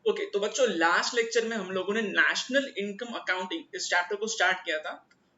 Okay तो बच्चों last lecture में हम लोगों ने नेशनल इनकम अकाउंटिंग इस चैप्टर को स्टार्ट किया था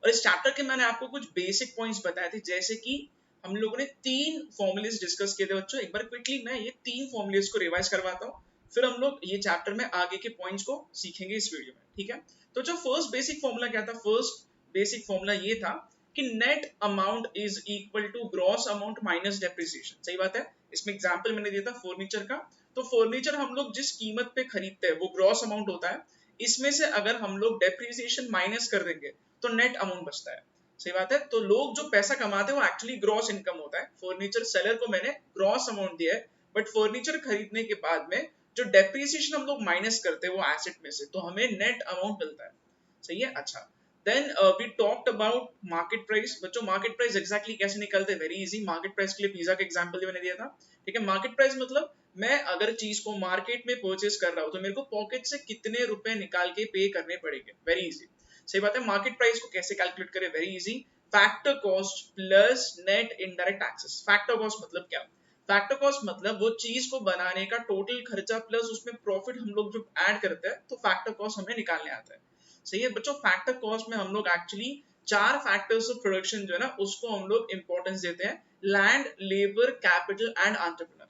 और इस चैप्टर के मैंने आपको कुछ बेसिक पॉइंट्स बताए थे, जैसे कि हम लोगों ने 3 फॉर्मूलेस डिस्कस किए थे बच्चों। एक बार क्विकली मैं ये 3 फॉर्मूलेस को रिवाइज करवाता हूँ, फिर हम लोग ये चैप्टर में आगे के पॉइंट्स को सीखेंगे इस वीडियो में, ठीक है। तो जो फर्स्ट बेसिक फॉर्मूला क्या था, फर्स्ट बेसिक फॉर्मूला ये था कि net amount is equal to gross amount minus depreciation. सही बात है। इसमें एग्जांपल मैंने दिया था फर्नीचर का, तो फर्नीचर हम लोग जिस कीमत पे खरीदते हैं वो ग्रॉस अमाउंट होता है, इसमें से अगर हम लोग डेप्रिसिएशन माइनस कर देंगे तो नेट अमाउंट बचता है। सही बात है। तो लोग जो पैसा कमाते हैं वो एक्चुअली ग्रॉस इनकम होता है। फर्नीचर सेलर को मैंने ग्रॉस अमाउंट दिया है, बट फर्नीचर खरीदने के बाद में जो डेप्रिसिएशन हम लोग माइनस करते हैं वो एसेट में से, तो हमें नेट अमाउंट मिलता है। सही है। अच्छा, then we talked about market price. बच्चों मार्केट प्राइस एग्जैक्टली कैसे निकलते हैं, वेरी इजी। मार्केट प्राइस के लिए पिज्जा का एग्जांपल मैंने दिया था, ठीक है। मार्केट प्राइस मतलब मैं अगर चीज को मार्केट में परचेस कर रहा हूं तो मेरे को पॉकेट से कितने रुपए निकाल के पे करने पड़ेंगे, वेरी इजी। सही बात है। मार्केट प्राइस को कैसे कैलकुलेट करें, very easy. Factor cost plus net indirect taxes. Factor cost मतलब क्या, फैक्टर कॉस्ट मतलब वो चीज को बनाने का टोटल खर्चा प्लस उसमें प्रॉफिट हम लोग जब ऐड करते हैं तो फैक्टर कॉस्ट हमें निकालने आता है। सही है बच्चों। फैक्टर कॉस्ट में हम लोग एक्चुअली 4 फैक्टर्स ऑफ प्रोडक्शन जो है ना उसको हम लोग इंपॉर्टेंस देते हैं, land, labour, capital and entrepreneur.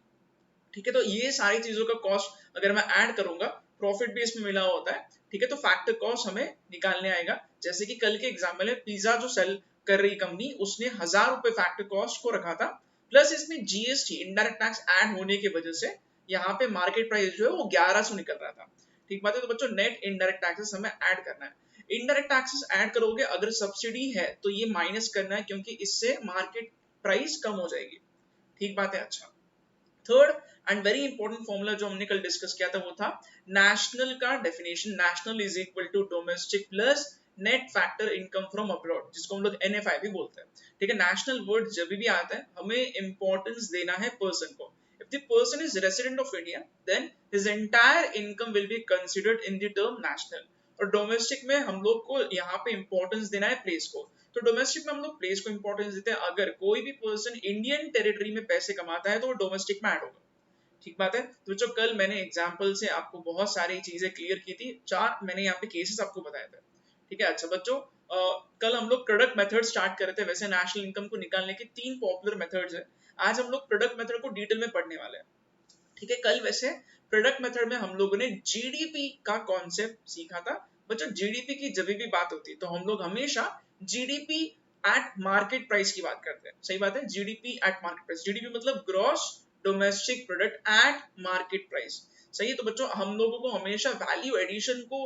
ठीक है। तो ये सारी चीजों का कॉस्ट अगर मैं ऐड करूंगा, प्रॉफिट भी इसमें मिला होता है, ठीक है। तो फैक्टर कॉस्ट हमें निकालने आएगा। जैसे कि कल के एग्जाम्पल है, पिज्जा जो सेल कर रही कंपनी उसने 1000 रुपए फैक्टर कॉस्ट को रखा था, प्लस इसमें जीएसटी इनडायरेक्ट टैक्स ऐड होने की वजह से यहाँ पे मार्केट प्राइस जो है वो 1100 निकल रहा था। ठीक बात है। तो बच्चों नेट इनडायरेक्ट टैक्सेस हमें ऐड करना है। इनडायरेक्ट टैक्सेस ऐड करोगे, अगर सब्सिडी है तो ये माइनस करना है, क्योंकि इससे मार्केट प्राइस कम हो जाएगी। ठीक बात है। अच्छा, third and very important formula जो हमने कल डिस्कस किया था वो था नेशनल का definition. National is equal to domestic plus net factor income from abroad, जिसको हम लोग एनएफआई भी बोलते हैं। ठीक है। नेशनल वर्ड जब भी आता है हमें इंपॉर्टेंस देना है पर्सन को। If the person is resident of India, then his entire income will be considered in the term national. और डोमेस्टिक में हम लोग को यहाँ पे इंपॉर्टेंस देना है प्लेस को। तो डोमेस्टिक में हम लोग प्लेस को इंपॉर्टेंस देते हैं। अगर कोई भी पर्सन इंडियन टेरिटरी में पैसे कमाता है तो वो डोमेस्टिक में ऐड होगा। ठीक बात है। तो जो कल मैंने एग्जांपल से आपको बहुत सारी चीजें क्लियर की थी, 4 मैंने यहाँ पे केसेस आपको बताए थे। ठीक है। अच्छा बच्चों, कल हम लोग प्रोडक्ट मेथड स्टार्ट कर रहे थे। वैसे नेशनल इनकम को निकालने के 3 पॉपुलर मेथड्स है। आज हम लोग प्रोडक्ट मेथड को डिटेल में पढ़ने वाले हैं। ठीक है। कल वैसे प्रोडक्ट मेथड में हम लोगों ने जीडीपी का कॉन्सेप्ट सीखा था। बच्चों जीडीपी की जब भी बात होती है तो हम लोग हमेशा जीडीपी एट मार्केट प्राइस की बात करते हैं। सही बात है। GDP at market price, GDP मतलब gross domestic product at market price. सही है। तो बच्चों हम लोगों को हमेशा वैल्यू एडिशन को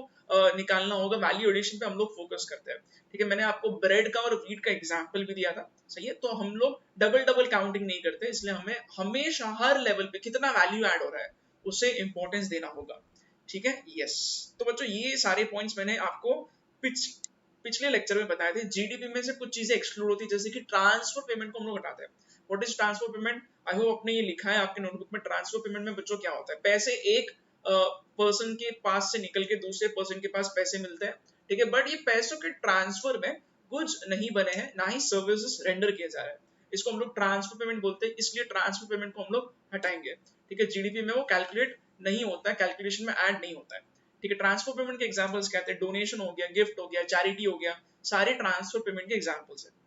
निकालना होगा। वैल्यू एडिशन पे हम लोग फोकस करते हैं। ठीक है। मैंने आपको ब्रेड का और व्हीट का एग्जांपल भी दिया था। सही है। तो हम लोग डबल डबल काउंटिंग नहीं करते, इसलिए हमें हमेशा हर लेवल पे कितना वैल्यू ऐड हो रहा है उसे इंपॉर्टेंस देना होगा। ठीक है। यस। तो बच्चों ये सारे पॉइंट्स मैंने आपको पिछले लेक्चर में बताए थे। जीडीपी में से कुछ चीजें एक्सक्लूड होती है, जैसे कि ट्रांसफर पेमेंट को हम लोग हटाते हैं। What is transfer payment, I hope आपने ये लिखा है आपके नोटबुक में। ट्रांसफर पेमेंट में बच्चों क्या होता है, पैसे एक पर्सन के पास से निकल के दूसरे पर्सन के पास पैसे मिलते हैं। ठीक है। बट ये पैसों के ट्रांसफर में गुड्स नहीं बने हैं, ना ही सर्विसेज रेंडर किए जा रहे हैं। इसको हम लोग ट्रांसफर पेमेंट बोलते हैं, इसलिए ट्रांसफर पेमेंट को हम लोग हटाएंगे। ठीक है। जीडीपी में वो कैलकुलेट नहीं होता है, कैलकुलेशन में ऐड नहीं होता है। ठीक है। ट्रांसफर पेमेंट के एग्जांपल्स कहते हैं डोनेशन हो गया, गिफ्ट हो गया, चैरिटी हो गया, सारे ट्रांसफर पेमेंट के एग्जांपल्स है।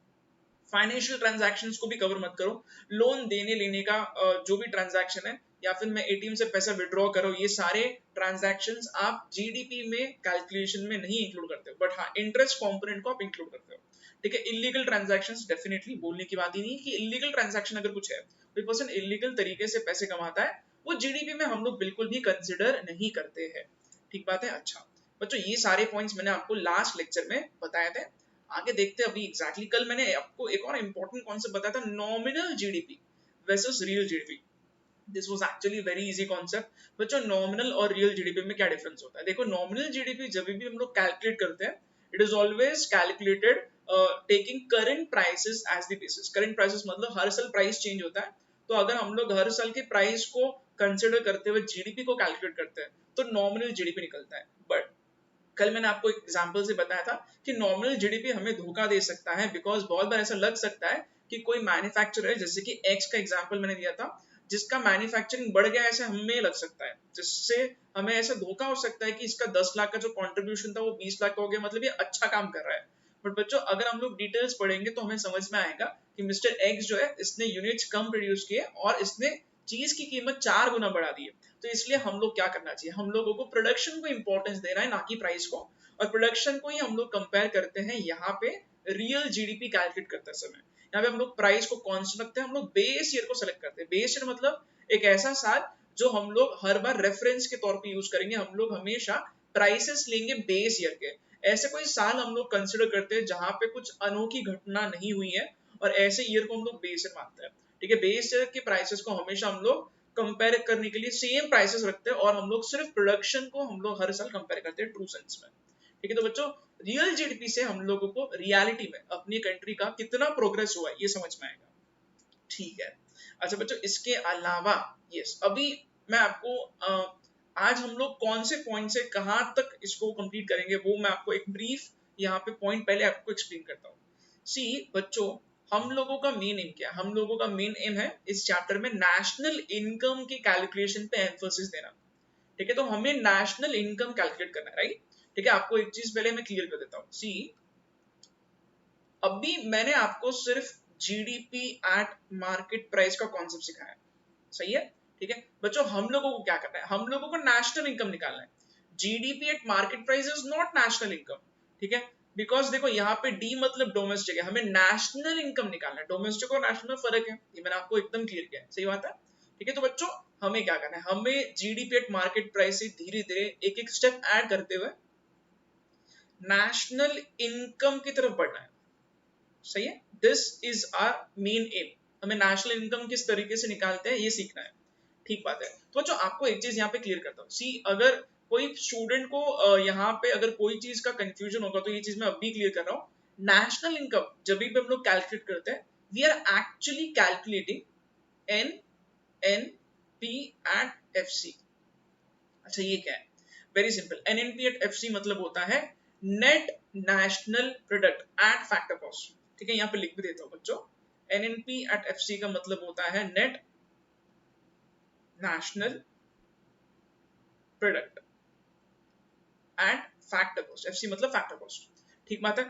फाइनेंशियल ट्रांजैक्शंस को भी कवर मत करो। लोन देने लेने का जो भी ट्रांजैक्शन है, या फिर मैं एटीएम से पैसा विड्रॉ करो, ये सारे ट्रांजैक्शंस आप जीडीपी में कैलकुलेशन में नहीं इंक्लूड करते हो, बट हाँ इंटरेस्ट कंपोनेंट को आप इंक्लूड करते हो। ठीक है। इलीगल ट्रांजैक्शंस डेफिनेटली बोलने की बात ही नहीं कि इलीगल ट्रांजैक्शन अगर कुछ है, कोई पर्सन इलीगल तरीके से पैसे कमाता है, वो जीडीपी में हम लोग बिल्कुल भी कंसिडर नहीं करते हैं। ठीक बात है। अच्छा बच्चों ये सारे पॉइंट्स मैंने आपको लास्ट लेक्चर में बताए थे। आगे देखते हैं अभी एग्जैक्टली। कल मैंने आपको एक और इंपॉर्टेंट कॉन्सेप्ट बताया था, nominal GDP versus real GDP. This was actually very easy concept. बच्चों नॉमिनल और रियल जीडीपी में क्या डिफरेंस होता है, देखो नॉमिनल जीडीपी जब भी हम लोग कैलकुलेट करते हैं, it is always calculated taking current prices as the basis. Current prices मतलब हर साल प्राइस चेंज होता है, तो अगर हम लोग हर साल के प्राइस को कंसिडर करते हुए जीडीपी को कैलकुलेट करते हैं तो नॉमिनल जीडीपी निकलता है। बट कल मैंने आपको एक एग्जांपल से बताया था कि नॉमिनल जीडीपी हमें धोखा दे सकता है, बिकॉज बहुत बार ऐसा लग सकता है कि कोई मैन्युफैक्चरर है, जैसे कि एक्स का एग्जांपल मैंने दिया था, जिसका मैन्युफैक्चरिंग बढ़ गया ऐसे हमें लग सकता है, जिससे हमें ऐसा धोखा हो सकता है कि इसका 10 लाख का जो कंट्रीब्यूशन था वो 20 लाख हो गया, मतलब ये अच्छा काम कर रहा है। बट बच्चों अगर हम लोग डिटेल्स पढ़ेंगे तो हमें समझ में आएगा कि मिस्टर एक्स जो है इसने यूनिट्स कम प्रोड्यूस किए और इसने चीज की कीमत 4 गुना बढ़ा दी है। तो इसलिए हम लोग क्या करना चाहिए, हम लोगों को प्रोडक्शन को इंपॉर्टेंस देना है, ना कि प्राइस को, और प्रोडक्शन को ही हम लोग कंपेयर करते हैं यहाँ पे रियल जीडीपी कैलकुलेट करते समय। यहाँ पे हम लोग प्राइस को कॉन्स्टेंट रखते हैं, हम लोग बेस ईयर को सेलेक्ट करते हैं। बेस ईयर मतलब एक ऐसा साल जो हम लोग हर बार रेफरेंस के तौर पे यूज करेंगे, हम लोग हमेशा प्राइसेस लेंगे बेस ईयर के। ऐसे कोई साल हम लोग कंसिडर करते हैं जहां पे कुछ अनोखी घटना नहीं हुई है, और ऐसे ईयर को हम लोग बेस ईयर मानते हैं। ठीक है, बेस ईयर के प्राइसेस को हमेशा हम लोग कंपेयर करने के लिए सेम प्राइसेस रखते हैं, और हम लोग सिर्फ प्रोडक्शन को हम लोग हर साल कंपेयर करते हैं ट्रू सेंस में। ठीक है, तो बच्चों रियल जीडीपी से हम लोगों को रियलिटी में अपनी कंट्री का कितना प्रोग्रेस हुआ है ये समझ में आएगा। ठीक है, अच्छा बच्चों इसके अलावा यस अभी मैं आपको आज हम लोग कौन से पॉइंट से कहां तक इसको कंप्लीट करेंगे वो मैं आपको एक ब्रीफ यहाँ पे पॉइंट पहले आपको एक्सप्लेन करता हूँ। सी बच्चों हम लोगों का मेन एम क्या है, हम लोगों का मेन एम है इस चैप्टर में नेशनल इनकम की कैलकुलेशन पे एम्फोसिस देना। ठीक है, तो हमें नेशनल इनकम कैलकुलेट करना है, राइट। ठीक है, आपको एक चीज पहले मैं क्लियर कर देता हूँ। सी अभी मैंने आपको सिर्फ जीडीपी एट मार्केट प्राइस का कॉन्सेप्ट सिखाया, सही है। ठीक है बच्चों, हम लोगों को क्या करना है, हम लोगों को नेशनल इनकम निकालना है। GDP at market price is not national income. ठीक है, बिकॉज देखो यहाँ पे डी मतलब डोमेस्टिक है, हमें नेशनल इनकम निकालना है। डोमेस्टिक और नेशनल में फर्क है, ये मैंने आपको एकदम क्लियर किया है, सही बात है। ठीक है, तो बच्चों हमें क्या करना है, हमें जीडीपी एट मार्केट प्राइस से धीरे धीरे एक एक स्टेप ऐड करते हुए नेशनल इनकम की तरफ बढ़ना है, सही है। This is our main aim, हमें नेशनल इनकम किस तरीके से निकालते हैं ये सीखना है। ठीक बात है, तो बच्चों आपको एक चीज यहाँ पे क्लियर करता हूँ। सी अगर कोई स्टूडेंट को यहाँ पे अगर कोई चीज का कंफ्यूजन होगा तो ये चीज मैं अभी क्लियर कर रहा हूँ। नेशनल इनकम जब भी हम लोग कैलकुलेट करते हैं, we are actually calculating N N P at F C. अच्छा ये क्या है, very simple, N N P at F C मतलब होता है net national product at factor cost. ठीक है, यहाँ पे लिख भी देता हूँ बच्चों, N N P at F C का मतलब होता है net national product at factor cost, FC मतलब फैक्टर कॉस्ट। ठीक बात है,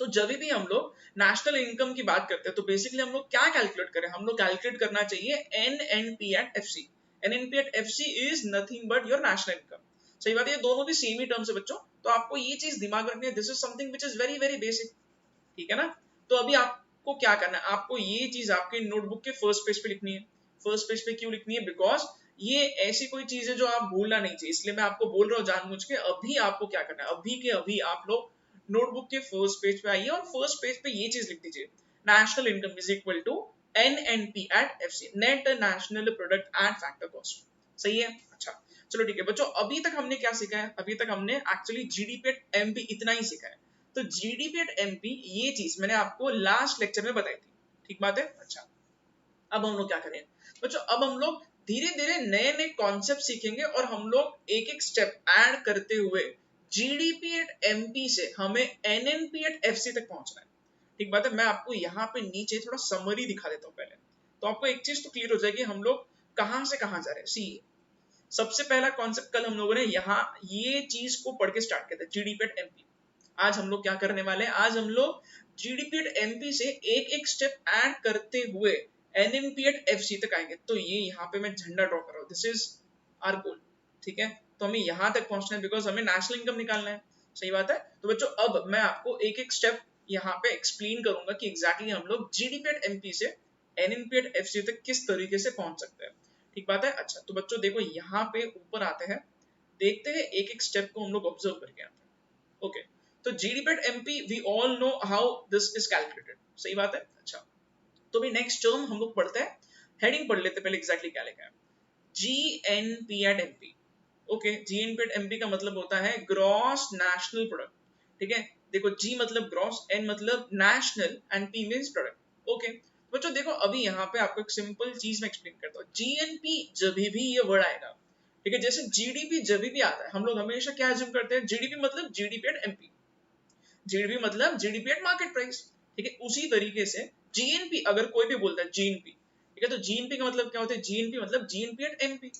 तो जब भी हम लोग नेशनल इनकम की बात करते हैं तो बेसिकली हम लोग क्या कैलकुलेट करें, हम लोग कैलकुलेट करना चाहिए NNP at FC. NNP at FC is nothing but your national income. सही बात है, ये दोनों भी सेम ही टर्म्स है बच्चों, तो आपको ये चीज दिमाग रखनी है, this is something which is very very basic. ठीक है ना, तो अभी आपको क्या करना है, आपको ये चीज आपके नोटबुक के फर्स्ट पेज पे लिखनी है। फर्स्ट पेज पे क्यों लिखनी है, बिकॉज ये ऐसी कोई चीज है जो आप भूलना नहीं चाहिए, इसलिए मैं आपको बोल रहा हूँ जानबूझ के। अभी आपको क्या करना है, अभी के अभी आप लोग नोटबुक के फर्स्ट पेज पे आइए और फर्स्ट पेज पे ये चीज लिख दीजिए, national income is equal to NNP at FC, net national product at factor cost. सही है, अच्छा चलो ठीक है बच्चों, अभी तक हमने क्या सीखा है, अभी तक हमने एक्चुअली जीडीपी एट एमपी इतना ही सीखा है। तो जीडीपी एट एमपी ये चीज मैंने आपको लास्ट लेक्चर में बताई थी, ठीक बात है। अच्छा अब हम लोग क्या करें बच्चों, अब हम लोग धीरे धीरे नए नए कॉन्सेप्ट सीखेंगे और हम लोग एक एक स्टेप ऐड करते हुए जीडीपी एट एमपी से हमें एनएनपी एट एफसी तक पहुंचना है। ठीक बात है, मैं आपको यहाँ पे नीचे थोड़ा समरी दिखा देता हूँ पहले, तो आपको एक चीज तो क्लियर हो जाएगी हम लोग कहां से कहां जा रहे हैं। सी सबसे पहला कॉन्सेप्ट कल हम लोगों ने यहाँ ये चीज को पढ़ के स्टार्ट किया था, जीडीपी एट एमपी। आज हम लोग क्या करने वाले हैं, आज हम लोग जीडीपी एट एमपी से एक एक स्टेप ऐड करते हुए एनएनपी एट एफसी तक आएंगे। तो ये यहाँ पे मैं झंडा ड्रॉ कर रहा हूँ, दिस इज आवर गोल। ठीक है, तो हमें यहाँ तक पहुंचना है बिकॉज हमें नेशनल इनकम निकालना है, सही बात है। तो बच्चों अब मैं आपको एक एक स्टेप यहाँ पे एक्सप्लेन करूंगा कि एग्जैक्टली हम लोग जीडीपी एट एमपी से एनएनपी एट एफसी तक किस तरीके से पहुंच सकते हैं। ठीक बात है, अच्छा तो बच्चों देखो यहाँ पे ऊपर आते हैं, देखते हैं एक एक स्टेप को हम लोग ऑब्जर्व करके आते हैं। ओके, तो GDP at MP we all know how this is calculated, सही बात है। अच्छा तो भी नेक्स्ट टर्म हम लोग पढ़ते हैं, हेडिंग पढ़ लेते हैं पहले एग्जैक्टली क्या लिखा है, GNP at MP. Okay, GNP at MP का मतलब होता है ग्रॉस नेशनल प्रोडक्ट। ठीक है, देखो जी मतलब ग्रॉस, एन मतलब national and P means product. Okay बच्चों देखो अभी यहाँ पे आपको एक सिंपल चीज मैं एक्सप्लेन करता हूँ, जीएनपी जब भी ये वर्ड आएगा, ठीक है, जैसे जीडीपी जब भी आता है हम लोग हमेशा क्या अज्यूम करते हैं, जीडीपी मतलब जीडीपी एट एमपी, जीडीपी मतलब जीडीपी एट मार्केट प्राइस। ठीक है, उसी तरीके से जीएनपी अगर कोई भी बोलता है जीएनपी, ठीक है। तो जीएनपी का मतलब क्या होता है, जीएनपी मतलब जीएनपी एट एमपी,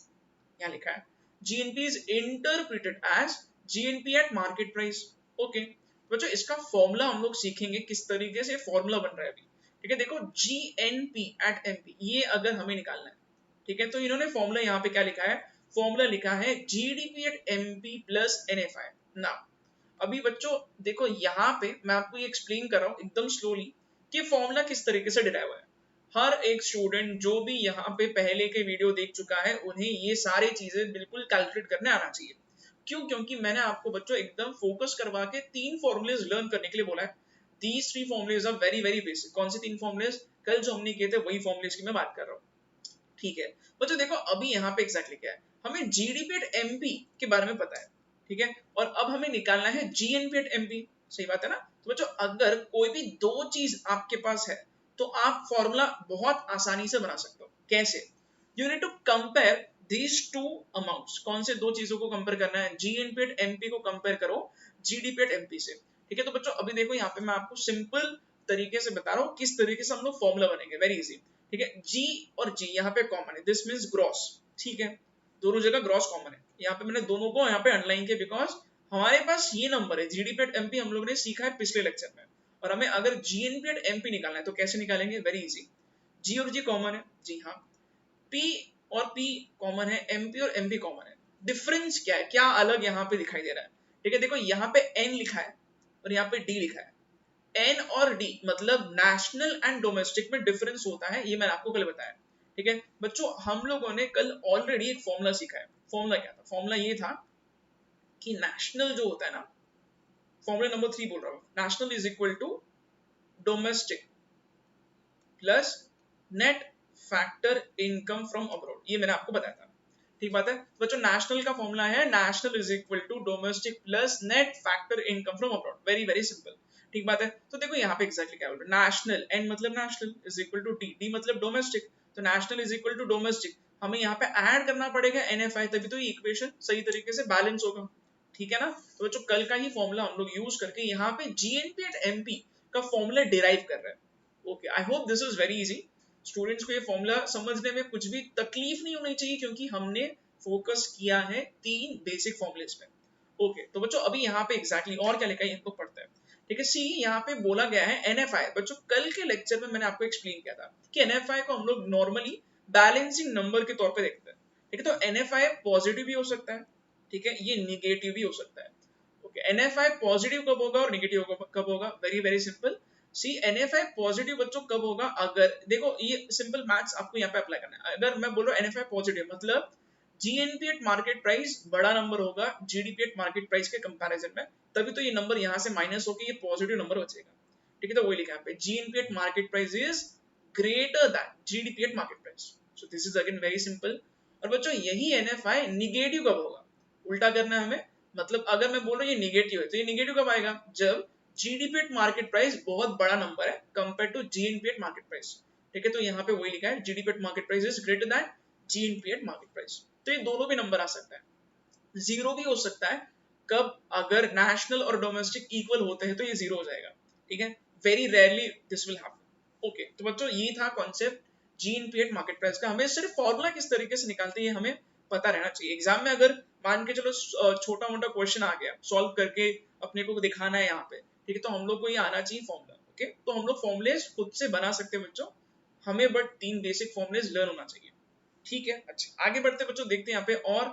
यहाँ लिखा है GNP is interpreted as GNP at market price. Okay बच्चों इसका फॉर्मूला हम लोग सीखेंगे किस तरीके से फॉर्मूला बन रहा है अभी। ठीक है देखो जीएनपी एट एमपी ये अगर हमें निकालना है, ठीक है, तो इन्होंने फॉर्मूला यहाँ पे क्या लिखा है, फॉर्मूला लिखा है GDP at MP plus NFI. ना अभी बच्चों देखो यहाँ पे मैं आपको ये एक्सप्लेन कर रहा हूँ एकदम स्लोली कि फॉर्मूला किस तरीके से डिराइव हुआ है। हर एक स्टूडेंट जो भी यहाँ पे पहले के वीडियो देख चुका है उन्हें ये सारी चीजें बिल्कुल कैलकुलेट करने आना चाहिए। क्यों, क्योंकि मैंने आपको बच्चों एकदम फोकस करवा के 3 फॉर्मूलेज लर्न करने के लिए बोला है। These 3 formulas are very very basic. कौन से 3 फॉर्मूलेज, कल जो हमने किए थे वही फॉर्मूलेज की मैं बात कर रहा हूँ। ठीक है बच्चों देखो अभी यहाँ पे एग्जैक्टली क्या है, हमें जीडीपी एट एमपी के बारे में पता है, ठीक है, और अब हमें निकालना है जीएनपी एट एमपी। सही बात है ना। तो बच्चों अगर कोई भी दो चीज आपके पास है तो आप फॉर्मूला बहुत आसानी से बना सकते हो। कैसे, you need to compare these two amounts. कौन से दो चीजों को कंपेयर करना है, जीएनपी एट एमपी को कंपेयर करो जीडीपी एट एमपी से। ठीक है तो बच्चों अभी देखो यहाँ पे मैं आपको सिंपल तरीके से बता रहा हूँ किस तरीके से हम लोग फॉर्मूला बनेंगे, वेरी इजी। ठीक है जी और जी यहाँ पे कॉमन है, दिस मीन्स ग्रॉस। ठीक है दोनों जगह ग्रॉस कॉमन है, यहाँ पे मैंने दोनों को यहाँ पे अंडरलाइन किया बिकॉज हमारे पास ये नंबर है जीडीपी एट एमपी, हम लोग ने सीखा है पिछले लेक्चर में, और हमें अगर जीएनपी एट एमपी निकालना है तो कैसे निकालेंगे, वेरी इजी। जी और जी कॉमन है, जी हाँ, पी और पी कॉमन है, एमपी और एमपी कॉमन है। डिफरेंस क्या है, क्या अलग यहाँ पे दिखाई दे रहा है। ठीक है देखो यहाँ पे एन लिखा है और यहाँ पे डी लिखा है। एन और डी मतलब नेशनल एंड डोमेस्टिक में डिफरेंस होता है, ये मैंने आपको कल बताया। ठीक है बच्चों हम लोगों ने कल ऑलरेडी एक फॉर्मूला सीखा है। फॉर्मूला क्या था, फॉर्मूला ये था कि नेशनल जो होता है ना, फॉर्मूला नंबर 3 बोल रहा हूँ, national is equal to domestic plus net factor income from abroad, ये मैंने आपको बताया था। ठीक बात है बच्चों, नेशनल का फॉर्मूला है national is equal to domestic plus net factor income from abroad, very very simple. ठीक बात है, तो देखो यहाँ पे एग्जैक्टली क्या बोल रहे हैं, नेशनल एन मतलब national is equal to D, D मतलब डोमेस्टिक, तो national is equal to domestic, हमें यहाँ पे ऐड करना पड़ेगा एनएफआई, तभी तो ये इक्वेशन सही तरीके से बैलेंस होगा। ठीक है ना। तो बच्चों कल का ही फॉर्मूला हम लोग यूज करके यहाँ पे जीएनपी एट एमपी का फॉर्मूला डिराइव कर रहे हैं। Okay I hope this is very easy. Students को ये फॉर्मूला समझने में कुछ भी तकलीफ नहीं होनी चाहिए क्योंकि हमने फोकस किया है 3 बेसिक फॉर्मूलेस पे। ओके तो बच्चों अभी यहाँ पे एग्जैक्टली और क्या लिखा है हमको पढ़ते हैं। ठीक है सी यहाँ पे बोला गया है एनएफआई। बच्चों कल के लेक्चर में मैंने आपको एक्सप्लेन किया था कि एनएफआई को हम लोग नॉर्मली बैलेंसिंग नंबर के तौर पे देखते हैं। ठीक है तो एनएफआई पॉजिटिव भी हो सकता है, ठीक है, ये निगेटिव भी हो सकता है। ओके एनएफआई पॉजिटिव कब होगा और निगेटिव कब होगा, वेरी वेरी सिंपल। सी एनएफआई पॉजिटिव बच्चों कब होगा, अगर देखो ये सिंपल मैथ्स आपको यहाँ पे अप्लाई करना है। अगर मैं बोल रहा हूँ एनएफआई पॉजिटिव मतलब जीएनपी एट मार्केट प्राइस बड़ा नंबर होगा जीडीपी एट मार्केट प्राइस के कंपैरिजन में, तभी तो ये नंबर यहाँ से माइनस होकर ये पॉजिटिव नंबर बचेगा। ठीक है तो वही लिखा है GNP at market price is greater then GDP at market price. So this is again very simple. और बच्चों यही एनएफआई निगेटिव कब होगा, उल्टा करना है हमें, मतलब अगर मैं बोल रहा हूँ ये निगेटिव है तो ये निगेटिव कब आएगा, जब जीडीपी एट मार्केट प्राइस बहुत बड़ा नंबर है compare to GNP at market price. ठीक है तो यहाँ पे वही लिखा है GDP at market price is greater than GNP at market price. तो ये दोनों भी नंबर आ सकता है, जीरो भी हो सकता है, कब, अगर नेशनल और डोमेस्टिक इक्वल होते हैं तो ये जीरो हो जाएगा। ठीक है very rarely this will happen. Okay तो बच्चों ये था concept GNP at market price का। हमें सिर्फ फॉर्मूला किस तरीके से निकालते हैं हमें पता रहना चाहिए। एग्जाम में अगर मान के चलो छोटा मोटा क्वेश्चन आ गया, सॉल्व करके अपने को दिखाना है यहाँ पे, ठीक है, तो हम लोग को ये आना चाहिए फॉर्मूला। ओके तो हम लोग फॉर्मुलेज खुद से बना सकते हैं बच्चों, हमें बट 3 बेसिक फॉर्मुलेज लर्न होना चाहिए। ठीक है अच्छा आगे बढ़ते बच्चों, देखते हैं यहाँ पे और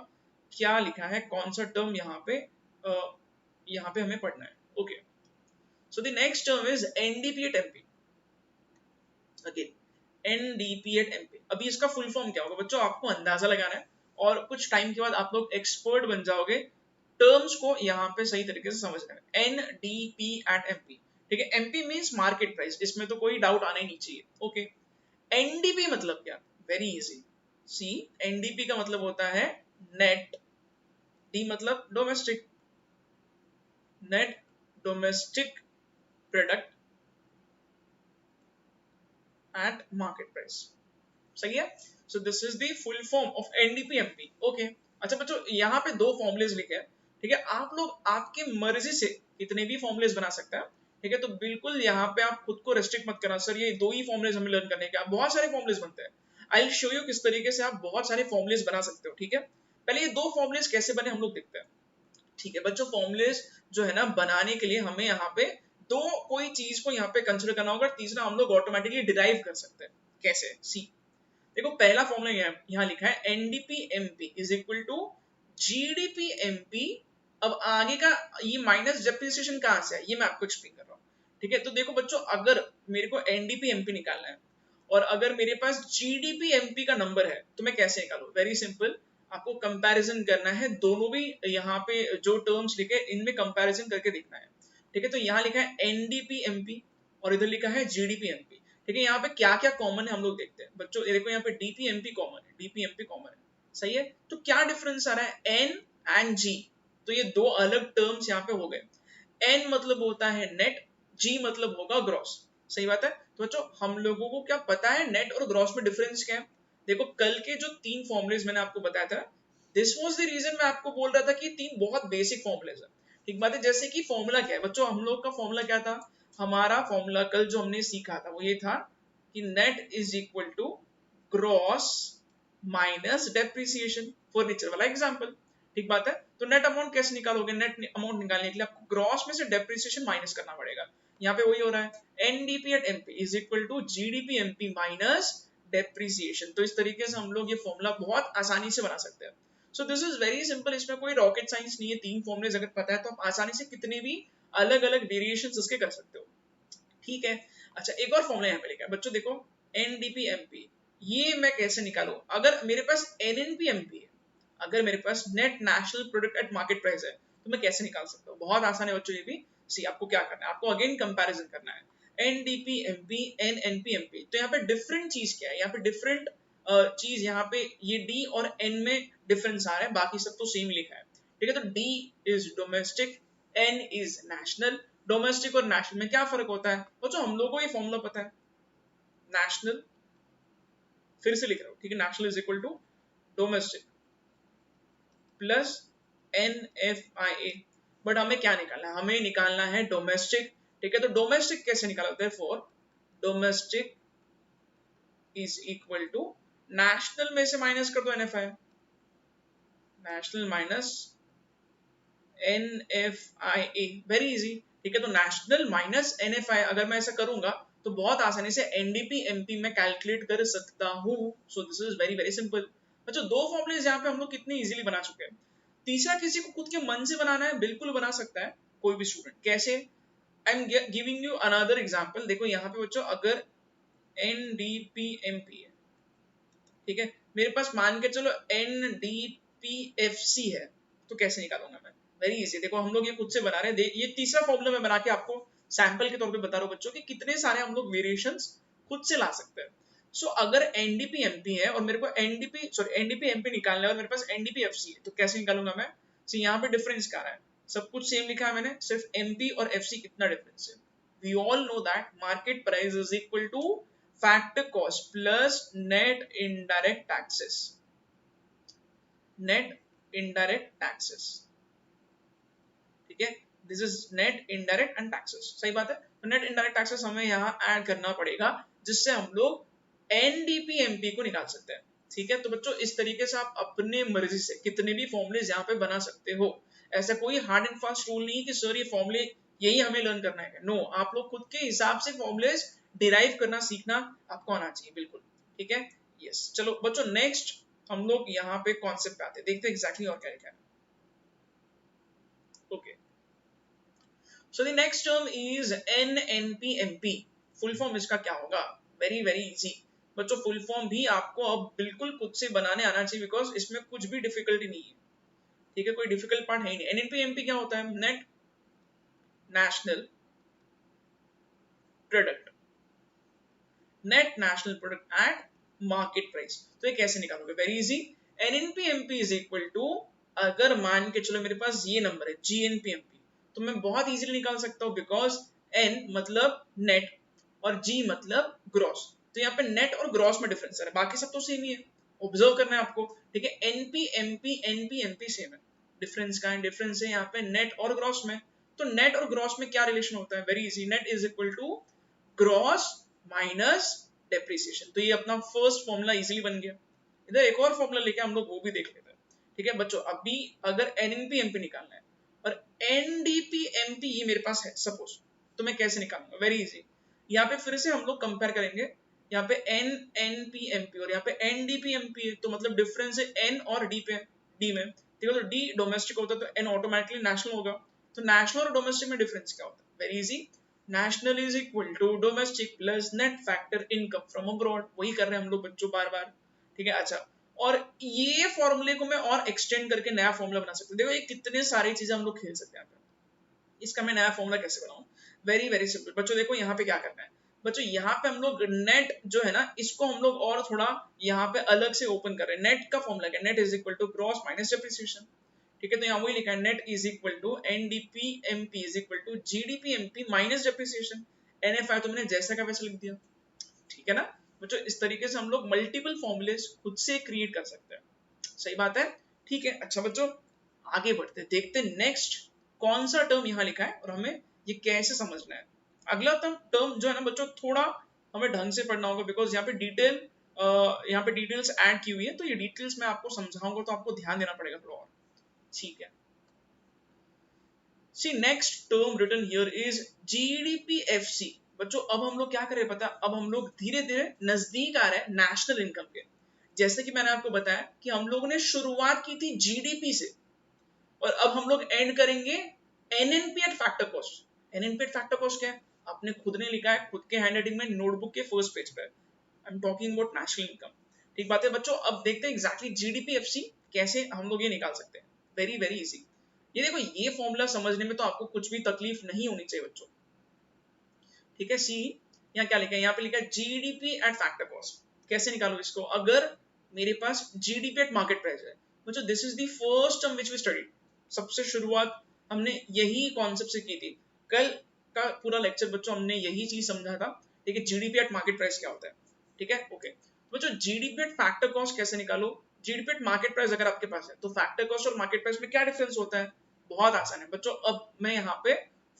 क्या लिखा है, कौन सा टर्म यहाँ पे हमें पढ़ना है। Okay so the next term is NDP at MP. Again NDP at MP, अभी इसका फुल फॉर्म क्या होगा बच्चों, आपको अंदाजा लगाना है और कुछ टाइम के बाद आप लोग एक्सपर्ट बन जाओगे टर्म्स को यहाँ पे सही तरीके से समझना है। एनडीपी एट एमपी, ठीक है, एमपी मींस मार्केट प्राइस, इसमें तो कोई डाउट आना ही नहीं चाहिए। ओके एनडीपी मतलब क्या, वेरी इजी। सी एनडीपी का मतलब होता है नेट, डी मतलब domestic, net domestic product at market price. सही है, सो this is the full form of NDP MP. Okay अच्छा बच्चों यहाँ पे 2 फॉर्मुलेज लिखे हैं। ठीक है आप लोग आपकी मर्जी से कितने भी फॉर्मुलेज बना सकते हैं। ठीक है तो बिल्कुल यहाँ पे आप खुद को रेस्ट्रिक्ट मत करना, सर ये 2 ही फॉर्मुलेज हमें लर्न करने के, बहुत सारे फॉर्मुलेज बनते हैं। आई विल शो यू किस तरीके से आप बहुत सारे फॉर्मुलेस बना सकते हो, ठीक है। पहले ये दो फॉर्मुलेस कैसे बने हम लोग देखते हैं, ठीक है बच्चों। फॉर्मुलेस जो है ना बनाने के लिए हमें यहाँ पे दो कोई चीज को यहाँ पे कंसिडर करना होगा, तीसरा हम लोग ऑटोमेटिकली डिराइव कर सकते हैं। कैसे, सी देखो पहला फॉर्मूला यहाँ लिखा है NDP MP is equal to GDP MP. अब आगे का ये माइनस डेप्रिसिएशन कहां से है ये मैं आपको एक्सप्लेन कर रहा हूँ, ठीक है। तो देखो बच्चों, अगर मेरे को एनडीपी एमपी निकालना है और अगर मेरे पास जीडीपी एमपी का नंबर है तो मैं कैसे निकालू, वेरी सिंपल, आपको कंपैरिजन करना है दोनों भी यहाँ पे जो टर्म्स लिखे इनमें कंपैरिजन करके देखना है, ठीक है। तो यहाँ लिखा है एनडीपी एमपी और इधर लिखा है जीडीपी एमपी, ठीक है। यहाँ पे क्या क्या कॉमन है हम लोग देखते हैं बच्चों। देखो यहाँ पे डीपीएमपी कॉमन है, डीपीएमपी कॉमन है, सही है। तो क्या डिफरेंस आ रहा है, एन एंड जी, तो ये दो अलग टर्म्स यहाँ पे हो गए। एन मतलब होता है नेट, जी मतलब होगा ग्रॉस, सही बात है। तो बच्चों हम लोगों को क्या पता है नेट और ग्रॉस में डिफरेंस क्या है। देखो कल के जो तीन फॉर्मुलेज मैंने आपको बताया था, दिस वाज द रीजन मैं आपको बोल रहा था कि तीन बहुत बेसिक फॉर्मुलेज है, ठीक बात है। जैसे कि फॉर्मूला क्या है बच्चों, हम लोग का फॉर्मूला क्या था, हमारा फॉर्मूला कल जो हमने सीखा था वो ये था कि net is equal to gross minus depreciation, furniture वाला एग्जांपल, ठीक बात है। तो नेट अमाउंट कैसे निकालोगे, नेट अमाउंट निकालने के लिए आपको ग्रॉस में से डेप्रिसिएशन माइनस करना पड़ेगा। यहाँ पे वही हो रहा है, NDP at MP is equal to GDP MP minus depreciation. तो इस तरीके से हम लोग ये फॉर्मूला बहुत आसानी से बना सकते हैं। सो दिस इज वेरी सिंपल, इसमें कोई रॉकेट साइंस नहीं है। तीन फॉर्मुलेज अगर पता है तो आप आसानी से कितने भी अलग अलग वेरिएशंस उसके कर सकते हो, ठीक है। अच्छा एक और फॉर्मूला यहाँ पे लिखा है बच्चों, देखो एनडीपीएमपी, ये मैं कैसे निकालू, अगर मेरे पास एनएनपीएमपी है, अगर मेरे पास net national product at market price है तो मैं कैसे निकाल सकता हूँ, बहुत आसान है बच्चों ये भी। सी आपको क्या करना है, आपको अगेन कंपैरिजन करना है एनडीपीएमपी एनएनपीएमपी। तो यहाँ पे डिफरेंट चीज क्या है, यहाँ पे डिफरेंट चीज, यहाँ पे ये डी और एन में डिफरेंस आ रहा है, बाकी सब तो सेम लिखा है, ठीक है। तो D is domestic, N is national. Domestic और नेशनल में क्या फर्क होता है बच्चों, हम लोगों को ये फॉर्मूला पता है, नेशनल, फिर से लिख रहा हूं, ठीक है, national is equal to domestic plus NFIA। But हमें क्या निकालना है, हमें निकालना है डोमेस्टिक, ठीक है। तो डोमेस्टिक कैसे निकाला होता है, for domestic is equal to national में से माइनस कर दो NFI, national minus NFIA, very easy, ठीक है। तो नेशनल माइनस NFI अगर मैं ऐसा करूंगा तो बहुत आसानी से एनडीपी एमपी में कैलकुलेट कर सकता हूं। सो this is very very simple. अच्छा दो फॉर्मुलेज यहाँ पे हम लोग कितने इजीली बना चुके हैं। तीसरा किसी को खुद के मन से बनाना है, बिल्कुल बना सकता है कोई भी स्टूडेंट। कैसे, I am giving you another example. देखो यहाँ पे बच्चों अगर एनडीपीएमपी है, ठीक है, मेरे पास मान के चलो एनडीपीएफसी है, तो कैसे निकालूंगा मैं, वेरी इजी। देखो हम लोग ये खुद से बना रहे हैं, ये तीसरा फॉर्मूला मैं बना के आपको सैंपल के तौर पे बता रहा हूँ बच्चों कि कितने सारे हम लोग वेरिएशंस खुद से ला सकते हैं। सो अगर एनडीपीएमपी है और मेरे को एनडीपीएमपी निकालना है और मेरे पास एनडीपीएफसी है, तो कैसे निकालूंगा मैं। सो यहाँ पे डिफरेंस क्या है, सब कुछ सेम लिखा है मैंने, सिर्फ एमपी और एफसी कितना डिफरेंस है। We all know that market price is equal to factor cost plus net indirect taxes, net indirect taxes, ठीक है। This is net indirect and taxes, सही बात है। तो नेट इनडायरेक्ट टैक्सेस हमें यहाँ ऐड करना पड़ेगा, जिससे हम लोग एनडीपीएमपी को निकाल सकते हैं, ठीक है। तो बच्चों इस तरीके से आप अपने मर्जी से कितने भी फॉर्मुलेज यहाँ पे बना सकते हो। ऐसा कोई हार्ड एंड फास्ट रूल नहीं कि सर ये फॉर्मुले यही हमें लर्न करना है, नो, आप लोग खुद के हिसाब से फॉर्मुलेज डिराइव करना सीखना आपको आना चाहिए, बिल्कुल, ठीक है। यस चलो बच्चों नेक्स्ट हम लोग यहाँ पे कॉन्सेप्ट पे आते हैं, देखते हैं एग्जैक्टली और क्या लिखा है। Okay, so the next term is NNPMP। Full form इसका क्या होगा, वेरी वेरी इजी बच्चों। फुल फॉर्म भी आपको अब बिल्कुल खुद से बनाने आना चाहिए, बिकॉज इसमें कुछ भी डिफिकल्टी नहीं है, ठीक है, कोई डिफिकल्ट पार्ट है ही नहीं। NNPMP क्या होता है, net national product, net national product at market price. तो ये कैसे निकालोगे, very easy. NNPMP is equal to, अगर मान के चलो मेरे पास ये नंबर है GNPMP, तो मैं बहुत इजीली निकाल सकता हूँ, बिकॉज N मतलब नेट और G मतलब ग्रॉस। तो यहाँ पे नेट और ग्रॉस में डिफरेंस है, बाकी सब तो सेम ही है, ऑब्जर्व करना है आपको, ठीक है। NPMP सेम है, डिफरेंस का डिफरेंस है यहाँ पे नेट और ग्रॉस में। तो नेट और ग्रॉस में क्या रिलेशन होता है, very easy, net is equal to gross minus depreciation. तो ये अपना फर्स्ट फॉर्मूला इजीली बन गया। इधर एक और फॉर्मूला लेके हम लोग वो भी देख लेते हैं। ठीक है बच्चों, अभी अगर एनएनपी एमपी निकालना है और एनडीपी एमपी ये मेरे पास है सपोज, तो मैं कैसे निकालूंगा? Very easy. यहाँ पे फिर से हम लोग कंपेयर करेंगे, यहाँ पे N N P M P और यहाँ पे N D P M P है, तो मतलब डिफरेंस है एन और डी पे, डी में। ठीक है, तो डी डोमेस्टिक होता है तो एन ऑटोमेटिकली नेशनल होगा। तो नेशनल और डोमेस्टिक में डिफरेंस क्या होता है? Very easy, national is equal to domestic plus net factor income from abroad. वही कर रहे हैं हम लोग बच्चों बार बार। ठीक है, अच्छा, और ये फॉर्मूले को मैं और एक्सटेंड करके नया फॉर्मूला बना सकता हूँ। देखो ये कितने सारी चीजें हम लोग खेल सकते हैं यहाँ पे। इसका मैं नया फॉर्मूला कैसे बनाऊं? वेरी वेरी सिंपल बच्चों, देखो यहाँ पे क्या करना है बच्चों, यहाँ पे हम लोग नेट जो है ना, इसको हम लोग और थोड़ा यहाँ पे अलग से ओपन कर रहे हैं। नेट का फॉर्मूला क्या है? Net is equal to gross minus depreciation. ठीक है, तो यहाँ वही लिखा है, net is equal to NDP MP is equal to GDP MP minus depreciation. NFI तो मैंने जैसा का वैसा लिख दिया। ठीक है ना बच्चों, इस तरीके से हम लोग मल्टीपल फॉर्मूलेस खुद से क्रिएट कर सकते हैं। सही बात है, ठीक है। अच्छा बच्चों, आगे बढ़ते देखते नेक्स्ट कौन सा टर्म यहाँ लिखा है और हमें ये कैसे समझना है। अगला टर्म जो है ना बच्चों, थोड़ा हमें ढंग से पढ़ना होगा, बिकॉज यहाँ पे डिटेल्स ऐड की हुई है, तो ये डिटेल्स मैं आपको समझाऊंगा तो आपको ध्यान देना पड़ेगा थोड़ा और। ठीक है, see next term written here is GDPFC. बच्चों अब हम लोग क्या कर रहे हैं पता? अब हम लोग धीरे धीरे नजदीक आ रहे हैं नेशनल इनकम के। जैसे कि मैंने आपको बताया कि हम लोगों ने शुरुआत की थी जीडीपी से, और अब हम लोग एंड करेंगे NNP eight factor cost. NNP eight factor cost क्या है? आपने खुद ने लिखा है, खुद के हैंडराइटिंग में, नोटबुक के फर्स्ट पेज पे। I am talking about national income. ठीक बात है बच्चों, अब देखते हैं एग्जैक्टली जीडीपीएफसी कैसे हम लोग ये निकाल सकते हैं। Very very easy. ये देखो, ये फॉर्मूला समझने में तो आपको कुछ भी तकलीफ नहीं होनी चाहिए बच्चों। ठीक है, सी यहाँ क्या लिखा है? यहाँ पे लिखा है जीडीपी एट फैक्टर कॉस्ट। कैसे निकालो इसको? अगर मेरे पास जीडीपी एट मार्केट प्राइस है बच्चों, this is the first term which we studied. सबसे शुरुआत हमने यही कॉन्सेप्ट से की थी। कल का पूरा लेक्चर बच्चों हमने यही चीज समझा था। ठीक है, जीडीपी एट मार्केट प्राइस क्या होता है। ठीक है, ओके बच्चों, जीडीपी एट फैक्टर कॉस्ट कैसे निकालो? जीडीपी एट मार्केट प्राइस अगर आपके पास है तो फैक्टर कॉस्ट और मार्केट प्राइस में क्या डिफरेंस होता है? बहुत आसान है बच्चों। अब मैं यहाँ पे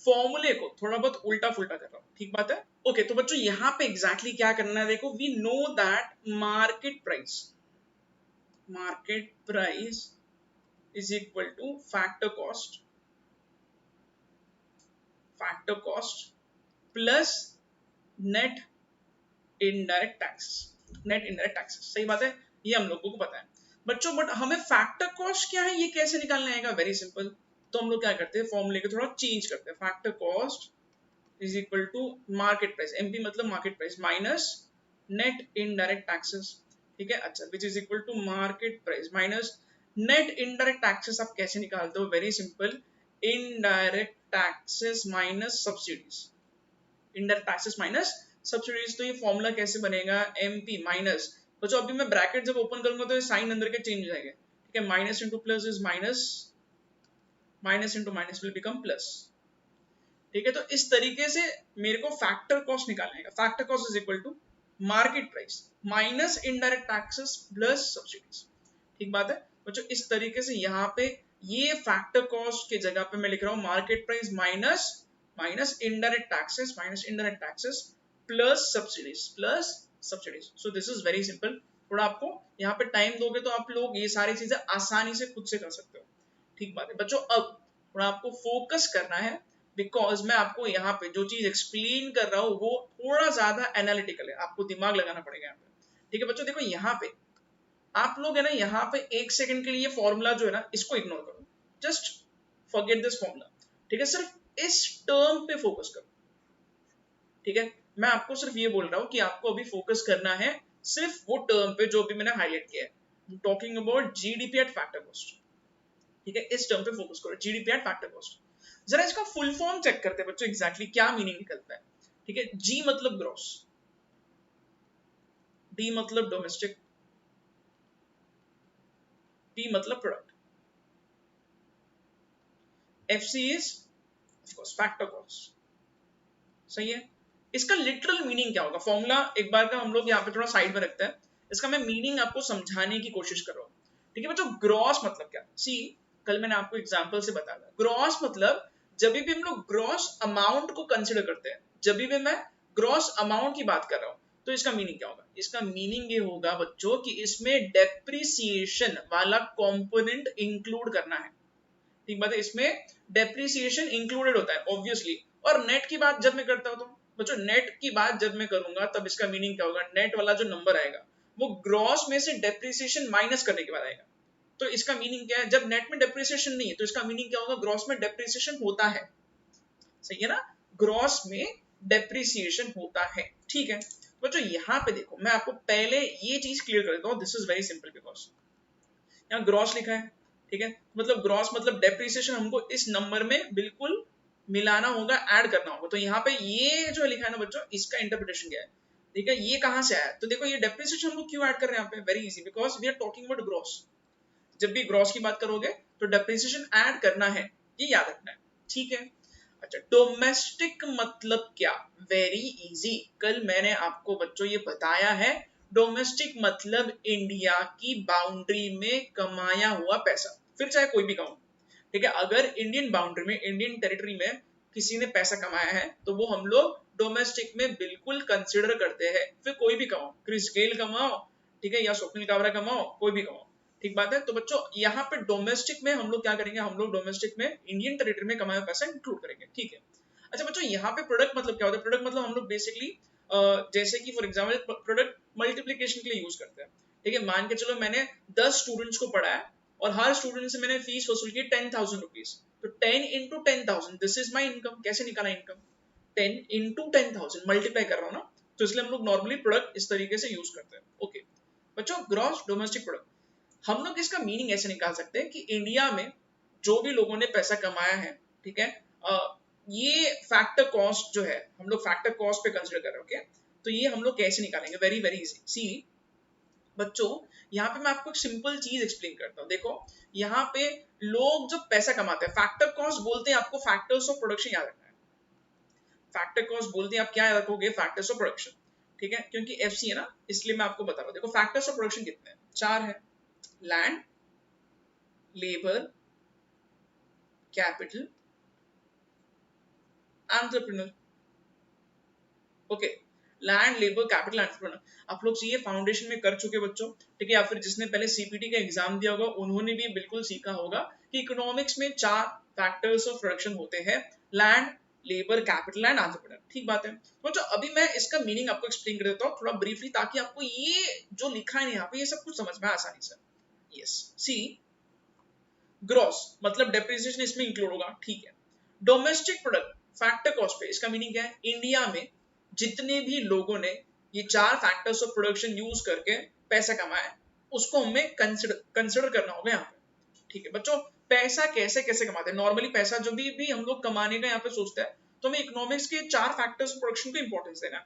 फॉर्मूले को थोड़ा बहुत उल्टा फुल्टा कर रहा हूँ। ठीक बात है, ओके। तो बच्चों यहाँ पे एग्जैक्टली क्या करना है, देखो, we know that market price is equal to factor cost plus net indirect taxes। सही बात है, ये हम लोगों को पता है बच्चों। बट हमें फैक्टर कॉस्ट क्या है ये कैसे निकालना है? Very simple. तो हम लोग क्या करते हैं, फॉर्मूले को थोड़ा चेंज करते हैं। Factor cost is equal to market price, MP मतलब market price, minus net indirect taxes. ठीक है, अच्छा, which is equal to market price minus net indirect taxes. आप कैसे निकालते हो? Very simple, indirect taxes minus subsidies. Indirect taxes minus subsidies. तो ये फॉर्मूला कैसे बनेगा? एमपी माइनस, बच्चों अभी मैं ब्रैकेट जब ओपन करूंगा तो ये साइन अंदर के चेंज हो जाएंगे। ठीक है, minus into plus is minus, minus into minus will become plus. ठीक है, तो इस तरीके से मेरे को फैक्टर कॉस्ट निकालना है। Factor cost is equal to market price minus indirect taxes plus subsidies. ठीक बात है बच्चों, इस तरीके से यहाँ पे ये फैक्टर कॉस्ट के जगह पे मैं लिख रहा हूँ market price minus indirect taxes plus subsidies. So this is very simple. थोड़ा आपको यहाँ पे टाइम दोगे तो आप लोग ये सारी चीजें आसानी से खुद से कर सकते हो। ठीक बात है बच्चों, अब थोड़ा आपको फोकस करना है, बिकॉज मैं आपको यहाँ पे जो चीज एक्सप्लेन कर रहा हूँ वो थोड़ा ज्यादा एनालिटिकल है, आपको दिमाग लगाना पड़ेगा यहाँ पे। ठीक है बच्चों, देखो यहाँ पे आप लोग है ना, यहाँ पे एक सेकंड के लिए फॉर्मूला जो है ना इसको इग्नोर करो, जस्ट फॉरगेट दिस फॉर्मूला। ठीक है, सिर्फ इस टर्म पे फोकस करो। ठीक है, मैं आपको सिर्फ ये बोल रहा हूँ कि आपको अभी फोकस करना है सिर्फ वो टर्म पे जो भी मैंने हाईलाइट किया है, talking about GDP at factor cost. ठीक है, इस टर्म पे फोकस करो, जीडीपी एट फैक्टर कॉस्ट। जरा इसका फुल फॉर्म चेक करते हैं बच्चों, एग्जैक्टली क्या मीनिंग निकलता है। ठीक है, जी मतलब ग्रॉस, डी मतलब डोमेस्टिक, पी मतलब product, FC is of course factor cost. सही है, इसका लिटरल मीनिंग क्या होगा? फॉर्मूला एक बार का हम लोग यहाँ पे थोड़ा साइड में रखते हैं, इसका मैं मीनिंग आपको समझाने की कोशिश कर रहा हूँ। ठीक है बच्चों, ग्रॉस मतलब क्या? सी, कल मैंने आपको एग्जांपल से बताया, ग्रॉस मतलब जब भी हम लोग ग्रॉस अमाउंट को कंसिडर करते हैं, जब भी मैं ग्रॉस अमाउंट की बात कर रहा हूँ, तो इसका मीनिंग क्या होगा? इसका मीनिंग ये होगा बच्चों कि इसमें डेप्रिसिएशन वाला कंपोनेंट इंक्लूड करना है। ठीक बात है, इसमें डेप्रिसिएशन इंक्लूडेड होता है ऑब्वियसली। और नेट की बात जब मैं करता हूं तो बच्चों नेट की बात जब मैं करूंगा तब इसका मीनिंग क्या होगा? नेट वाला जो नंबर आएगा वो ग्रॉस में से डेप्रिसिएशन माइनस करने के बाद आएगा। तो इसका मीनिंग क्या है? जब नेट में डेप्रिसिएशन नहीं है तो इसका मीनिंग क्या होगा? ग्रॉस में डेप्रिसिएशन होता है। सही है ना? ग्रॉस में डेप्रिसिएशन होता है। ठीक है बच्चों, यहां पे देखो मैं आपको पहले ये चीज क्लियर कर देता हूं। This is very simple because यहाँ ग्रॉस लिखा है। ठीक है, मतलब ग्रॉस मतलब डेप्रिसिएशन हमको इस नंबर में बिल्कुल मिलाना होगा, ऐड करना होगा। तो यहाँ पे ये जो लिखा है ना बच्चों, इसका इंटरप्रिटेशन क्या है? ठीक है, ये कहां से आया? तो देखो ये डेप्रिसिएशन हमको क्यों ऐड कर रहे हैं यहाँ पे? Very easy, because we are talking about gross. जब भी ग्रॉस की बात करोगे तो डेप्रिसिएशन ऐड करना है, ये याद रखना है। ठीक है, अच्छा डोमेस्टिक मतलब क्या? वेरी इजी, कल मैंने आपको बच्चों ये बताया है। डोमेस्टिक मतलब इंडिया की बाउंड्री में कमाया हुआ पैसा, फिर चाहे कोई भी कमाओ। ठीक है, अगर इंडियन बाउंड्री में, इंडियन टेरिटरी में किसी ने पैसा कमाया है तो वो हम लोग डोमेस्टिक में बिल्कुल कंसिडर करते हैं। फिर कोई भी कमाओ, क्रिस गेल कमाओ, ठीक है, या स्वप्निल काबरा कमाओ, कोई भी कमाओ। ठीक बात है। तो बच्चों यहाँ पे डोमेस्टिक में हम लोग क्या करेंगे? हम लोग डोमेस्टिक में इंडियन टेरिटरी में कमाया पैसा इंक्लूड करेंगे। ठीक है, अच्छा बच्चों यहाँ पे प्रोडक्ट मतलब क्या होता है? प्रोडक्ट मतलब हम लोग बेसिकली जैसे कि फॉर एग्जाम्पल प्रोडक्ट मल्टीप्लीकेशन के लिए यूज करते हैं। ठीक है, मान के चलो मैंने 10 स्टूडेंट्स को पढ़ाया और हर स्टूडेंट से मैंने फीस वसूल की 10,000 रुपीज। तो 10 into 10,000 this is my income. कैसे निकाला इनकम? 10 इंटू 10,000 मल्टीप्लाई कर रहा हूँ ना, तो इसलिए हम लोग नॉर्मली प्रोडक्ट इस तरीके से यूज करते हैं। ओके बच्चों, ग्रॉस डोमेस्टिक प्रोडक्ट हम लोग इसका मीनिंग ऐसे निकाल सकते हैं कि इंडिया में जो भी लोगों ने पैसा कमाया है, ठीक है, ये फैक्टर कॉस्ट जो है हम लोग फैक्टर कॉस्ट पे कंसिडर कर रहे हैं। ओके, तो ये हम लोग कैसे निकालेंगे? Very very easy. सी बच्चों, यहाँ पे मैं आपको एक सिंपल चीज एक्सप्लेन करता हूँ। देखो यहाँ पे लोग जब पैसा कमाते हैं, फैक्टर कॉस्ट बोलते हैं, आपको फैक्टर्स ऑफ प्रोडक्शन याद रखना है। फैक्टर कॉस्ट बोलते हैं, आप क्या याद रखोगे? Factors of production. ठीक है, क्योंकि एफसी है ना, इसलिए मैं आपको बता रहा हूँ। देखो फैक्टर्स ऑफ प्रोडक्शन कितने हैं? 4 है। Land, labour, capital, entrepreneur. Okay, land, labour, capital, entrepreneur. आप लोग ये फाउंडेशन में कर चुके बच्चों। ठीक है, या फिर जिसने पहले सीपीटी का एग्जाम दिया होगा उन्होंने भी बिल्कुल सीखा होगा कि इकोनॉमिक्स में 4 फैक्टर्स ऑफ प्रोडक्शन होते हैं। Land, labour, capital and entrepreneur. ठीक बात है बच्चों, अभी मैं इसका मीनिंग आपको एक्सप्लेन कर देता हूँ थोड़ा ब्रीफली, ताकि आपको ये जो लिखा है यहाँ पे ये सब कुछ समझ में आसानी से। यस, सी ग्रॉस मतलब डेप्रिसिएशन इसमें इंक्लूड होगा। ठीक है, डोमेस्टिक प्रोडक्ट फैक्टर कॉस्ट पे, इसका मीनिंग क्या है? इंडिया में जितने भी लोगों ने ये 4 फैक्टर्स ऑफ प्रोडक्शन यूज करके पैसा कमाया उसको हमें कंसिडर करना होगा यहाँ पे। ठीक है बच्चों, पैसा कैसे कैसे कमाते हैं? नॉर्मली पैसा जो भी हम लोग कमाने का यहाँ पे सोचते हैं तो हमें इकोनॉमिक्स के 4 फैक्टर्स ऑफ प्रोडक्शन को इंपॉर्टेंस देना है।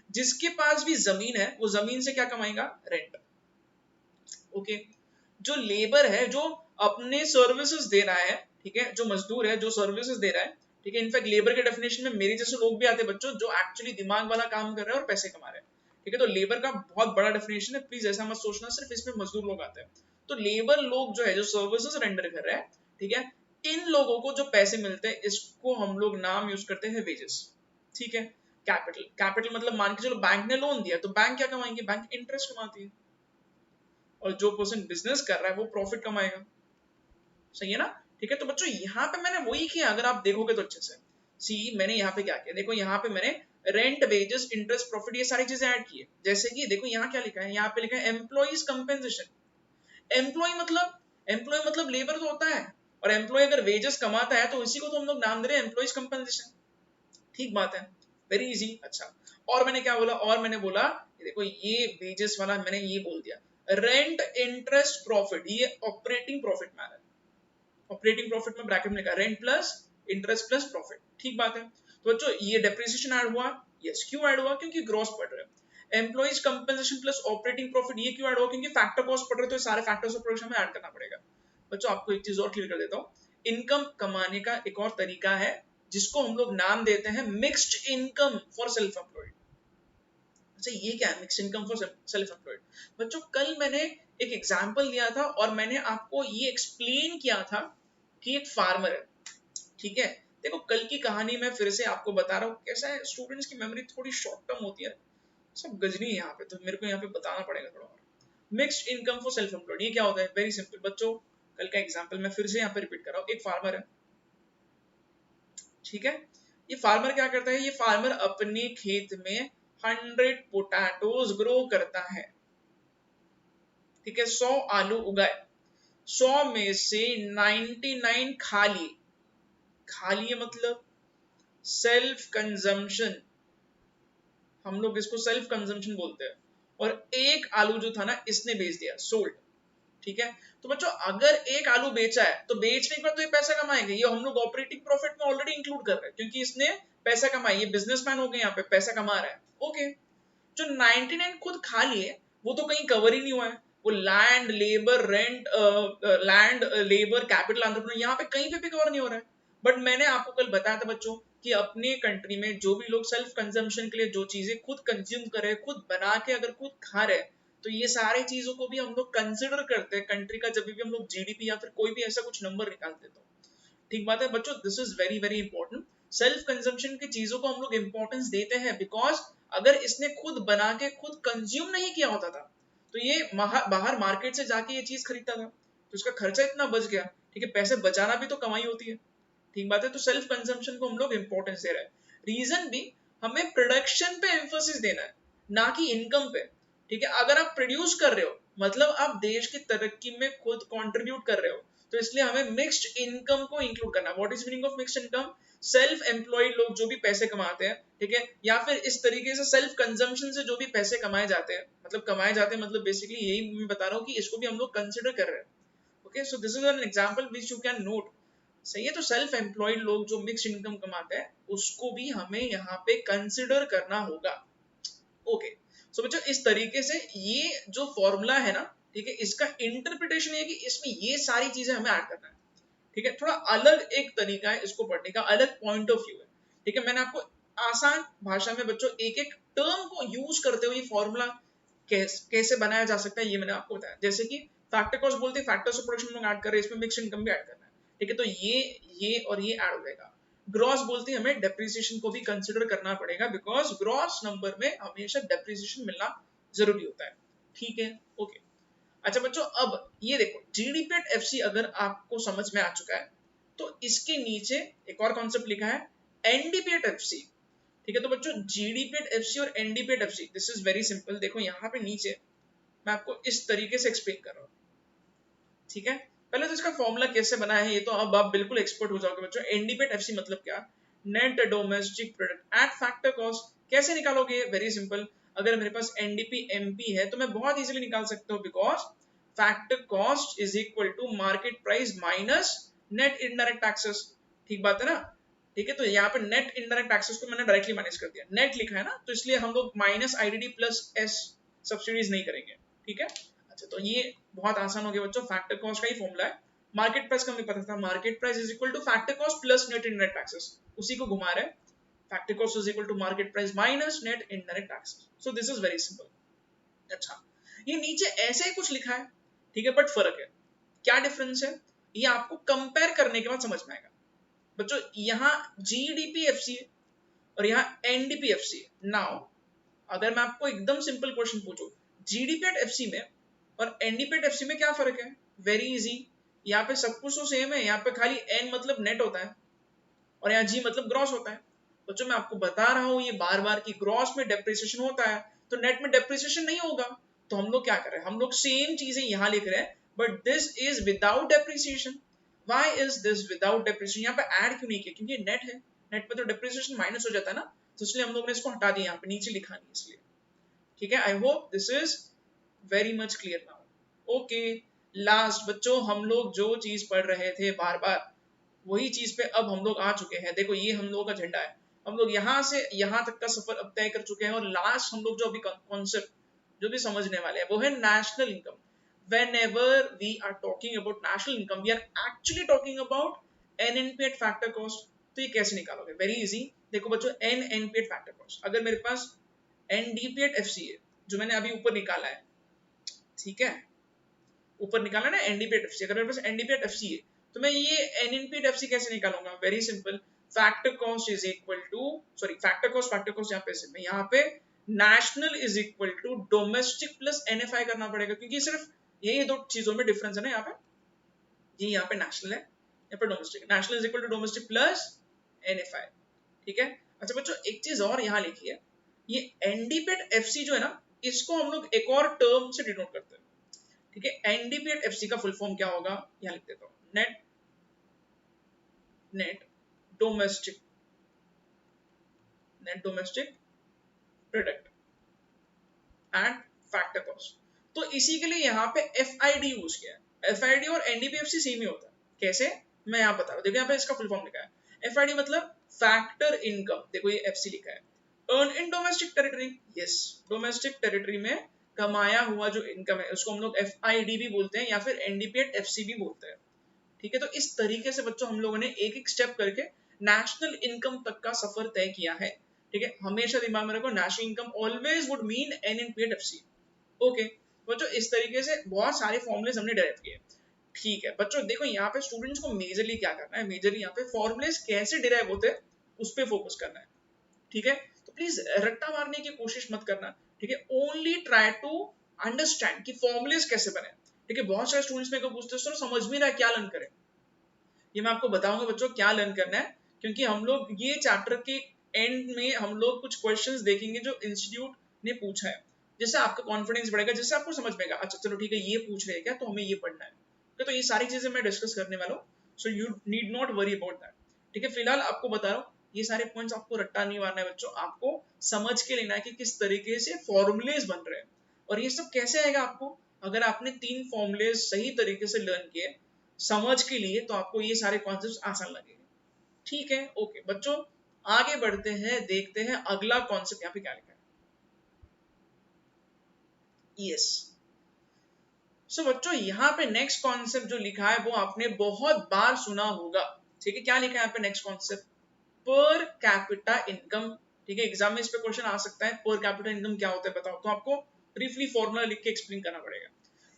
जिसके पास भी जमीन है वो जमीन से क्या कमाएगा? रेंट। ओके, जो लेबर है जो अपने सर्विसेज दे रहा है, ठीक है, जो मजदूर है जो सर्विसेज दे रहा है, ठीक है, इनफैक्ट लेबर के डेफिनेशन में मेरे जैसे लोग भी आते हैं बच्चों जो एक्चुअली दिमाग वाला काम कर रहे हैं और पैसे कमा रहे हैं। ठीक है, तो लेबर का बहुत बड़ा डेफिनेशन है, प्लीज ऐसा मत सोचना सिर्फ इसमें मजदूर लोग आते हैं। तो लेबर लोग जो है जो सर्विसेज रेंडर कर रहे हैं, ठीक है, इन लोगों को जो पैसे मिलते हैं इसको हम लोग नाम यूज करते हैं वेजेस। ठीक है, कैपिटल, कैपिटल मतलब मान के चलो बैंक ने लोन दिया तो बैंक क्या कमाएंगे? बैंक इंटरेस्ट कमाती है, और जो पर्सन बिजनेस कर रहा है वो प्रॉफिट कमाएगा। सही है ना? ठीक है, तो बच्चों यहाँ पे मैंने वही किया, अगर आप देखोगे तो अच्छे से। सी मैंने यहाँ पे क्या किया? देखो यहाँ पे मैंने रेंट, वेजेस, इंटरेस्ट, प्रॉफिट ये सारी चीजें ऐड की है। जैसे कि देखो यहाँ क्या लिखा है? यहाँ पे लिखा है एम्प्लॉइज कंपेंसेशन। एम्प्लॉय मतलब लेबर तो होता है, और एम्प्लॉय अगर वेजेस कमाता है तो इसी को तो हम लोग नाम दे रहे हैं एम्प्लॉइज कंपेंसेशन। ठीक बात है, वेरी इजी। अच्छा, और मैंने क्या बोला? और मैंने बोला देखो ये वेजेस वाला मैंने ये बोल दिया, रेंट, इंटरेस्ट, प्रॉफिट, ये ऑपरेटिंग प्रॉफिट में आ रहा है। ऑपरेटिंग प्रॉफिट में ब्रैकेट में लिखा rent plus interest plus profit. ठीक बात है, तो बच्चों ये डेप्रिसिएशन ऐड हुआ। यस, क्यों ऐड हुआ? क्योंकि ग्रॉस पढ़ रहे हैं। Employees compensation plus operating profit ये क्यों ऐड हुआ? क्योंकि फैक्टर कॉस्ट पढ़ रहे तो सारे फैक्टर्स ऑफ प्रोडक्शन में ऐड करना पड़ेगा। बच्चों आपको एक चीज और क्लियर कर देता हूँ, इनकम कमाने का एक और तरीका है जिसको हम लोग नाम देते हैं mixed income for self employed. अच्छा, ये क्या है mixed income for self employed? बच्चों कल मैंने एक एग्जांपल दिया था और मैंने आपको ये एक्सप्लेन किया था कि एक फार्मर है। ठीक है, देखो कल की कहानी मैं फिर से आपको बता रहा हूँ। कैसा है, स्टूडेंट्स की मेमोरी थोड़ी शॉर्ट टर्म होती है, सब गजनी है यहाँ पे, तो मेरे को यहाँ पे बताना पड़ेगा थोड़ा और। Mixed income for self employed, ये क्या होता है? वेरी सिंपल बच्चों, कल का एग्जाम्पल मैं फिर से यहाँ पे रिपीट कर रहा हूँ। एक फार्मर है, ठीक है, ये फार्मर क्या करता है? ये फार्मर अपने खेत में 100 पोटैटोज ग्रो करता है, ठीक है, 100 आलू उगाए, 100 में से 99 खा लिए। खा लिए मतलब सेल्फ कंजम्पशन, हम लोग इसको सेल्फ कंजम्पशन बोलते हैं। और एक आलू जो था ना, इसने बेच दिया, सोल्ड, ठीक है। तो बच्चों अगर एक आलू बेचा है तो बेचने के बाद तो ये पैसा कमाएगा, ये हम लोग ऑपरेटिंग प्रॉफिट में ऑलरेडी इंक्लूड कर रहे हैं, क्योंकि इसने पैसा कमाया, ये बिजनेसमैन हो गए, यहाँ पे पैसा कमा रहा है, ओके। जो 99 खुद खा लिए वो तो कहीं कवर ही नहीं हुआ है, वो land labour rent, land labour capital entrepreneur, यहाँ पे कहीं पे भी कवर नहीं हो रहा है। बट मैंने आपको कल बताया था बच्चों कि अपने कंट्री में जो भी लोग सेल्फ कंजम्पशन के लिए जो चीजें खुद कंज्यूम कर रहे हैं, खुद बना के अगर खुद खा रहे हैं, तो ये सारी चीजों को भी हम लोग कंसिडर करते हैं कंट्री का, जब भी हम लोग जीडीपी या फिर कोई भी ऐसा कुछ नंबर निकालते तो, ठीक बात है बच्चों। This is very very important. Self consumption की चीजों को हम लोग इंपॉर्टेंस देते हैं, बिकॉज अगर इसने खुद बना के खुद कंज्यूम नहीं किया होता था तो ये बाहर मार्केट से जाके ये चीज खरीदता था, तो उसका खर्चा इतना बच गया, ठीक है, पैसे बचाना भी तो कमाई होती है, ठीक बात है। तो सेल्फ कंजम्पशन को हम लोग इंपॉर्टेंस दे रहे हैं। रीजन भी, हमें प्रोडक्शन पे एम्फोसिस देना है, ना कि इनकम पे, ठीक है। अगर आप प्रोड्यूस कर रहे हो मतलब आप देश की तरक्की में खुद कंट्रीब्यूट कर रहे हो, तो इसलिए हमें मिक्स्ड इनकम को इंक्लूड करना। What is meaning of mixed income? Self employed लोग जो भी पैसे कमाते हैं, ठीक है, या फिर इस तरीके से सेल्फ कंजम्पशन से जो भी पैसे कमाए जाते हैं, मतलब कमाए जाते हैं मतलब बेसिकली यही मैं बता रहा हूँ कि इसको भी हम लोग कंसिडर कर रहे हैं, okay. So this is an example which you can note, सही है। तो सेल्फ एम्प्लॉयड लोग जो मिक्स्ड इनकम कमाते हैं उसको भी हमें यहाँ पे कंसिडर करना होगा, ओके। सो बच्चों इस तरीके से ये जो फॉर्मूला है ना, ठीक है, इसका इंटरप्रिटेशन ये कि इसमें ये सारी चीजें हमें ऐड करना है, ठीक है। थोड़ा अलग एक तरीका है इसको पढ़ने का, अलग पॉइंट ऑफ व्यू है, ठीक है। मैंने आपको आसान भाषा में बच्चों एक एक टर्म को यूज करते हुए ये फॉर्मूला कैसे बनाया जा सकता है ये मैंने आपको बताया। जैसे कि फैक्टर कॉस्ट बोलते हैं, फैक्टर्स ऑफ प्रोडक्शन लोग ऐड कर रहे हैं, इसमें मिक्स इनकम भी ऐड करना है, ठीक है। तो ये और ये ऐड हो जाएगा। ग्रॉस बोलते हैं हमें डेप्रिसिएशन को भी कंसिडर करना पड़ेगा, बिकॉज ग्रॉस नंबर में हमेशा डेप्रिसिएशन मिलना जरूरी होता है, ठीक है, ओके। अच्छा बच्चों अब ये देखो, जीडीपी एट एफसी अगर आपको समझ में आ चुका है तो इसके नीचे एक और कॉन्सेप्ट लिखा है एनडीपी एट एफसी, ठीक है। तो बच्चों जीडीपी एट एफसी और NDP at FC, this is very simple. देखो यहाँ पे नीचे मैं आपको इस तरीके से एक्सप्लेन कर रहा हूँ, ठीक है। पहले तो इसका फॉर्मूला कैसे बना है ये तो अब आप बिल्कुल एक्सपर्ट हो जाओगे बच्चों। एनडीपी एट एफसी मतलब क्या? Net domestic product at factor cost. कैसे निकालोगे? Very simple. अगर मेरे पास एनडीपी एमपी है तो मैं बहुत इजीली निकाल सकता हूँ, because factor cost is equal to market price minus net indirect taxes, ठीक बात है ना, ठीक है। तो यहाँ पे नेट इनडायरेक्ट टैक्सेस को मैंने डायरेक्टली माइनस कर दिया, नेट लिखा है ना, तो इसलिए हम लोग minus IDD plus S subsidies नहीं करेंगे, ठीक है। अच्छा तो ये बहुत आसान हो गया बच्चों, फैक्टर कॉस्ट का ही फॉर्मूला है। मार्केट प्राइस का हमें पता था, market price is equal to factor cost plus net indirect taxes, उसी को घुमा रहे हैं। Factor cost is equal to market price minus net indirect taxes. So this is very simple. अच्छा ये नीचे ऐसे ही कुछ लिखा है, ठीक है, बट फर्क है। क्या डिफरेंस है ये आपको कंपेयर करने के बाद समझ में आएगा बच्चों। यहाँ जीडीपीएफसी है और यहाँ एनडीपीएफसी है। नाउ अगर मैं आपको एकदम सिंपल क्वेश्चन पूछूं, जीडीपी एट एफसी में और एनडीपी एट एफसी में क्या फर्क है? वेरी इजी, यहाँ पे सब कुछ तो सेम है, यहाँ पे खाली एन मतलब नेट होता है और यहाँ जी मतलब ग्रॉस होता है। बच्चों मैं आपको बता रहा हूँ ये बार बार कि ग्रॉस में डेप्रिसिएशन होता है तो नेट में डेप्रिसिएशन नहीं होगा। तो हम लोग क्या कर रहे हैं, हम लोग सेम चीजें यहाँ लिख रहे हैं, but this is without depreciation. Why is this without depreciation? यहाँ पे ऐड क्यों नहीं किया? क्योंकि नेट है, नेट पे तो डेप्रिसिएशन माइनस हो जाता है ना, तो इसलिए हम लोग ने इसको हटा दिया, यहाँ पे नीचे लिखा नहीं इसलिए, ठीक है। I hope this is very much clear now, okay. Last बच्चों हम लोग जो चीज पढ़ रहे थे बार बार वही चीज पे अब हम लोग आ चुके हैं। देखो ये हम लोगों का झंडा है, हम लोग यहाँ से यहाँ तक का सफर अब तय कर चुके हैं और लास्ट हम लोग जो अभी कॉन्सेप्ट जो भी समझने वाले हैं वो है national income. Whenever we are talking about national income, we are actually talking about NNP at factor cost। तो ये कैसे निकालोगे? Very easy. देखो बच्चों NNP at factor cost, अगर मेरे पास NDP at FC है जो मैंने अभी ऊपर निकाला है, ठीक है, ऊपर निकाला ना NDP at FC, अगर मेरे पास NDP at FC है तो मैं ये NNP at FC कैसे निकालूंगा? Very simple, factor cost is equal to, sorry factor cost यहाँ पे से मैं यहाँ पे national is equal to domestic plus NFI करना पड़ेगा, क्योंकि सिर्फ यही दो चीजों में डिफरेंस है ना यहाँ पे। ये यहाँ पे नेशनल है, यहाँ पे domestic. National is equal to domestic plus NFI, ठीक है। अच्छा बच्चों एक चीज और यहाँ लिखी है, ये NDPAT FC जो है ना, इसको हम लोग एक और टर्म से डिनोट करते हैं, ठीक है। NDPAT FC का फुल फॉर्म क्या होगा, यहाँ लिख देता हूँ, net domestic product and factor cost. तो इसी के लिए यहाँ पे FID यूज किया है। FID और NDPFC सेम ही होता है। कैसे, मैं यहाँ बता रहा हूँ। देखो यहाँ पे इसका फुल फॉर्म लिखा है, FID मतलब फैक्टर इनकम। देखो ये FC लिखा है, earn in domestic territory. Yes, domestic territory में कमाया हुआ जो इनकम है उसको हम लोग FID भी बोलते हैं या फिर NDPAT FC भी बोलते हैं, ठीक है। तो इस तरीके से बच्चों हम लोगों ने एक एक स्टेप करके नेशनल इनकम तक का सफर तय किया है, ठीक है। हमेशा दिमाग में रखो, national income always would mean NNPAT FC। Okay बच्चों, इस तरीके से बहुत सारे फॉर्मूलेस हमने डेराइव किए, ठीक है। बच्चों देखो यहाँ पे स्टूडेंट्स को मेजरली क्या करना है, मेजरली यहाँ पे फॉर्मूलेस कैसे डिराइव होते हैं उस पे फोकस करना है, ठीक है। तो प्लीज रट्टा मारने की कोशिश मत करना, ठीक है। ओनली ट्राई टू अंडरस्टैंड कि फॉर्मूलेस कैसे बने, ठीक है। बहुत सारे स्टूडेंट्स मेरे को पूछते हैं सर समझ में ना क्या लर्न करें। ये मैं आपको बताऊंगा बच्चों क्या लर्न करना है, क्योंकि हम लोग ये चैप्टर के एंड में हम लोग कुछ क्वेश्चंस देखेंगे जो इंस्टीट्यूट ने पूछा है, जिससे आपका कॉन्फिडेंस बढ़ेगा, जिससे आपको समझ में आएगा अच्छा चलो ठीक है ये पूछ रहे हैं क्या, तो हमें ये पढ़ना है। तो ये सारी चीजें मैं डिस्कस करने वाला हूँ, so you need not worry about that, ठीक है। फिलहाल आपको बता रहा हूँ ये सारे पॉइंट्स आपको रट्टा नहीं मारना है बच्चों, आपको समझ के लेना है कि किस तरीके से फॉर्मूलेज बन रहे हैं। और ये सब कैसे आएगा आपको, अगर आपने 3 फॉर्मूलेज सही तरीके से लर्न किए समझ के लिए, तो आपको ये सारे कॉन्सेप्ट्स आसान लगेंगे, ठीक है। ओके बच्चों आगे बढ़ते हैं, देखते हैं अगला कॉन्सेप्ट यहाँ पे क्या लिखा है। यस, सो बच्चों यहाँ पे नेक्स्ट कॉन्सेप्ट जो लिखा है वो आपने बहुत बार सुना होगा, ठीक है। क्या लिखा है यहाँ पे नेक्स्ट कॉन्सेप्ट, पर कैपिटा इनकम, ठीक है। एग्जाम में इस पे क्वेश्चन आ सकता है, पर कैपिटा इनकम क्या होता है बताओ, तो आपको ब्रीफली फॉर्मूला लिख के एक्सप्लेन करना पड़ेगा,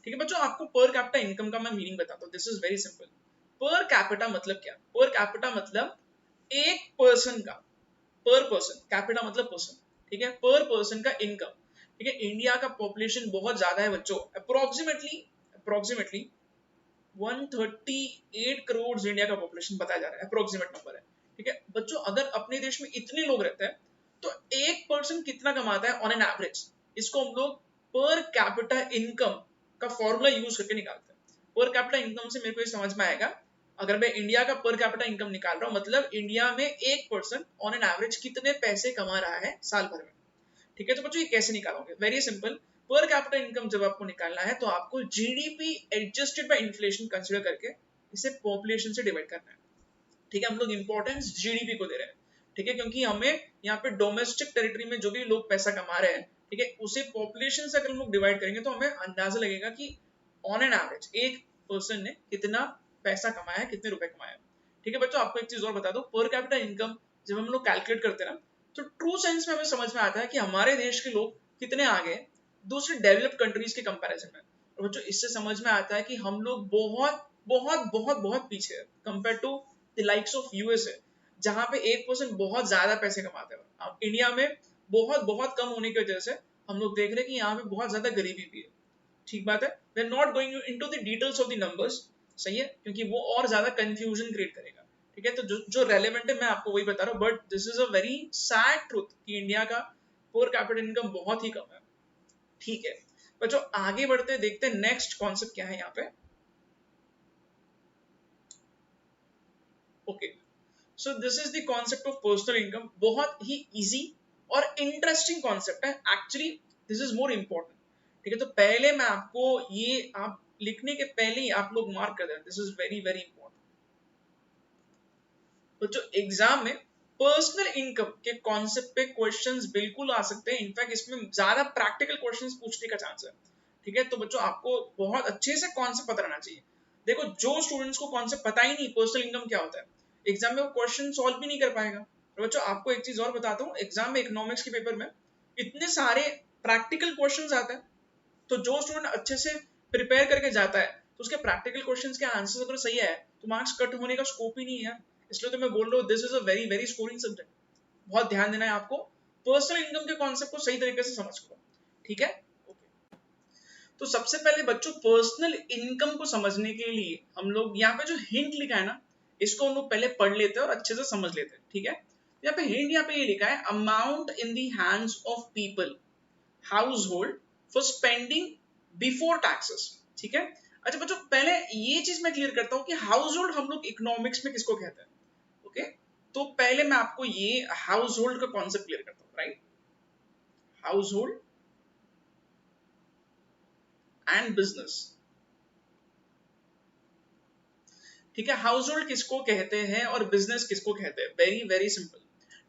ठीक है। बच्चों आपको पर कैपिटा इनकम का मैं मीनिंग बताता हूँ, this is very simple. Per capita मतलब क्या, पर कैपिटा मतलब एक पर्सन का, पर पर्सन, कैपिटा मतलब पर्सन, ठीक है, पर पर्सन का इनकम, ठीक है। इंडिया का पॉपुलेशन बहुत ज्यादा है बच्चों, अप्रोक्सीमेटली 138 करोड़ इंडिया का पॉपुलेशन बताया जा रहा है, अप्रोक्सीमेट नंबर है, ठीक है। बच्चों अगर अपने देश में इतने लोग रहते हैं तो एक पर्सन कितना कमाता है ऑन एन एवरेज, इसको हम लोग पर कैपिटा इनकम का फॉर्मूला यूज करके निकालते हैं। पर कैपिटा इनकम से मेरे को ये समझ में आएगा, अगर मैं इंडिया का पर कैपिटा इनकम निकाल रहा हूं मतलब इंडिया में एक पर्सन ऑन एन एवरेज कितने पैसे कमा रहा है साल भर में, ठीक है। तो बच्चों ये कैसे निकालोगे, very simple. Per capita income जब आपको निकालना है तो आपको GDP adjusted by inflation consider करके इसे पॉपुलेशन से डिवाइड करना है, ठीक है। हम लोग इंपॉर्टेंस GDP को दे रहे हैं, ठीक है, क्योंकि हमें यहाँ पे डोमेस्टिक टेरिटरी में जो भी लोग पैसा कमा रहे हैं, ठीक है, उसे पॉपुलेशन से अगर हम लोग डिवाइड करेंगे तो हमें अंदाजा लगेगा कि ऑन एन एवरेज एक पर्सन ने कितना पैसा कमाया है, कितने रुपए कमाया है, ठीक है। बच्चों आपको एक चीज और बता दो, पर कैपिटा इनकम जब हम लोग कैलकुलेट करते हैं ना, तो ट्रू सेंस में हमें समझ में आता है कि हमारे देश के लोग कितने आगे दूसरे डेवलप्ड कंट्रीज के कंपैरिजन में। और बच्चों इससे समझ में आता है कि हम लोग बहुत बहुत बहुत बहुत पीछे है compare to the likes of USA, जहां पे एक पर्सन बहुत ज्यादा पैसे कमाते हैं। अब इंडिया में बहुत बहुत कम होने की वजह से हम लोग देख रहे हैं कि यहाँ पे बहुत ज्यादा गरीबी भी है, ठीक बात है। We are not going into the details of the numbers, सही है, क्योंकि वो और ज्यादा कंफ्यूजन क्रिएट करेगा, ठीक है। तो जो रेलेवेंट है मैं आपको वही बता रहा हूँ, but this is a very sad truth कि इंडिया का पर कैपिटा इनकम बहुत ही कम है, ठीक है। बच्चों आगे बढ़ते देखते हैं नेक्स्ट कॉन्सेप्ट क्या है यहाँ पे। Okay so this is the concept of personal income, बहुत ही इजी और इंटरेस्टिंग कॉन्सेप्ट है, actually this is more important, ठीक है। तो पहले मैं आपको ये आप लिखने के पहले ही आप लोग मार्क कर दें, this is very very important. तो जो एग्जाम में पर्सनल इनकम के कॉन्सेप्ट पे क्वेश्चंस बिल्कुल आ सकते हैं, इनफैक्ट इसमें ज्यादा प्रैक्टिकल क्वेश्चंस पूछने का चांस है, ठीक है। तो बच्चों आपको बहुत अच्छे से कॉन्सेप्ट पता रहना चाहिए। देखो जो स्टूडेंट्स को कॉन्सेप्ट पता ही नहीं पर्सनल इनकम क्या होता है, एग्जाम में वो क्वेश्चन सॉल्व भी नहीं कर पाएगा। तो बच्चों आपको एक चीज और बताता हूँ, एग्जाम में इकोनॉमिक्स के पेपर में इतने सारे प्रैक्टिकल क्वेश्चंस आते हैं, तो जो स्टूडेंट अच्छे से प्रिपेयर करके जाता है तो उसके प्रैक्टिकल क्वेश्चंस के आंसर्स अगर सही है तो मार्क्स कट होने का स्कोप ही नहीं है, इसलिए तो मैं बोल रहा हूँ this is a very very scoring subject, बहुत ध्यान देना है आपको। पर्सनल इनकम के कॉन्सेप्ट को सही तरीके से समझ लो, ठीक है। ओके, तो सबसे पहले बच्चों पर्सनल इनकम को समझने के लिए हम लोग यहाँ पे जो हिंट लिखा है ना, इसको हम लोग पहले पढ़ लेते हैं और अच्छे से समझ लेते हैं, ठीक है। यहाँ पे हिंट यहाँ पे ये लिखा है, amount in the hands of people house hold for spending before taxes, ठीक है। अच्छा बच्चों, पहले ये चीज मैं क्लियर करता हूँ कि हाउस होल्ड हम लोग इकोनॉमिक्स में किसको कहते हैं, ओके। तो पहले मैं आपको ये हाउस होल्ड का कॉन्सेप्ट क्लियर करता हूँ, right. House hold and business, ठीक है। हाउस होल्ड किसको कहते हैं और बिजनेस किसको कहते हैं, वेरी वेरी सिंपल,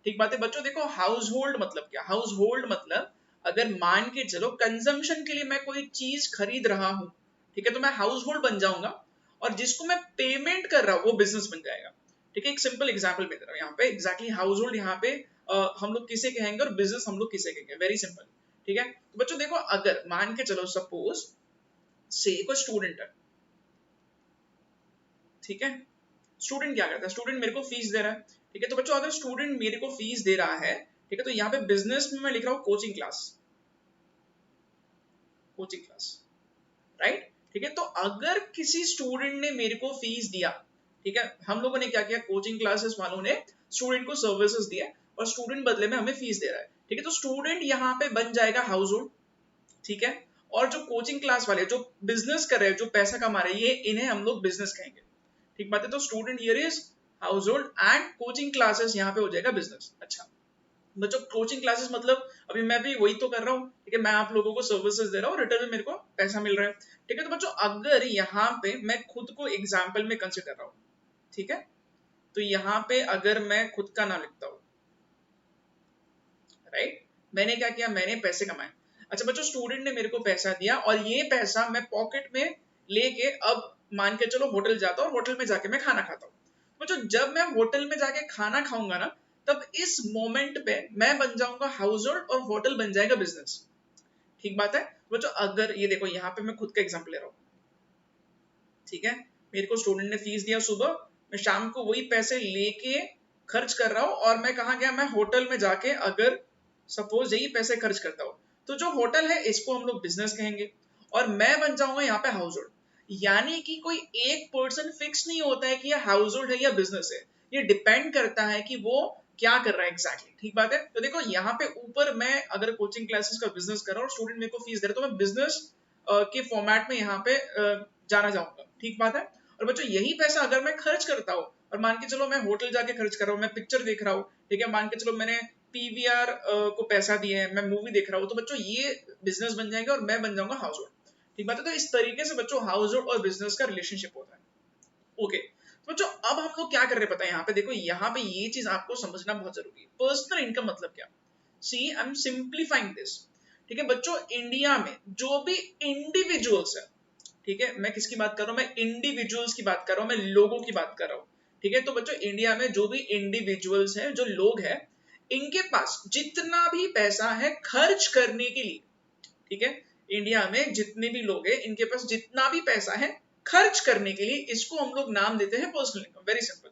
ठीक बात है बच्चों। देखो हाउस होल्ड मतलब क्या, हाउस होल्ड मतलब अगर मान के चलो कंजम्पशन के लिए मैं कोई चीज खरीद रहा हूं, ठीक है, तो मैं हाउस होल्ड बन जाऊंगा, और जिसको मैं पेमेंट कर रहा हूं वो बिजनेस बन जाएगा, ठीक है। एक सिंपल एग्जांपल दे रहा हूं यहाँ पे, एग्जैक्टली हाउस होल्ड यहाँ पे हम लोग किसे कहेंगे और बिजनेस हम लोग किसे कहेंगे, वेरी सिंपल, ठीक है। तो बच्चों देखो, अगर मान के चलो सपोज से कोई स्टूडेंट है, ठीक है। स्टूडेंट क्या करता है, स्टूडेंट मेरे को फीस दे रहा है, ठीक है। तो बच्चों अगर स्टूडेंट मेरे को फीस दे रहा है, ठीक है, तो यहाँ पे बिजनेस में मैं लिख रहा हूँ coaching class, coaching class, right, ठीक है। तो अगर किसी स्टूडेंट ने मेरे को फीस दिया, ठीक है, हम लोगों ने क्या किया, कोचिंग क्लासेस वालों ने स्टूडेंट को सर्विसेज दिया और स्टूडेंट बदले में हमें फीस दे रहा है, ठीक है। तो स्टूडेंट यहाँ पे बन जाएगा हाउस होल्ड, ठीक है। और जो कोचिंग क्लास वाले जो बिजनेस कर रहे हैं, जो पैसा कमा रहे हैं, ये इन्हें हम लोग बिजनेस कहेंगे, ठीक बात है। तो student here is house hold and coaching classes यहाँ पे हो जाएगा बिजनेस। अच्छा बच्चों, कोचिंग क्लासेस मतलब अभी मैं भी वही तो कर रहा हूँ, ठीक है, मैं आप लोगों को सर्विसेज दे रहा हूँ, रिटर्न में मेरे को पैसा मिल रहा है, ठीक है। तो बच्चों अगर यहाँ पे मैं खुद को एग्जाम्पल में कंसिडर कर रहा हूँ, ठीक है, तो यहाँ पे अगर मैं खुद का नाम लिखता हूँ, राइट, मैंने क्या किया, मैंने पैसे कमाए। अच्छा बच्चों, स्टूडेंट ने मेरे को पैसा दिया और ये पैसा मैं पॉकेट में लेके अब मान के चलो होटल जाता हूँ, होटल में जाके मैं खाना खाता हूँ। बच्चों जब मैं होटल में जाके खाना खाऊंगा ना, तब इस मोमेंट पे मैं बन जाऊंगा हाउस होल्ड और होटल बन जाएगा बिजनेस, ठीक बात है बच्चों। अगर ये देखो यहाँ पे मैं खुद का एग्जांपल ले रहा हूँ, ठीक है, मेरे को स्टूडेंट ने फीस दिया सुबह, मैं शाम को वही पैसे लेके खर्च कर रहा हूँ, और मैं कहाँ गया, मैं होटल में जाके अगर सपोज यही पैसे खर्च करता हूँ, तो जो होटल है इसको हम लोग बिजनेस कहेंगे और मैं बन जाऊंगा यहाँ पे हाउस होल्ड। यानी कि कोई एक पर्सन फिक्स नहीं होता है कि ये हाउस होल्ड है या बिजनेस है, ये डिपेंड करता है कि वो क्या कर रहा है एग्जैक्टली, ठीक बात है। तो देखो यहाँ पे ऊपर मैं अगर कोचिंग क्लासेस का बिजनेस कर रहा हूँ और स्टूडेंट मेरे को फीस दे रहा है, तो मैं बिजनेस के फॉर्मेट में यहाँ पे जाना चाहूंगा, ठीक बात है। और बच्चों यही पैसा अगर मैं खर्च करता हूँ, और मान के चलो मैं होटल जाके खर्च कर रहा हूँ, मैं पिक्चर देख रहा हूँ, ठीक है, मान के चलो मैंने पीवीआर को पैसा दिए हैं, मैं मूवी देख रहा हूँ, तो बच्चों ये बिजनेस बन जाएगा और मैं बन जाऊंगा हाउस होल्ड, ठीक बात है। तो इस तरीके से बच्चों हाउस होल्ड और बिजनेस का रिलेशनशिप होता है, ओके। तो बच्चों अब हम लोग क्या कर रहे हैं पता है, यहाँ पे देखो, यहाँ पे ये चीज आपको समझना बहुत जरूरी है, पर्सनल इनकम मतलब क्या। सी आई एम सिंप्लीफाइंग दिस, ठीक है बच्चों। इंडिया में जो भी इंडिविजुअल्स है, ठीक है, मैं किसकी बात कर रहा हूं, मैं इंडिविजुअल्स की बात कर रहा हूं, मैं लोगों की बात कर रहा हूं, ठीक है। तो बच्चों इंडिया में जो भी इंडिविजुअल्स हैं, जो लोग हैं, इनके पास जितना भी पैसा है खर्च करने के लिए, ठीक है, इंडिया में जितने भी लोग हैं इनके पास जितना भी पैसा है खर्च करने के लिए, इसको हम लोग नाम देते हैं पर्सनल इनकम, वेरी सिंपल,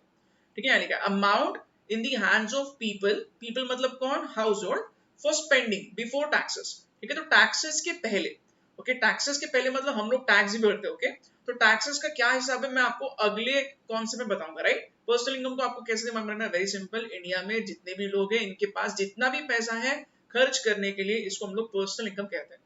ठीक है। यानी कि amount in the hands of people, people मतलब कौन, house hold, for spending before taxes, ठीक है। तो टैक्सेस के पहले, ओके, टैक्सेस के पहले मतलब हम लोग टैक्स भी भरते हैं, ओके। तो टैक्सेस का क्या हिसाब है मैं आपको अगले कॉन्सेप्ट में बताऊंगा, राइट। पर्सनल इनकम को आपको कैसे दिमाग में रखना है, वेरी सिंपल, इंडिया में जितने भी लोग हैं इनके पास जितना भी पैसा है खर्च करने के लिए, इसको हम लोग पर्सनल इनकम कहते हैं,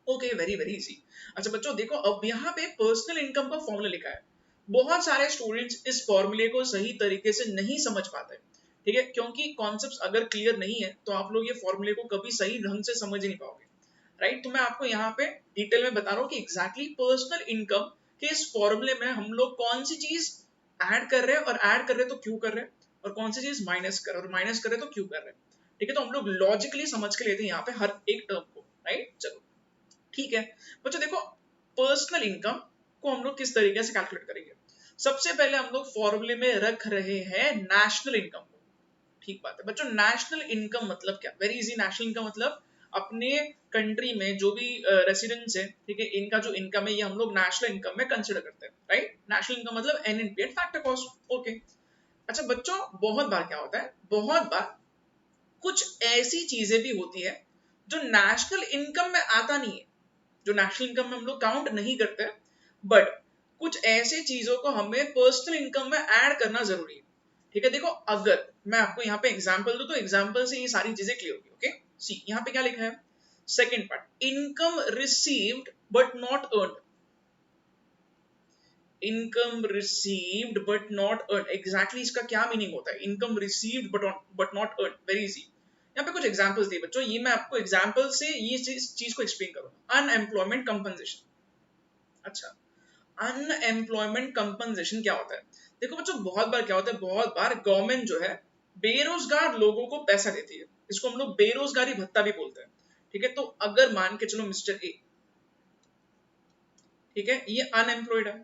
ओके, वेरी वेरी इजी। अच्छा बच्चों देखो, अब यहाँ पे पर्सनल इनकम का फॉर्मूला लिखा है, बहुत सारे स्टूडेंट्स इस फॉर्मूले को सही तरीके से नहीं समझ पाते, ठीक है, क्योंकि कॉन्सेप्ट्स अगर क्लियर नहीं है तो आप लोग ये फॉर्मूले को कभी सही ढंग से समझ ही नहीं पाओगे, राइट। तो मैं आपको यहाँ पे डिटेल में बता रहा हूँ कि एग्जैक्टली पर्सनल इनकम के इस फॉर्मूले में हम लोग कौन सी चीज ऐड कर रहे हैं, और ऐड कर रहे हैं तो क्यों कर रहे हैं, और कौन सी चीज माइनस कर रहे हैं और माइनस कर रहे हैं तो क्यों कर रहे हैं, ठीक है। तो हम लोग लॉजिकली समझ के लेते हैं यहाँ पे हर एक टर्म को, राइट। चलो ठीक है बच्चों, देखो पर्सनल इनकम को हम लोग किस तरीके से कैलकुलेट करेंगे। सबसे पहले हम लोग फॉर्मूले में रख रहे हैं नेशनल इनकम को, ठीक बात है बच्चों। नेशनल इनकम मतलब क्या, वेरी इजी, नेशनल इनकम मतलब अपने कंट्री में जो भी रेसिडेंट्स है, ठीक है, इनका जो इनकम है ये हम लोग नेशनल इनकम में कंसिडर करते हैं, राइट। नेशनल इनकम मतलब एनएनपी, फैक्टर कॉस्ट, ओके। अच्छा बच्चों बहुत बार क्या होता है, बहुत बार कुछ ऐसी चीजें भी होती है जो नेशनल इनकम में आता नहीं है, जो नेशनल इनकम में हम लोग काउंट नहीं करते, बट कुछ ऐसे चीजों को हमें पर्सनल इनकम में ऐड करना जरूरी है। ठीक है, देखो अगर मैं आपको यहाँ पे एग्जांपल दूं तो एग्जांपल से ये सारी चीजें क्लियर होगी। ओके, सी यहाँ पे क्या लिखा है, second part, income received but not earned. Income received but not earn, exactly इसका क्या मीनिंग होता है, income received but not earn? Very easy, यहाँ पे कुछ एग्जांपल्स दिए बच्चों, ये मैं आपको एग्जांपल से ये चीज को एक्सप्लेन करूंगा। Unemployment compensation. अच्छा, अनएम्प्लॉयमेंट कंपनसेशन क्या होता है? देखो बच्चों, बहुत बार क्या होता है, बहुत बार गवर्नमेंट जो है बेरोजगार लोगों को पैसा देती है, इसको हम लोग बेरोजगारी भत्ता भी बोलते हैं। ठीक है, तो अगर मान के चलो मिस्टर ए, ठीक है, ये अनएम्प्लॉयड है,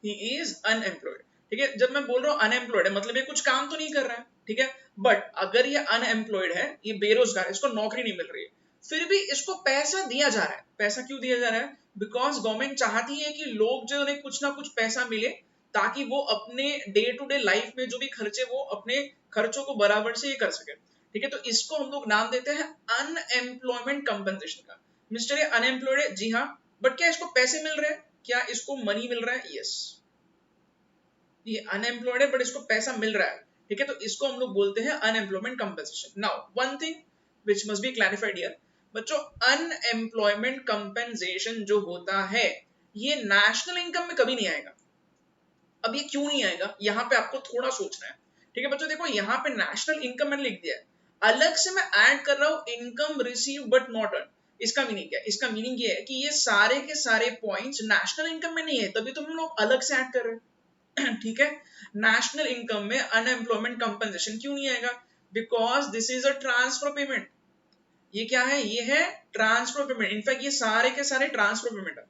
he is unemployed। ठीक है, जब मैं बोल रहा हूँ अनएम्प्लॉयड है मतलब ये कुछ काम तो नहीं कर रहा है, ठीक है, बट अगर ये अनएम्प्लॉयड है, ये बेरोजगार है, इसको नौकरी नहीं मिल रही है, फिर भी इसको पैसा दिया जा रहा है। पैसा क्यों दिया जा रहा है? बिकॉज गवर्नमेंट चाहती है कि लोग जो उन्हें कुछ ना कुछ पैसा मिले, ताकि वो अपने डे टू डे लाइफ में जो भी खर्चे, वो अपने खर्चों को बराबर से ये कर सके। ठीक है, तो इसको हम लोग नाम देते हैं अनएम्प्लॉयमेंट कंपनसेशन का। मिस्टर ये अनएम्प्लॉयड है, जी हाँ, बट क्या इसको पैसे मिल रहे हैं, क्या इसको मनी मिल रहा है? यस, ये अनएम्प्लॉयड है बट इसको पैसा मिल रहा है। ठीक है, तो इसको हम लोग बोलते हैं unemployment compensation. Now one thing which must be clarified here बच्चों, अनएम्प्लॉयमेंट कंपनसेशन जो होता है ये नेशनल इनकम में कभी नहीं आएगा। अब ये क्यों नहीं आएगा, यहाँ पे आपको थोड़ा सोचना है। ठीक है बच्चों, देखो यहाँ पे नेशनल इनकम मैंने लिख दिया है, अलग से मैं ऐड कर रहा हूं income receive but not earn. इसका मीनिंग क्या है? इसका मीनिंग ये है कि ये सारे के सारे पॉइंट्स नेशनल इनकम में नहीं है, तभी तो हम लोग अलग से ऐड कर रहे हैं। ठीक है, नेशनल इनकम में अनएम्प्लॉयमेंट कंपनसेशन क्यों नहीं आएगा? Because this is a transfer payment. ये क्या है? ये है ट्रांसफर पेमेंट। इनफैक्ट ये सारे के सारे ट्रांसफर पेमेंट है।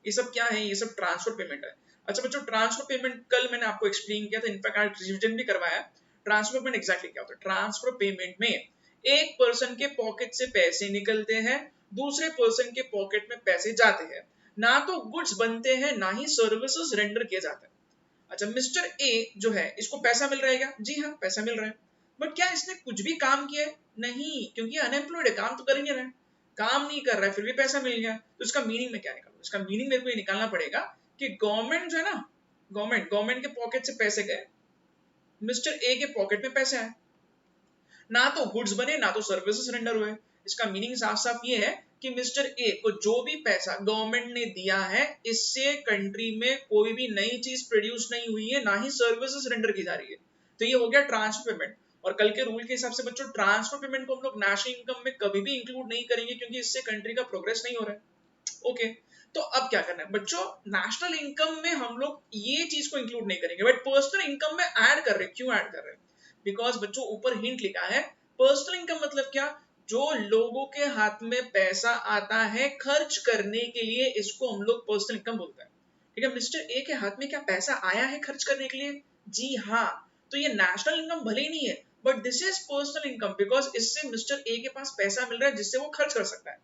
ये सब क्या है? ये सब ट्रांसफर पेमेंट है। अच्छा बच्चों, ट्रांसफर पेमेंट कल मैंने आपको एक्सप्लेन किया था, इनफैक्ट आज रिवीजन भी करवाया। ट्रांसफर पेमेंट एग्जैक्टली क्या होता है? ट्रांसफर पेमेंट में एक पर्सन के पॉकेट से पैसे निकलते हैं, दूसरे पर्सन के पॉकेट में पैसे जाते हैं, ना तो गुड्स बनते हैं ना ही सर्विसेज रेंडर किए जाते हैं। अच्छा, मिस्टर ए जो है इसको पैसा मिल रहा है क्या? जी हाँ, पैसा मिल रहा है, बट क्या इसने कुछ भी काम किया है? नहीं, क्योंकि अनएम्प्लॉयड है, काम तो कर ही नहीं रहा है, काम नहीं कर रहा है, फिर भी पैसा मिल गया। तो इसका मीनिंग में क्या निकालूं? इसका मीनिंग मेरे को ये निकालना पड़ेगा कि गवर्नमेंट जो है ना, गवर्नमेंट के पॉकेट से पैसे गए, मिस्टर ए के पॉकेट में पैसे आए, ना तो गुड्स बने ना तो सर्विसेज रेंडर हुए। इसका मीनिंग साफ साफ ये है कि मिस्टर ए को जो भी पैसा गवर्नमेंट ने दिया है, इससे कंट्री में कोई भी नई चीज प्रोड्यूस नहीं हुई है, ना ही सर्विसेज रेंडर की जा रही है। तो ये हो गया ट्रांसफर पेमेंट। और कल के रूल के हिसाब से बच्चों, ट्रांसफर पेमेंट को हम लोग नेशनल इनकम में कभी भी इंक्लूड नहीं करेंगे, क्योंकि इससे कंट्री का प्रोग्रेस नहीं हो रहा है। ओके, तो अब क्या करना है बच्चों, नेशनल इनकम में हम लोग ये चीज को इंक्लूड नहीं करेंगे, बट पर्सनल इनकम में ऐड कर रहे हैं। क्यों ऐड कर रहे हैं? बिकॉज बच्चों ऊपर हिंट लिखा है, पर्सनल इनकम मतलब क्या? जो लोगों के हाथ में पैसा आता है खर्च करने के लिए, इसको हम लोग पर्सनल इनकम बोलते हैं। ठीक है, मिस्टर ए के हाथ में क्या पैसा आया है खर्च करने के लिए? जी हाँ, तो ये नेशनल इनकम भले ही नहीं है, but this is personal income, because इससे मिस्टर ए के पास पैसा मिल रहा है जिससे वो खर्च कर सकता है।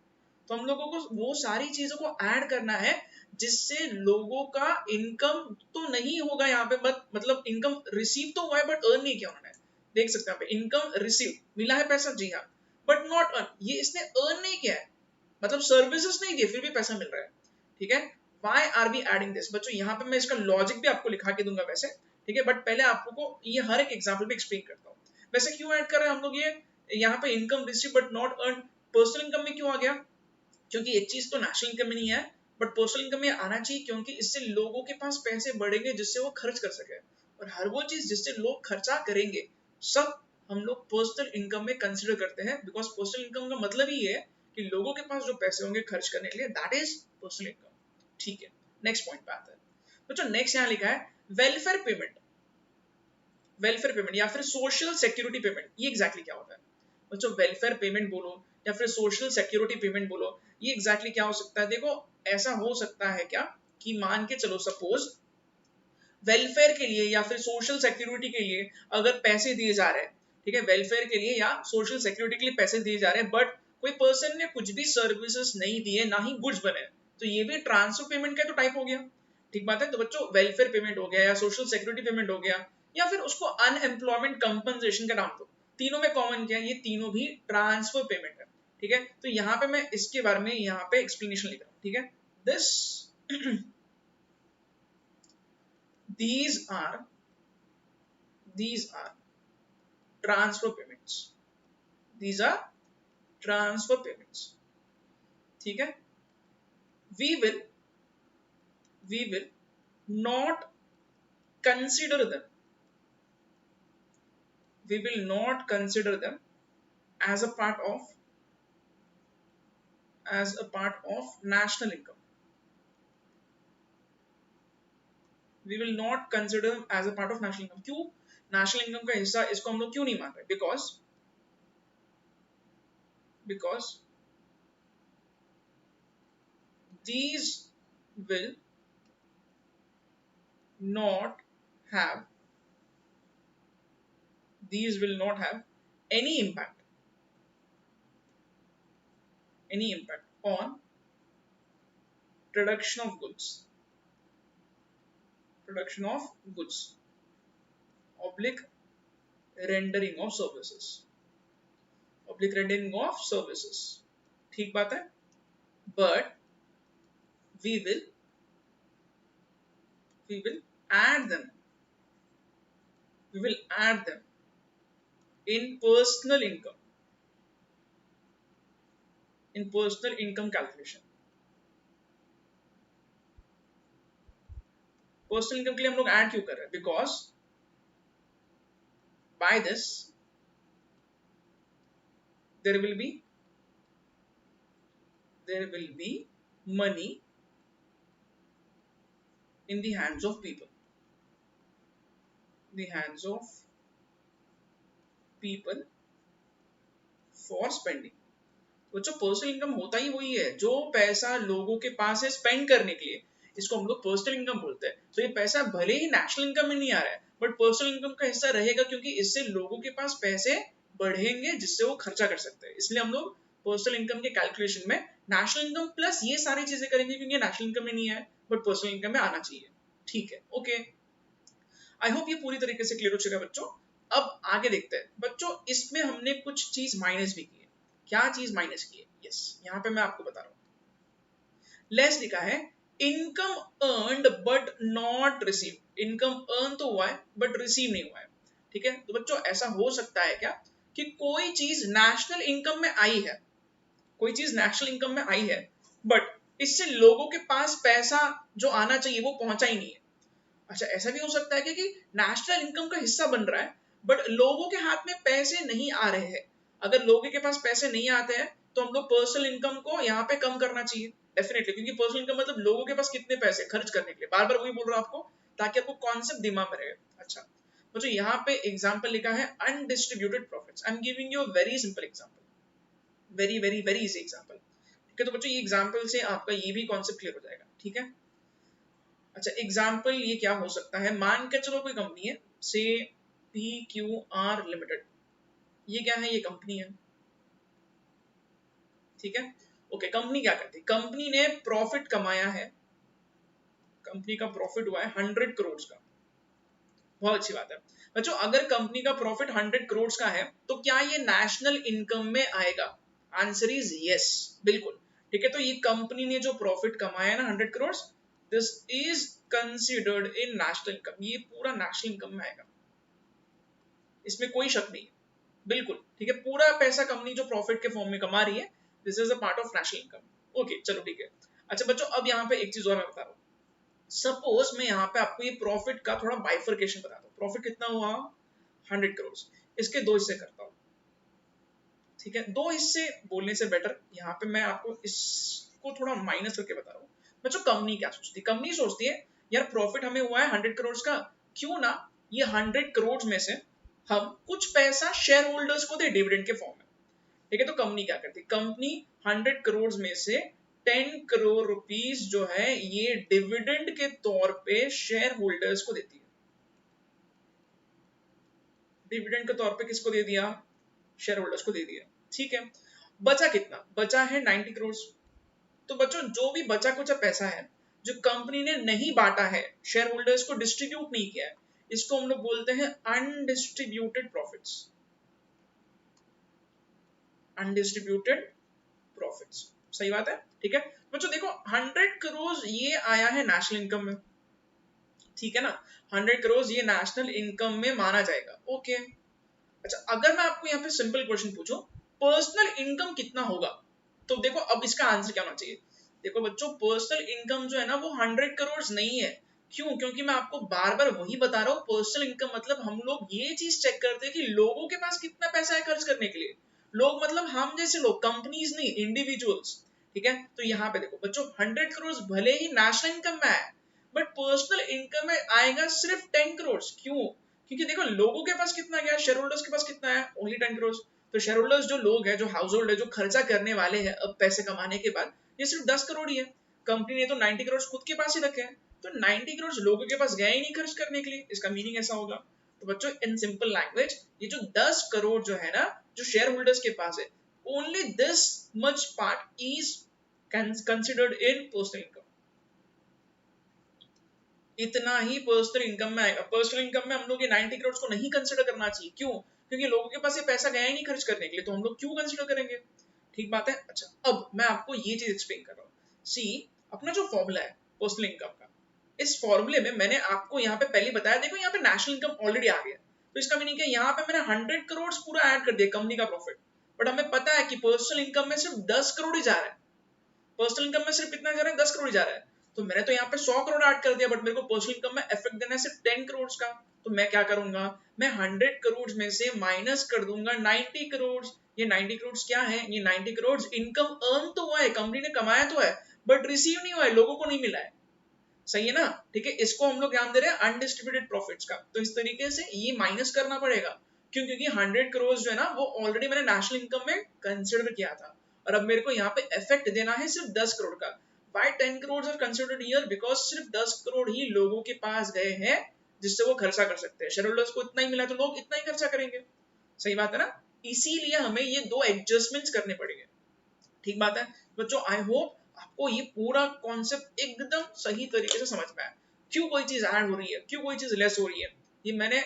तो हम लोगों को वो सारी चीजों को ऐड करना है जिससे लोगों का इनकम तो नहीं होगा यहाँ पे, मतलब इनकम रिसीव तो हुआ है बट अर्न नहीं किया उन्होंने। देख सकते हैं इनकम रिसीव मिला है पैसा, जी हाँ, बट नॉट अर्न, ये इसने अर्न नहीं किया है, मतलब सर्विसेज नहीं दिए फिर भी पैसा मिल रहा है। ठीक है, why are we adding this? बच्चों यहाँ पे मैं इसका लॉजिक भी आपको लिखा के दूंगा वैसे, ठीक है, बट पहले आपको ये हर एक एग्जांपल में एक्सप्लेन करता हूँ। वैसे क्यों ऐड कर रहे हैं हम लोग ये यहाँ पे income receive but not earn? Personal income में क्यों आ गया? क्योंकि एक चीज तो नेशनल इनकम में नहीं है, बट पर्सनल इनकम में आना चाहिए, क्योंकि इससे लोगों के पास पैसे बढ़ेंगे जिससे वो खर्च कर सके, और हर वो चीज जिससे लोग खर्चा करेंगे सब हम लोग पर्सनल इनकम में कंसिडर करते हैं, बिकॉज पर्सनल इनकम का मतलब ही है कि लोगों के पास जो पैसे होंगे खर्च करने के लिए, दैट इज पर्सनल इनकम। ठीक है, नेक्स्ट पॉइंट पे आता है बच्चों। नेक्स्ट यहाँ लिखा है वेलफेयर पेमेंट। वेलफेयर पेमेंट या फिर सोशल सिक्योरिटी पेमेंट, ये एग्जैक्टली क्या होता है बच्चों? वेलफेयर पेमेंट बोलो या फिर सोशल सिक्योरिटी पेमेंट बोलो, ये एग्जैक्टली क्या हो सकता है? देखो, ऐसा हो सकता है क्या कि मान के चलो सपोज वेलफेयर के लिए या फिर सोशल सिक्योरिटी के लिए अगर पैसे दिए जा रहे हैं, ठीक है, वेलफेयर के लिए या सोशल सिक्योरिटी के लिए पैसे दिए जा रहे हैं, बट कोई पर्सन ने कुछ भी सर्विसेज नहीं दिए, ना ही गुड्स बने, तो ये भी ट्रांसफर पेमेंट का तो टाइप हो गया। ठीक बात है, तो बच्चों वेलफेयर पेमेंट हो गया या सोशल सिक्योरिटी पेमेंट हो गया, या फिर उसको अनएम्प्लॉयमेंट कंपनसेशन का नाम दो, तीनों में कॉमन क्या है, ये तीनों भी ट्रांसफर पेमेंट है, ठीक है। तो यहाँ पे मैं इसके बारे में यहाँ पे एक्सप्लेनेशन लिख रहा हूँ, ठीक है। This these are transfer payments, these are transfer payments, ठीक है। we will not consider them, we will not consider them as a part of national income, we will not consider them as a part of national income। क्यों national income का हिस्सा इसको हम लोग क्यों नहीं मान रहे, because these will not have any impact on production of goods oblique rendering of services, ठीक बात है। but we will add them in personal income calculation। Personal income के लिए हम लोग ऐड क्यों कर रहे हैं, because by this there will be money in the hands of people for spending। तो जो पर्सनल इनकम होता ही वही है, जो पैसा लोगों के पास है स्पेंड करने के लिए, इसको हम लोग पर्सनल इनकम बोलते हैं। तो ये पैसा भले ही नेशनल इनकम में नहीं आ रहा है, बट पर्सनल इनकम का हिस्सा रहेगा, क्योंकि इससे लोगों के पास पैसे बढ़ेंगे जिससे वो खर्चा कर सकते हैं। इसलिए हम लोग पर्सनल इनकम के कैलकुलेशन में नेशनल इनकम प्लस ये सारी चीजें करेंगे, क्योंकि नेशनल इनकम में नहीं है बट पर्सनल इनकम में आना चाहिए, ठीक है। ओके, आई होप ये पूरी तरीके से क्लियर हो चुका है बच्चों। अब आगे देखते हैं बच्चों, इसमें हमने कुछ चीज माइनस भी की है। क्या चीज माइनस की है, यस यहाँ पे मैं आपको बता रहा हूं। लेस लिखा है income earned but not received. Income earn तो हुआ है बट रिसीव नहीं हुआ है, ठीक है। तो बच्चों ऐसा हो सकता है क्या कि कोई चीज नेशनल इनकम में आई है, बट इससे लोगों के पास पैसा जो आना चाहिए वो पहुंचा ही नहीं है। अच्छा, ऐसा भी हो सकता है कि नेशनल इनकम का हिस्सा बन रहा है बट लोगों के हाथ में पैसे नहीं आ रहे हैं। अगर लोगों के पास पैसे नहीं आते हैं तो हम लोग पर्सनल इनकम को यहाँ पे कम करना चाहिए डेफिनेटली, क्योंकि पर्सनल इनकम मतलब लोगों के पास कितने पैसे खर्च करने के लिए, बार बार वही बोल रहा हूं आपको ताकि आपको कॉन्सेप्ट दिमाग में रहे। अच्छा, मुझे यहाँ पे एग्जाम्पल लिखा है undistributed profits. I am giving you a very simple example, very very very easy example, ठीक है। तो बच्चों ये एग्जाम्पल से आपका ये भी कॉन्सेप्ट क्लियर हो जाएगा, ठीक है। अच्छा, एग्जाम्पल ये क्या हो सकता है, मान के चलो कोई कंपनी है से PQR लिमिटेड, ये क्या है, ये कंपनी है, ठीक है। ओके, कंपनी क्या करती है, कंपनी ने प्रॉफिट कमाया है, कंपनी का प्रॉफिट हुआ है 100 करोड़ का, बहुत अच्छी बात है बच्चों। अगर कंपनी का प्रॉफिट 100 करोड़ का है तो क्या ये नेशनल इनकम में आएगा, आंसर इज यस, बिल्कुल, ठीक है। तो ये कंपनी ने जो प्रॉफिट कमाया है ना 100 crore, this is considered in national income, ये पूरा नेशनल इनकम में आएगा, इसमें कोई शक नहीं है, बिल्कुल, ठीक है। पूरा पैसा कंपनी जो प्रॉफिट के फॉर्म में कमा रही है, this is a part of national income. Okay, चलो ठीक है। अच्छा बच्चों, अब यहाँ पे एक चीज और मैं बता रहा हूँ। सपोज मैं यहाँ पे आपको ये प्रॉफिट का थोड़ा बाइफर्केशन बताता हूँ। प्रॉफिट कितना हुआ, 100 करोड़, इसके दो हिस्से करता हूँ, ठीक है। दो हिस्से बोलने से बेटर यहाँ पे मैं आपको इसको थोड़ा माइनस करके बता रहा हूँ। बच्चों कंपनी क्या सोचती है, कंपनी सोचती है यार प्रॉफिट हमें हुआ है 100 करोड़ का, क्यों ना ये 100 करोड़ में से हम कुछ पैसा शेयर होल्डर्स को दे डिविडेंड के फॉर्म में, ठीक है। तो कंपनी क्या करती है, कंपनी 100 करोड़ में से 10 करोड़ रुपीस जो है ये डिविडेंड के तौर पे शेयर होल्डर्स को देती है। डिविडेंड के तौर पे किसको दे दिया, शेयर होल्डर्स को दे दिया, ठीक है। बचा कितना, बचा है 90 करोड़। तो बच्चों जो भी बचा कुछ पैसा है जो कंपनी ने नहीं बांटा है, शेयर होल्डर्स को डिस्ट्रीब्यूट नहीं किया है, इसको हम लोग बोलते हैं अनडिस्ट्रीब्यूटेड प्रॉफिट्स, अनडिस्ट्रीब्यूटेड प्रॉफिट्स। सही बात है, ठीक है बच्चों। देखो 100 करोड़ ये आया है नेशनल इनकम में, ठीक है ना, 100 करोड़ ये नेशनल इनकम में माना जाएगा, ओके। अच्छा अगर मैं आपको यहाँ पे सिंपल क्वेश्चन पूछूं पर्सनल इनकम कितना होगा, तो देखो अब इसका आंसर क्या होना चाहिए। देखो बच्चों पर्सनल इनकम जो है ना वो 100 करोड़ नहीं है, क्यों, क्योंकि मैं आपको बार बार वही बता रहा हूँ, पर्सनल इनकम मतलब हम लोग ये चीज चेक करते हैं कि लोगों के पास कितना पैसा है खर्च करने के लिए। लोग मतलब हम जैसे लोग, कंपनीज नहीं, इंडिविजुअल्स, ठीक है। तो यहाँ पे देखो बच्चों 100 करोड़ भले ही नेशनल इनकम में आए बट पर्सनल इनकम में आएगा सिर्फ 10 करोड़, क्यों, क्योंकि देखो लोगों के पास कितना गया, शेयर होल्डर्स के पास कितना है, ओनली 10 करोड़। तो शेयर होल्डर्स जो लोग हैं, जो हाउस होल्ड है, जो खर्चा करने वाले हैं अब पैसे कमाने के बाद, ये सिर्फ 10 करोड़ ही है। कंपनी ने तो 90 करोड़ खुद के पास ही रखे हैं, तो 90 करोड़ लोगों के पास गए ही नहीं खर्च करने के लिए, इसका मीनिंग ऐसा होगा। तो बच्चों इन सिंपल लैंग्वेज ये जो 10 करोड़ जो है ना जो शेयर होल्डर्स के पास है, only this much part is considered in personal income, इतना ही पर्सनल इनकम में आएगा। पर्सनल इनकम में हम लोग ये 90 करोड़ को नहीं कंसिडर करना चाहिए, क्यों, क्योंकि लोगों के पास ये पैसा गया ही नहीं खर्च करने के लिए, तो हम लोग क्यों कंसिडर करेंगे, ठीक बात है। अच्छा अब मैं आपको ये चीज एक्सप्लेन कर रहा हूँ, सी अपना जो फॉर्मूला है पर्सनल इनकम का, इस फॉर्मूले में मैंने आपको यहाँ पे पहले बताया, देखो यहाँ पे नेशनल इनकम ऑलरेडी आ गया, तो इसका मीनिंग है यहाँ पे मैंने 100 करोड़ पूरा ऐड कर दिया कंपनी का प्रॉफिट, बट हमें पता है कि पर्सनल इनकम में सिर्फ 10 करोड़ ही जा रहा है, पर्सनल इनकम में सिर्फ कितना जा रहा है, 10 करोड़ जा रहा है। तो मैंने तो यहाँ पे 100 करोड़ ऐड कर दिया, बट मेरे को पर्सनल इनकम में इफेक्ट देना है सिर्फ 10 करोड़ का, तो मैं क्या करूंगा, मैं 100 करोड़ में से माइनस कर दूंगा 90 करोड़। ये 90 करोड़ क्या है, ये 90 करोड़ इनकम अर्न तो हुआ है, कंपनी ने कमाया तो है, बट रिसीव नहीं हुआ है, लोगों को नहीं मिला है, सही है ना, ठीक है। इसको हम लोग ध्यान दे रहे हैं अनडिस्ट्रीब्यूटेड प्रॉफिट्स का, तो इस तरीके से ये माइनस करना पड़ेगा, क्यों, क्योंकि 100 करोड़ जो है ना वो ऑलरेडी मैंने नेशनल इनकम में कंसिडर किया था, और अब मेरे को यहाँ पे इफेक्ट देना है सिर्फ 10 करोड़ का। Why 10 crore are considered here, because सिर्फ 10 करोड़ ही लोगों के पास गए हैं जिससे वो खर्चा कर सकते हैं, शेयर होल्डर्स को इतना ही मिला तो लोग इतना ही खर्चा करेंगे, सही बात है ना। इसीलिए हमें ये दो एडजस्टमेंट्स करने पड़ेंगे, ठीक बात है बच्चों। आई होप आपको ये पूरा कॉन्सेप्ट एकदम सही तरीके से समझ में आया, क्यों कोई चीज ऐड हो रही है, क्यों कोई चीज लेस हो रही है, ये मैंने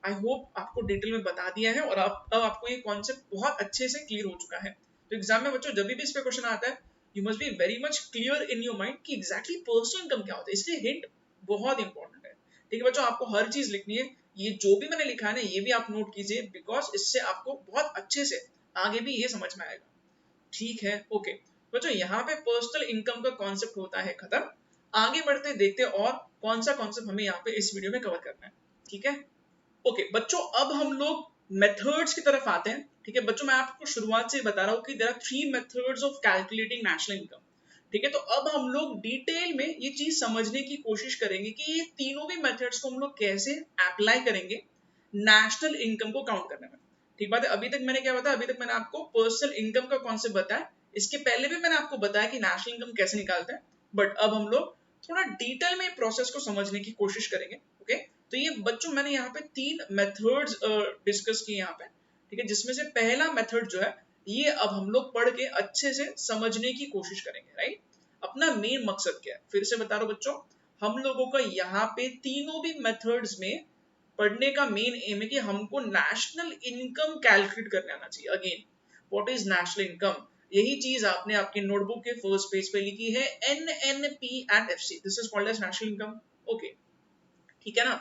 आई होप आपको डिटेल में बता दिया है, और अब आपको ये कॉन्सेप्ट बहुत अच्छे से क्लियर हो चुका है। तो एग्जाम में बच्चों जब भी इस पे क्वेश्चन आता है, you must be very much clear in your mind कि एग्जैक्टली पर्सनल इनकम क्या होता है, इसलिए हिंट बहुत इंपॉर्टेंट है, ठीक है बच्चों। आपको हर चीज लिखनी है, ये जो भी मैंने लिखा है ना ये भी आप नोट कीजिए, बिकॉज इससे आपको बहुत अच्छे से आगे भी ये समझ में आएगा, ठीक है, ओके बच्चों। यहाँ पे पर्सनल इनकम का कॉन्सेप्ट होता है खत्म, आगे बढ़ते देखते और कौन सा कॉन्सेप्ट हमें यहाँ पे इस वीडियो में कवर करना है, ठीक है, ओके बच्चों। अब हम लोग मेथड्स की तरफ आते हैं, ठीक है बच्चों। मैं आपको शुरुआत से बता रहा हूँ कि there are 3 methods of calculating national income, ठीक है। तो अब हम लोग डिटेल में ये चीज समझने की कोशिश करेंगे कि ये तीनों भी मेथड्स को हम लोग कैसे अप्लाई करेंगे नेशनल इनकम को काउंट करने में, ठीक बात है। अभी तक मैंने क्या बताया, अभी तक मैंने आपको पर्सनल इनकम का कॉन्सेप्ट बताया, इसके पहले भी मैंने आपको बताया कि नेशनल इनकम कैसे निकालते हैं, बट अब हम लोग थोड़ा डिटेल में प्रोसेस को समझने की कोशिश करेंगे, ओके। तो ये बच्चों मैंने यहाँ पे 3 मेथड्स डिस्कस किए यहाँ पे, ठीक है, जिसमें से पहला मेथड जो है ये अब हम लोग पढ़ के अच्छे से समझने की कोशिश करेंगे, राइट। अपना मेन मकसद क्या है, फिर से बता रहा हूँ बच्चों, हम लोगों का यहाँ पे तीनों भी मेथड्स में पढ़ने का मेन एम है कि हमको नेशनल इनकम कैलकुलेट करने आना चाहिए। Again what is national income, यही चीज आपने आपके नोटबुक के फर्स्ट पेज पे लिखी है, NNP and FC, this is called as national income, okay, ठीक है ना।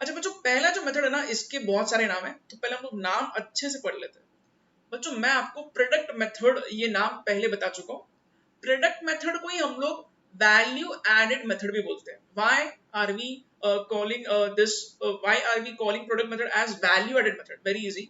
अच्छा बच्चों पहला जो मेथड है ना इसके बहुत सारे नाम है, तो पहले हम लोग नाम अच्छे से पढ़ लेते हैं बच्चों। मैं आपको प्रोडक्ट मेथड ये नाम पहले बता चुका हूँ, प्रोडक्ट मेथड को ही हम लोग वैल्यू एडेड मेथड भी बोलते हैं। Why are we calling this why are we calling product method as value added method, very easy,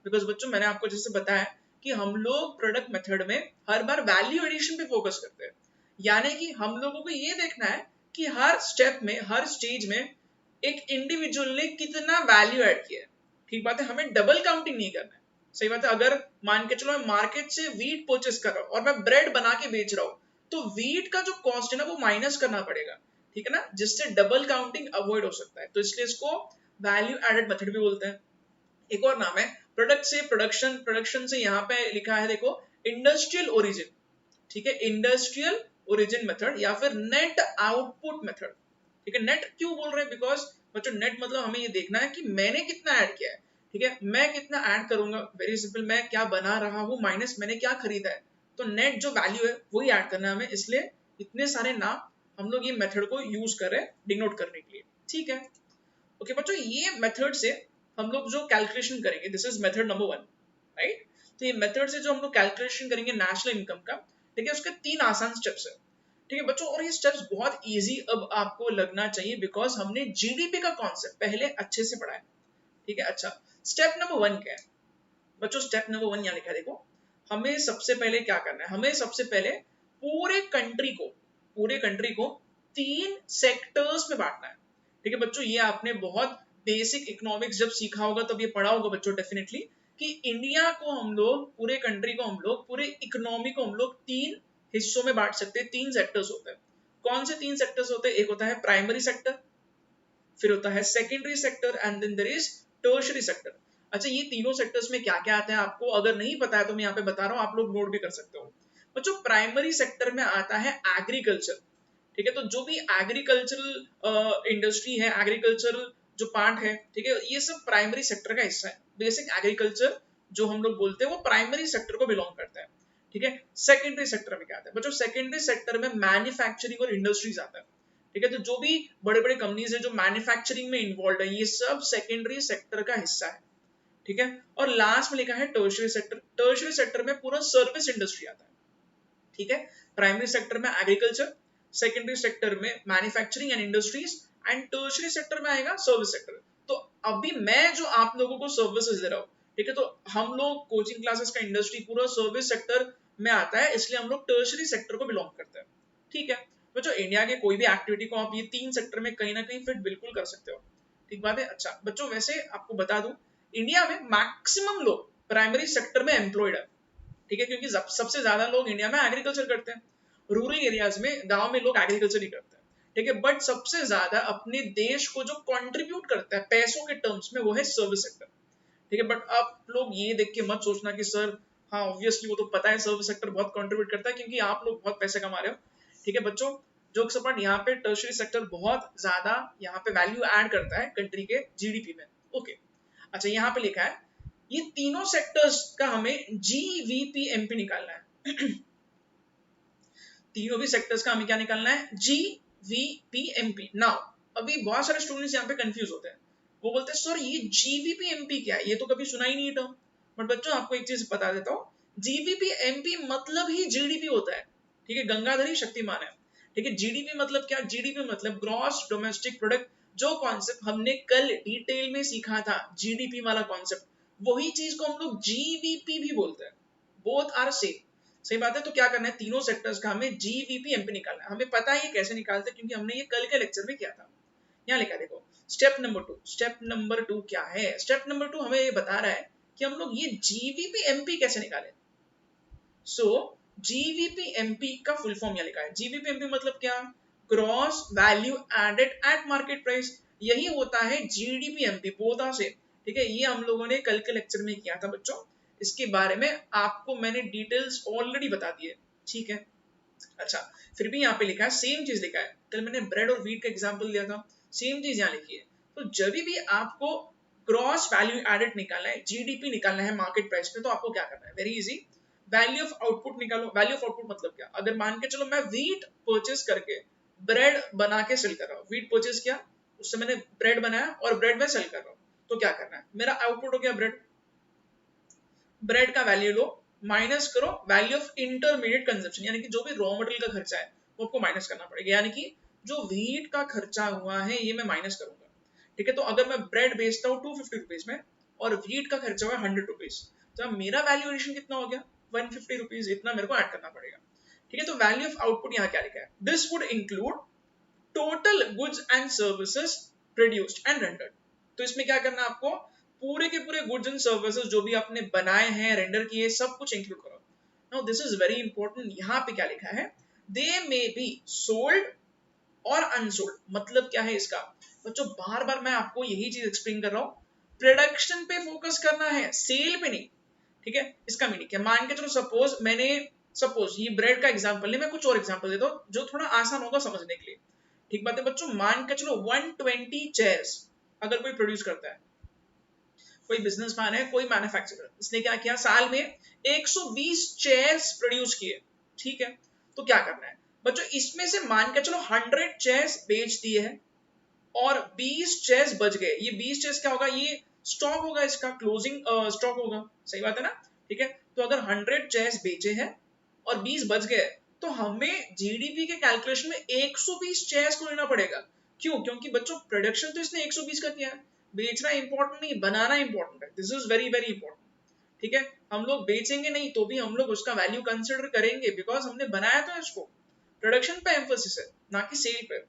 because बच्चों मैंने आपको जैसे बताया कि हम लोग प्रोडक्ट मेथड में हर बार वैल्यू एडिशन पे फोकस करते हैं, यानी कि हम लोगों को ये देखना है कि हर स्टेप में, हर स्टेज में एक इंडिविजुअल ने कितना वैल्यू ऐड किया है, ठीक बात है। हमें डबल काउंटिंग नहीं करना है, सही बात है। अगर मान के चलो मैं मार्केट से वीट परचेस कर रहा हूँ और मैं ब्रेड बना के बेच रहा हूँ, तो वीट का जो कॉस्ट है ना वो माइनस करना पड़ेगा, ठीक है ना, जिससे डबल काउंटिंग अवॉइड हो सकता है, तो इसलिए इसको वैल्यू एडेड मेथड भी बोलते हैं। एक और नाम है प्रोडक्ट से प्रोडक्शन, प्रोडक्शन से यहाँ पे लिखा है देखो इंडस्ट्रियल ओरिजिन, ठीक है, इंडस्ट्रियल ओरिजिन मेथड या फिर नेट आउटपुट मेथड, ठीक है, नेट क्यों बोल रहे हैं, बिकॉज बच्चों नेट मतलब हमें ये देखना है कि मैंने कितना ऐड किया है, ठीक है, मैं कितना ऐड करूंगा, वेरी सिंपल, मैं क्या बना रहा हूँ माइनस मैंने क्या खरीदा है, तो नेट जो वैल्यू है वही ऐड करना है हमें, इसलिए इतने सारे नाम हम लोग ये मेथड को यूज कर रहे हैं डिनोट करने के लिए, ठीक है। ओके बच्चों, ये मेथड से हम लोग जो कैलकुलेशन करेंगे, this is method number 1, right. तो ये मेथड से जो हम लोग कैलकुलेशन करेंगे नेशनल इनकम का, ठीक है, उसके 3 आसान स्टेप्स है, ठीक है बच्चों, और ये स्टेप्स बहुत इजी अब आपको लगना चाहिए, बिकॉज हमने जीडीपी का कॉन्सेप्ट पहले अच्छे से पढ़ा है, ठीक है। अच्छा, स्टेप नंबर 1 क्या है बच्चों, स्टेप नंबर 1 यहाँ लिखा है, देखो, हमें सबसे पहले क्या करना है, हमें सबसे पहले पूरे कंट्री को 3 सेक्टर्स में बांटना है, ठीक है बच्चों। ये आपने बहुत बेसिक इकोनॉमिक्स जब सीखा होगा तब ये पढ़ा होगा बच्चों डेफिनेटली, कि इंडिया को हम लोग, पूरे कंट्री को हम लोग, पूरे इकोनॉमी को हम लोग 3 हिस्सों में बांट सकते हैं, 3 सेक्टर्स होते हैं। कौन से 3 सेक्टर्स होते हैं, एक होता है प्राइमरी सेक्टर, फिर होता है secondary sector, and then there is tertiary sector. अच्छा, ये तीनों सेक्टर्स में क्या क्या आता है आपको अगर नहीं पता है तो मैं यहाँ पे बता रहा हूँ, आप लोग नोट भी कर सकते हो बच्चों। प्राइमरी सेक्टर में आता है एग्रीकल्चर, ठीक है, तो जो भी एग्रीकल्चरल इंडस्ट्री है, एग्रीकल्चरल जो पार्ट है, ठीक है, ये सब प्राइमरी सेक्टर का हिस्सा है। बेसिक एग्रीकल्चर जो हम लोग बोलते हैं वो प्राइमरी सेक्टर को बिलोंग करता है, ठीक है। सेकेंडरी सेक्टर में क्या आता है बच्चों, सेकेंडरी सेक्टर में मैन्युफैक्चरिंग और इंडस्ट्रीज आता है, ठीक है, तो जो भी बड़े बड़े कंपनीज है जो मैन्युफैक्चरिंग में इन्वॉल्व है, ये सब सेकेंडरी सेक्टर का हिस्सा है, ठीक है। और लास्ट में लिखा है टर्शियरी सेक्टर, टर्शियरी सेक्टर में पूरा सर्विस इंडस्ट्री आता है, ठीक है। प्राइमरी सेक्टर में एग्रीकल्चर, सेकेंडरी सेक्टर में manufacturing and industries, and tertiary sector में आएगा सर्विस सेक्टर। तो अभी मैं जो आप लोगों को सर्विसेज दे रहा हूँ, ठीक है, तो हम लोग कोचिंग क्लासेस का इंडस्ट्री पूरा सर्विस सेक्टर में आता है, इसलिए हम लोग टर्शियरी सेक्टर को बिलोंग करते हैं, ठीक है। तो जो इंडिया के कोई भी एक्टिविटी को आप ये 3 सेक्टर में कहीं ना कहीं फिट बिल्कुल कर सकते हो, ठीक बात है। अच्छा बच्चों, वैसे आपको बता दूं, इंडिया में मैक्सिमम लोग प्राइमरी सेक्टर में एम्प्लॉयड है, ठीक है, क्योंकि सबसे ज्यादा लोग इंडिया में एग्रीकल्चर करते हैं, रूरल एरियाज में, गांव में लोग एग्रीकल्चर ही करते हैं, ठीक है, बट सबसे ज्यादा अपने देश को जो कंट्रीब्यूट करता है पैसों के टर्म्स में वो है सर्विस सेक्टर, ठीक है। बट आप लोग ये देख के मत सोचना कि सर हाँ ऑब्वियसली वो तो पता है सर्विस सेक्टर बहुत कंट्रीब्यूट करता है, क्योंकि आप लोग बहुत पैसे कमा रहे हो, ठीक है बच्चों। जोक्स अपार्ट, यहाँ पे टर्शियरी सेक्टर बहुत ज्यादा यहाँ पे वैल्यू ऐड करता है कंट्री के जीडीपी में, ओके। अच्छा, यहाँ पे लिखा है ये तीनों सेक्टर्स का हमें जीवीपीएमपी निकालना है तीनों भी सेक्टर्स का हमें क्या निकालना है, जीवीपीएमपी। नाउ अभी बहुत सारे स्टूडेंट्स यहाँ पे कंफ्यूज होते हैं, वो बोलते हैं सर ये जीवीपीएमपी क्या है, ये तो कभी सुना ही नहीं टर्म। बट बच्चों आपको एक चीज बता देता हूँ, जीवीपीएमपी मतलब ही जीडीपी होता है, ठीक है, गंगाधरी शक्तिमान है, ठीक है। जीडीपी मतलब क्या, जीडीपी मतलब ग्रॉस डोमेस्टिक प्रोडक्ट, जो कॉन्सेप्ट हमने कल डिटेल में सीखा था, जीडीपी वाला कॉन्सेप्ट, वही चीज को हम लोग जीवीपी भी बोलते हैं, बोथ आर सेम, सही बात है। तो क्या करना है, तीनों सेक्टर्स का हमें जीवीपीएमपी निकालना है, हमें पता है ये कैसे निकालते हैं क्योंकि हमने ये कल के लेक्चर में किया था। यहाँ लिखा देखो, स्टेप नंबर 2 क्या है, स्टेप नंबर 2 हमें ये बता रहा है कि हम लोग ये जीवीपीएमपी कैसे निकालें। सो जीवीपीएमपी का फुल फॉर्म यहाँ लिखा है, जीवीपीएमपी मतलब क्या, gross value added at market price, यही होता है जीडीपीएमपी बोधा से, ठीक है। ये हम लोगों ने कल के लेक्चर में किया था बच्चों, इसके बारे में आपको मैंने डिटेल्स ऑलरेडी बता दी है, ठीक है। अच्छा, फिर भी यहाँ पे लिखा है सेम चीज लिखा है, कल मैंने ब्रेड और व्हीट का एग्जांपल दिया था, सेम चीज यहाँ लिखी है। तो जब भी आपको ग्रॉस वैल्यू एडेड निकालना है, जीडीपी निकालना है मार्केट प्राइस में, तो आपको क्या करना है, very easy, value of output निकालो। वैल्यू ऑफ आउटपुट मतलब क्या, अगर मान के चलो मैं व्हीट परचेस करके ब्रेड बना के सेल कर रहा हूँ, व्हीट परचेस किया, उससे मैंने ब्रेड बनाया और ब्रेड में सेल कर रहा हूँ, तो क्या करना है, मेरा आउटपुट हो गया ब्रेड, ब्रेड का वैल्यू लो, माइनस करो वैल्यू ऑफ इंटरमीडिएट कंजप्शन, यानी कि जो भी रॉ मटेरियल का खर्चा है वो आपको माइनस करना पड़ेगा, यानी कि जो व्हीट का खर्चा हुआ है ये मैं माइनस करूंगा, ठीक है। तो अगर मैं ब्रेड बेचता हूँ 250 रुपीज में और व्हीट का खर्चा हुआ 100 रुपीज, तो मेरा वैल्यूएशन कितना हो गया, 150 रुपीज, इतना मेरे को ऐड करना पड़ेगा, ठीक है। तो वैल्यू ऑफ आउटपुट यहाँ क्या लिखा है, this would include total goods and services produced and rendered. तो इसमें क्या करना है आपको, पूरे के पूरे गुड्स एंड सर्विसेज जो भी आपने बनाए हैं, रेंडर किए, सब कुछ इंक्लूड करो। Now this is very important, यहाँ पे क्या लिखा है, दे मे बी सोल्ड और अनसोल्ड, मतलब क्या है इसका बच्चों, बार बार मैं आपको यही चीज एक्सप्लेन कर रहा हूँ, प्रोडक्शन पे फोकस करना है, सेल पे नहीं, ठीक है। इसका मीनिंग क्या, मान के चलो सपोज ये ब्रेड का एग्जांपल नहीं, मैं कुछ और एग्जांपल देता हूँ जो थोड़ा आसान होगा समझने के लिए, ठीक बात है बच्चों, मान के चलो 120 चेयर्स अगर कोई प्रोड्यूस करता है, कोई बिजनेसमैन है, कोई मैन्युफैक्चरर, इसने क्या किया, साल में 120 चेयर्स प्रोड्यूस किए, ठीक है। तो क्या करना है बच्चों, इसमें से मान के चलो 100 चेयर्स बेच दिए हैं और 20 चेयर्स बच गए। ये 20 चेयर्स क्या होगा, ये स्टॉक होगा, इसका क्लोजिंग स्टॉक होगा, सही बात है ना, ठीक है। तो अगर 100 चेयर्स बेचे हैं और 20 बच गए, तो हमें जीडीपी के कैलकुलेशन में 120 चेयर्स को लेना पड़ेगा। क्यों? क्योंकि बच्चों प्रोडक्शन तो इसने 120 का किया है, बेचना इंपॉर्टेंट नहीं, बनाना इंपॉर्टेंट है। This is very very important, ठीक है। हम लोग बेचेंगे नहीं तो भी हम लोग उसका वैल्यू कंसिडर करेंगे, बिकॉज हमने बनाया तो इसको, प्रोडक्शन पे एम्फोसिस है ना कि सेल पे,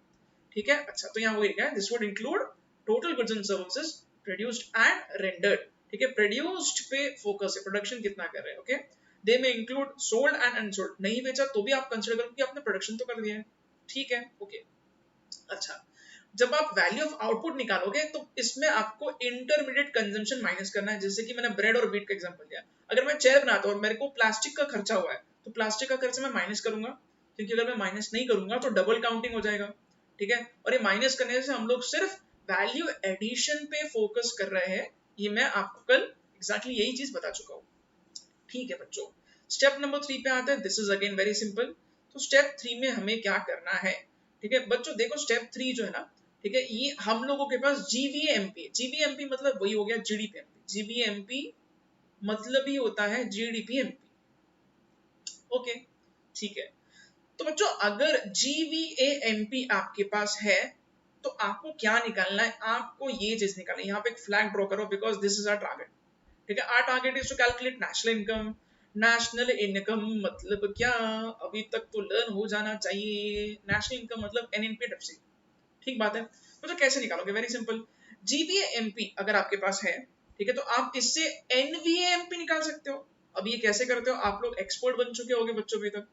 ठीक है। अच्छा, तो यहाँ वही लिखा है, this would include total goods and services produced and rendered, ठीक है। प्रोड्यूस्ड पे फोकस है, प्रोडक्शन कितना कर रहे हैं, ओके। दे में इंक्लूड सोल्ड एंड अनसोल्ड, नहीं बेचा तो भी आप कंसिडर करो कि आपने प्रोडक्शन तो कर दिया है, ठीक है, ओके। अच्छा, जब आप वैल्यू ऑफ आउटपुट निकालोगे तो इसमें आपको इंटरमीडिएट कंजम्पशन माइनस करना है। जैसे कि मैंने ब्रेड और व्हीट का एग्जांपल दिया, अगर मैं चेयर बनाता हूं और मेरे को प्लास्टिक का खर्चा हुआ है, तो प्लास्टिक का खर्चा मैं माइनस करूंगा, क्योंकि अगर मैं माइनस नहीं करूंगा तो डबल काउंटिंग हो जाएगा, ठीक है। और ये माइनस करने से हम लोग सिर्फ वैल्यू एडिशन पे फोकस कर रहे हैं। ये मैं आपको कल एग्जैक्टली यही चीज बता चुका हूँ, ठीक है बच्चों। स्टेप नंबर 3 पे आते हैं, this is again very simple. तो स्टेप 3 में हमें क्या करना है, ठीक है बच्चों, देखो स्टेप 3 जो है ना, ठीक है, ये हम लोगों के पास जीवीएमपी, जीवीएमपी मतलब वही हो गया जीडीपीएमपी, जीवीएमपी मतलब ही होता है जीडीपीएमपी, ओके, ठीक है। तो बच्चों अगर जीवीएमपी आपके पास है तो आपको क्या निकालना है, आपको ये चीज निकालना है। यहाँ पे एक फ्लैग ड्रॉ करो, because this is our target, ठीक है। Our target is to calculate national income. National income मतलब क्या, अभी तक तो लर्न हो जाना चाहिए। नेशनल इनकम मतलब एनएनपीएफसी, ठीक बात है। तो कैसे निकालोगे, वेरी सिंपल, जीवीएमपी अगर आपके पास है, ठीक है, तो आप इससे एनवीएमपी निकाल सकते हो। अब ये कैसे करते हो, आप लोग एक्सपर्ट बन चुके होंगे बच्चों अभी तक।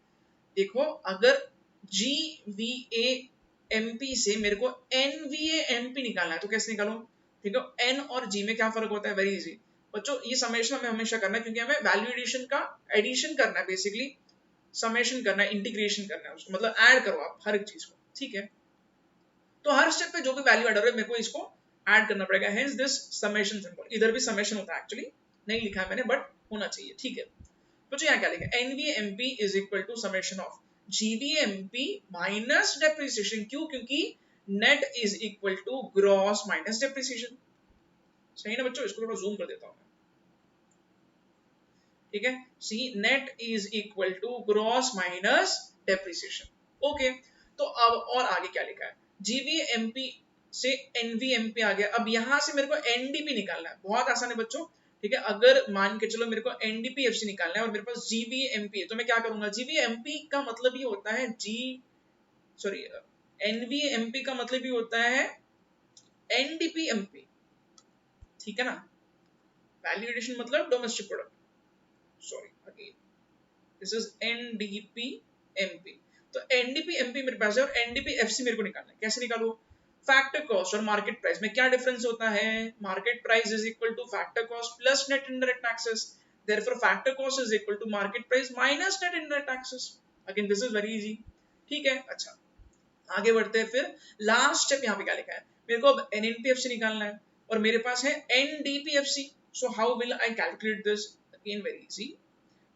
देखो अगर जीवीएमपी से मेरे को एनवीएमपी निकालना है तो कैसे निकालूं, ठीक है। एन और जी में क्या फर्क होता है, वेरी इजी बच्चों, ये समेशन हमें हमेशा करना है, क्योंकि हमें वैल्यू एडिशन का एडिशन करना है, बेसिकली समेशन करना है, इंटीग्रेशन करना है उसको, मतलब ऐड करो आप हर एक चीज को, ठीक है। तो हर स्टेप पे जो भी वैल्यू ऐड हो रहा है मेरे को इसको ऐड करना पड़ेगा, हेंस दिस समेशन सिंबल। इधर भी समेशन होता है, एक्चुअली नहीं लिखा है मैंने, बट होना चाहिए, ठीक है। तो यहाँ क्या लिखा है, NVMP is equal to summation of GVMP minus depreciation. क्यों? क्योंकि net is equal to gross minus depreciation, सही ना बच्चों। इसको थोड़ा जूम कर देता हूं, ठीक है। See net is equal to gross minus depreciation, okay. तो अब और आगे क्या लिखा है, जीवीएमपी से एनवीएमपी आ गया। अब यहां से मेरे को एनडीपी निकालना है, बहुत आसान है बच्चों, ठीक है। अगर मान के चलो मेरे को एनडीपीएफसी निकालना है और मेरे पास जीवीएमपी है, तो मैं क्या करूंगा, जीवीएमपी का मतलब ये होता है एनवीएमपी का मतलब ये होता है एनडीपीएमपी, ठीक है ना। वैल्यू एडिशन मतलब domestic product, sorry again this is NDPMP. तो एनडीपीएमपी मेरे पास है और एनडीपीएफसी मेरे को निकालना है। कैसे निकालू, फैक्टर कॉस्ट और मार्केट प्राइस में क्या डिफरेंस होता है, market price is equal to factor cost plus net indirect taxes, therefore factor cost is equal to market price minus net indirect taxes. Again this is very easy, ठीक है। अच्छा आगे बढ़ते हैं, फिर लास्ट स्टेप यहाँ पे क्या लिखा है, मेरे को अब एनएनपीएफसी निकालना है और मेरे पास है NDPFC. So how will I calculate this, again very easy,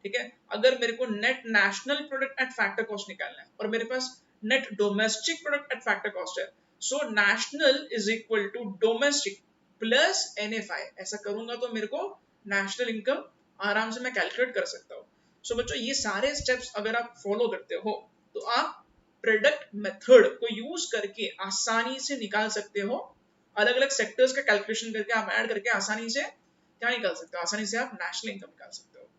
ठीक है। अगर मेरे को net national product at factor cost निकालना है और मेरे पास net domestic product at factor cost है, so national is equal to domestic plus NFI, ऐसा करूंगा तो मेरे को नेशनल इनकम आराम से मैं कैलकुलेट कर सकता हूँ। सो बच्चों ये सारे स्टेप्स अगर आप फॉलो करते हो तो आप प्रोडक्ट मेथड को यूज करके आसानी से निकाल सकते हो, अलग अलग सेक्टर्स का कैलकुलेशन करके आप ऐड करके आसानी से क्या निकाल सकते हो, आसानी से आप नेशनल इनकम निकाल सकते हो,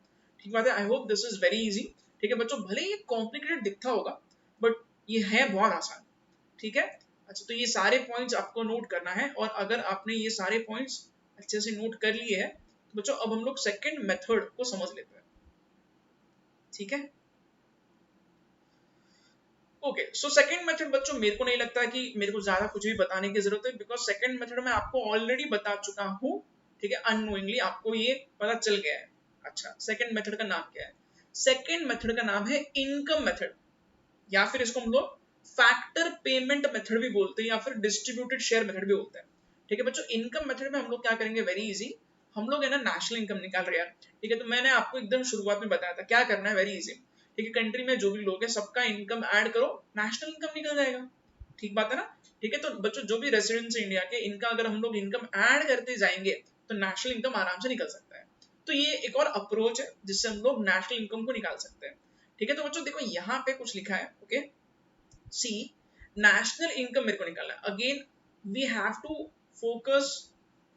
ठीक बात है। I hope this is very easy, ठीक है बच्चों। भले ही कॉम्प्लिकेटेड दिखता होगा बट ये है बहुत आसान, ठीक है। अच्छा तो ये सारे पॉइंट्स आपको नोट करना है, और अगर आपने ये सारे पॉइंट्स अच्छे से नोट कर लिए हैं तो बच्चों अब हम लोग सेकंड मेथड को समझ लेते हैं, ठीक है। ओके सो सेकंड मेथड बच्चों मेरे को नहीं लगता कि मेरे को ज्यादा कुछ भी बताने की जरूरत है, बिकॉज सेकंड मेथड मैं आपको ऑलरेडी बता चुका हूँ, ठीक है। अननोइंगली आपको ये पता चल गया है। अच्छा सेकंड मेथड का नाम क्या है, सेकंड मेथड का नाम है इनकम मेथड, या फिर इसको हम लोग फैक्टर पेमेंट मेथड भी बोलते हैं या फिर डिस्ट्रीब्यूटेड शेयर मेथड भी बोलते हैं। ठीक है बच्चों, इनकम मेथड में हम लोग क्या करेंगे, वेरी इजी, हम लोग है ना नेशनल इनकम निकाल रहे हैं। ठीक है, तो मैंने आपको एकदम शुरुआत में बताया था क्या करना है, वेरी इजी। ठीक है, कंट्री में जो भी लोग है सबका इनकम ऐड करो, नेशनल इनकम निकल जाएगा। ठीक बात है ना। ठीक है, तो बच्चों जो भी रेसिडेंट्स इंडिया के, इनका अगर हम लोग इनकम ऐड करते जाएंगे तो नेशनल इनकम आराम से निकल सकता है। तो ये एक और अप्रोच है जिससे हम लोग नेशनल इनकम को निकाल सकते हैं। ठीक है, तो बच्चों देखो यहाँ पे कुछ लिखा है, ओके, सी नेशनल इनकम मेरे को निकालना है। Again we have to focus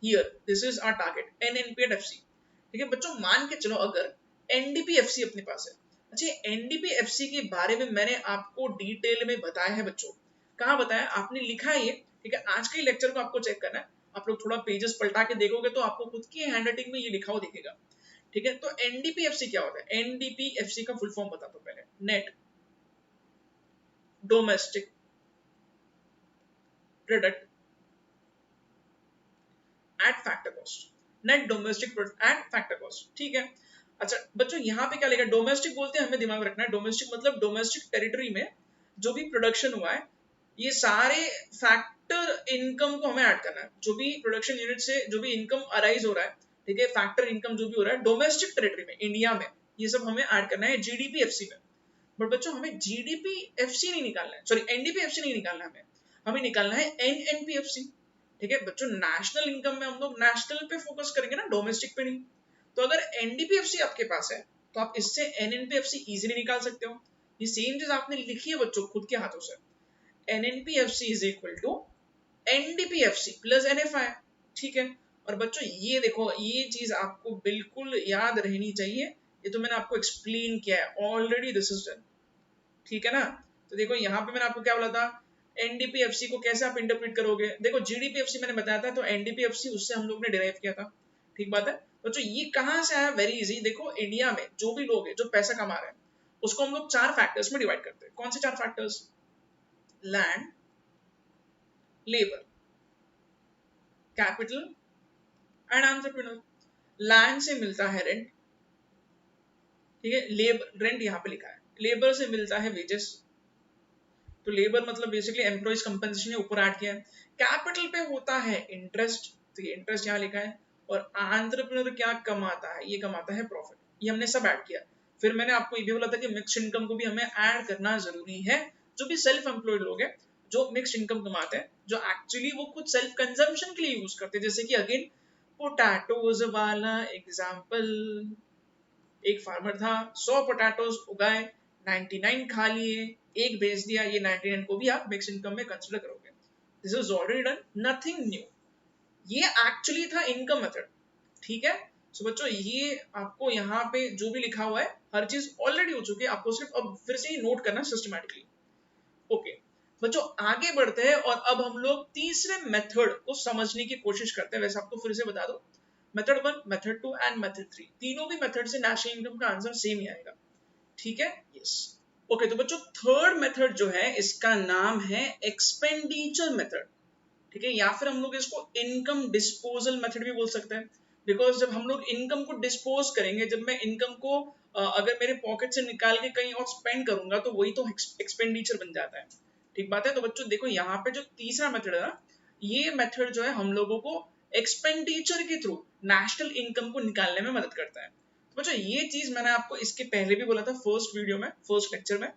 here, this is our target NNPFC. ठीक है बच्चों, मान के चलो अगर एनडीपीएफसी अपने पास है। अच्छा, एनडीपीएफसी के बारे में मैंने आपको डिटेल में बताया है बच्चों। कहाँ बताया, आपने लिखा है ये। ठीक है, आज के लेक्चर को आपको चेक करना है, आप लोग थोड़ा पेजेस पलटा के देखोगे तो आपको खुद की हैंडराइटिंग में ये लिखा हुआ दिखेगा। ठीक है, तो एनडीपीएफसी क्या होता है, एनडीपीएफसी का फुल फॉर्म बता दो पहले, net domestic product at factor cost, net domestic product at factor cost. ठीक है, अच्छा बच्चों यहाँ पे क्या लिखा है, डोमेस्टिक बोलते हैं, हमें दिमाग में रखना है डोमेस्टिक मतलब डोमेस्टिक टेरिटरी में जो भी प्रोडक्शन हुआ है, ये सारे फैक्टर इनकम को हमें ऐड करना है। जो भी प्रोडक्शन यूनिट से जो भी इनकम अराइज हो रहा है, ठीक है, फैक्टर इनकम जो भी हो रहा है डोमेस्टिक टेरिटरी में, इंडिया में, ये सब हमें ऐड करना है जीडीपीएफसी में। बट बच्चों हमें जीडीपीएफसी नहीं निकालना है, सॉरी एनडीपीएफसी नहीं निकालना है, हमें निकालना है एनएनपीएफसी। ठीक है बच्चों, नेशनल इनकम में हम लोग नेशनल पे फोकस करेंगे ना, डोमेस्टिक पे नहीं। तो अगर एनडीपीएफसी आपके पास है तो आप इससे एनएनपीएफसी इजीली निकाल सकते हो। ये सेम चीज आपने लिखी है बच्चों खुद के हाथों से, NNPFC is equal to NDPFC plus NFI. ठीक है, और बच्चों ये देखो, ये चीज आपको बिल्कुल याद रहनी चाहिए, ये तो मैंने आपको एक्सप्लेन किया है ऑलरेडी, दिस इज डन। ठीक है ना। तो देखो यहाँ पे मैंने आपको क्या बोला था, एनडीपीएफसी को कैसे आप इंटरप्रेट करोगे, देखो जीडीपीएफसी मैंने बताया था, तो एनडीपीएफसी उससे हम लोग ने डिराइव किया था। ठीक बात है बच्चों, ये कहाँ से आया, वेरी इजी। देखो इंडिया में जो भी लोग हैं जो पैसा कमा रहे हैं उसको हम लोग चार फैक्टर्स में डिवाइड करते हैं। कौन से चार factors, land, labour, capital and entrepreneur. Land से मिलता है रेंट, ठीक है, लेबर रेंट यहाँ पे लिखा है, लेबर से मिलता है वेजेस, तो लेबर मतलब बेसिकली एम्प्लॉइज कंपनसेशन ऊपर ऐड किया है। कैपिटल पे होता है इंटरेस्ट, तो ये इंटरेस्ट यहाँ लिखा है, और एंटरप्रेन्योर क्या कमाता है, ये कमाता है प्रॉफिट, ये हमने सब ऐड किया। फिर मैंने आपको ये भी बोला था कि मिक्स इनकम को भी हमें ऐड करना जरूरी है। जो भी सेल्फ एम्प्लॉयड लोग हैं जो मिक्स इनकम कमाते हैं, जो एक्चुअली वो खुद सेल्फ कंजम्पशन के लिए यूज करते हैं, जैसे कि अगेन पोटैटोज वाला एग्जाम्पल, एक फार्मर था, 100 पोटैटोज उगाए, 99 खा लिए, एक बेच दिया, ये 99 को भी आप मिक्स इनकम में कंसिडर करोगे। This is already done, nothing new, ये एक्चुअली था इनकम मेथड। ठीक है, सो बच्चों ये आपको यहाँ पे जो भी लिखा हुआ है हर चीज ऑलरेडी हो चुकी है, आपको सिर्फ अब फिर से ही नोट करना सिस्टमैटिकली। ओके बच्चों आगे बढ़ते हैं, और अब हम लोग तीसरे मेथड को समझने की कोशिश करते हैं। वैसे आपको फिर से बता दो, मेथड 1, मेथड 2 एंड मेथड 3, तीनों भी मेथड से नेशनल इनकम का आंसर सेम ही आएगा। ठीक है, यस। ओके तो बच्चों थर्ड मेथड जो है इसका नाम है एक्सपेंडिचर मेथड। ठीक है, या फिर हम लोग इसको इनकम डिस्पोजल मेथड भी बोल सकते हैं, बिकॉज जब हम लोग इनकम को डिस्पोज करेंगे, जब मैं इनकम को अगर मेरे पॉकेट से निकाल के कहीं और स्पेंड करूंगा तो वही तो एक्सपेंडिचर बन जाता है। ठीक बात है, तो बच्चों देखो यहाँ पे जो तीसरा मेथड है ना, ये मेथड जो है हम लोगों को एक्सपेंडिचर के थ्रू नेशनल इनकम को निकालने में मदद करता है। तो बच्चों ये चीज मैंने आपको इसके पहले भी बोला था फर्स्ट वीडियो में, फर्स्ट लेक्चर में,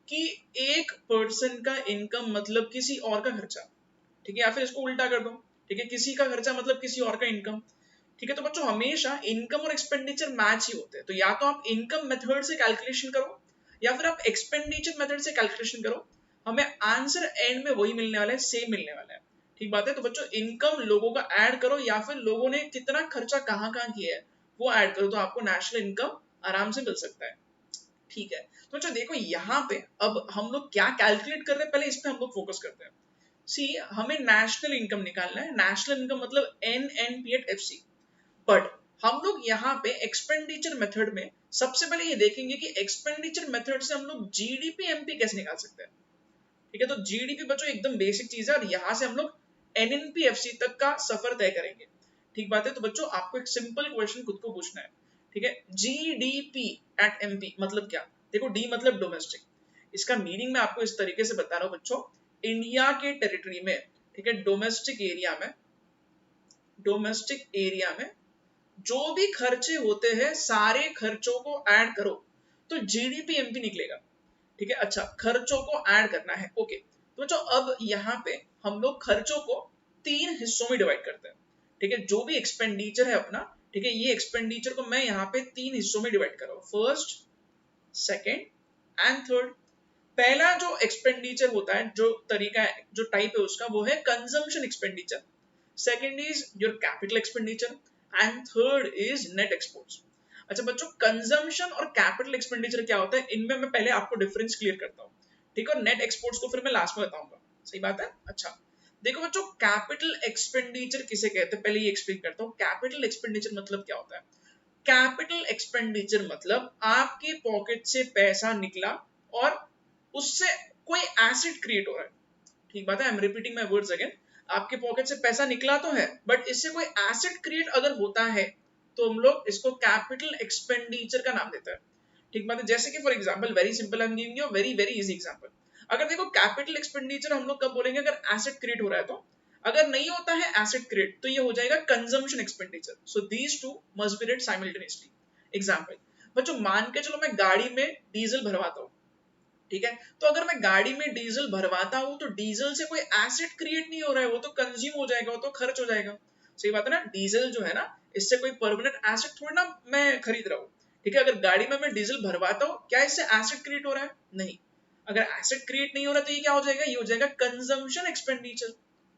कि एक पर्सन का इनकम मतलब किसी और का खर्चा। ठीक है, या फिर इसको उल्टा कर दो, ठीक है, किसी का खर्चा मतलब किसी और का इनकम। ठीक है, तो बच्चों हमेशा इनकम और एक्सपेंडिचर मैच ही होते हैं, तो या तो आप इनकम मेथड से कैलकुलेशन करो या फिर आप एक्सपेंडिचर मेथड से कैलकुलेशन करो, हमें आंसर एंड में वही मिलने वाला है, सेम मिलने वाला है। ठीक बात है, तो बच्चों इनकम लोगों का ऐड करो या फिर लोगों ने कितना खर्चा कहाँ कहाँ किया है वो ऐड करो, तो आपको नेशनल इनकम आराम से मिल सकता है। ठीक है, तो अच्छा देखो यहाँ पे अब हम लोग क्या कैलकुलेट कर रहे हैं, पहले इस पे हम लोग फोकस करते हैं। सी हमें नेशनल इनकम निकालना है, नेशनल इनकम मतलब एनएनपीएफसी, बट हम लोग यहाँ पे एक्सपेंडिचर मेथड में सबसे पहले ये देखेंगे कि एक्सपेंडिचर मेथड से हम लोग जीडीपी एमपी कैसे निकाल सकते हैं। ठीक है, तो जीडीपी बच्चों एकदम बेसिक चीज है, और यहाँ से हम लोग एनएनपीएफसी तक का सफर तय करेंगे। ठीक बात है, तो बच्चों आपको एक सिंपल क्वेश्चन खुद को पूछना है। ठीक है, जीडीपी एट एमपी मतलब क्या, देखो डी मतलब डोमेस्टिक, इसका मीनिंग मैं आपको इस तरीके से बता रहा हूँ बच्चों, इंडिया के टेरिटरी में, ठीक है, डोमेस्टिक एरिया में जो भी खर्चे होते हैं सारे खर्चों को ऐड करो तो जीडीपी एमपी निकलेगा, ठीक है। अच्छा, खर्चों को ऐड करना है, ओके। तो बच्चों अब यहाँ पे हम लोग खर्चों को 3 हिस्सों में डिवाइड करते हैं, ठीक है। जो भी एक्सपेंडिचर है अपना, ठीक है, ये एक्सपेंडिचर को मैं यहाँ पे 3 हिस्सों में डिवाइड कर रहा हूँ, फर्स्ट, सेकेंड एंड थर्ड। पहला जो एक्सपेंडिचर होता है, जो तरीका है, जो टाइप है उसका, वो है consumption expenditure. Second is your capital expenditure and third is net exports. अच्छा बच्चों, कंजम्पशन और कैपिटल एक्सपेंडिचर क्या होता है, इनमें मैं पहले आपको डिफरेंस क्लियर करता हूँ, ठीक है, और नेट एक्सपोर्ट्स को फिर मैं लास्ट में बताऊंगा, सही बात है। अच्छा देखो बच्चों, कैपिटल एक्सपेंडिचर किसे कहते हैं, पहले ये एक्सप्लेन करता हूँ। कैपिटल एक्सपेंडिचर मतलब क्या होता है? कैपिटल एक्सपेंडिचर मतलब आपके पॉकेट से पैसा निकला और उससे कोई एसेट क्रिएट हो रहा है, ठीक बात है, I am repeating my words again. आपके पॉकेट से पैसा निकला तो है, बट इससे कोई एसेट क्रिएट अगर होता है तो हम लोग इसको कैपिटल एक्सपेंडिचर का नाम देते हैं, ठीक बात है। जैसे कि for example, very simple, I am giving you very very easy example. अगर देखो कैपिटल एक्सपेंडिचर हम लोग कब बोलेंगे, अगर एसेट क्रिएट हो रहा है तो, अगर नहीं होता है एसेट क्रिएट तो ये हो जाएगा consumption expenditure. So these two must be red simultaneously. Example बच्चों, मान के चलो मैं गाड़ी में डीजल भरवाता हूँ, ठीक है, तो अगर मैं गाड़ी में डीजल भरवाता हूं तो डीजल से कोई एसेट क्रिएट नहीं हो रहा है, वो तो कंज्यूम हो जाएगा, वो तो खर्च हो जाएगा, सही बात है ना। डीजल जो है ना, इससे कोई परमानेंट एसेट थोड़ी ना मैं खरीद रहा हूँ, ठीक है। अगर गाड़ी में मैं डीजल भरवाता हूँ, क्या इससे एसेट क्रिएट हो रहा है? नहीं। अगर एसेट क्रिएट नहीं हो रहा तो ये क्या हो जाएगा, ये हो जाएगा कंजम्पशन एक्सपेंडिचर,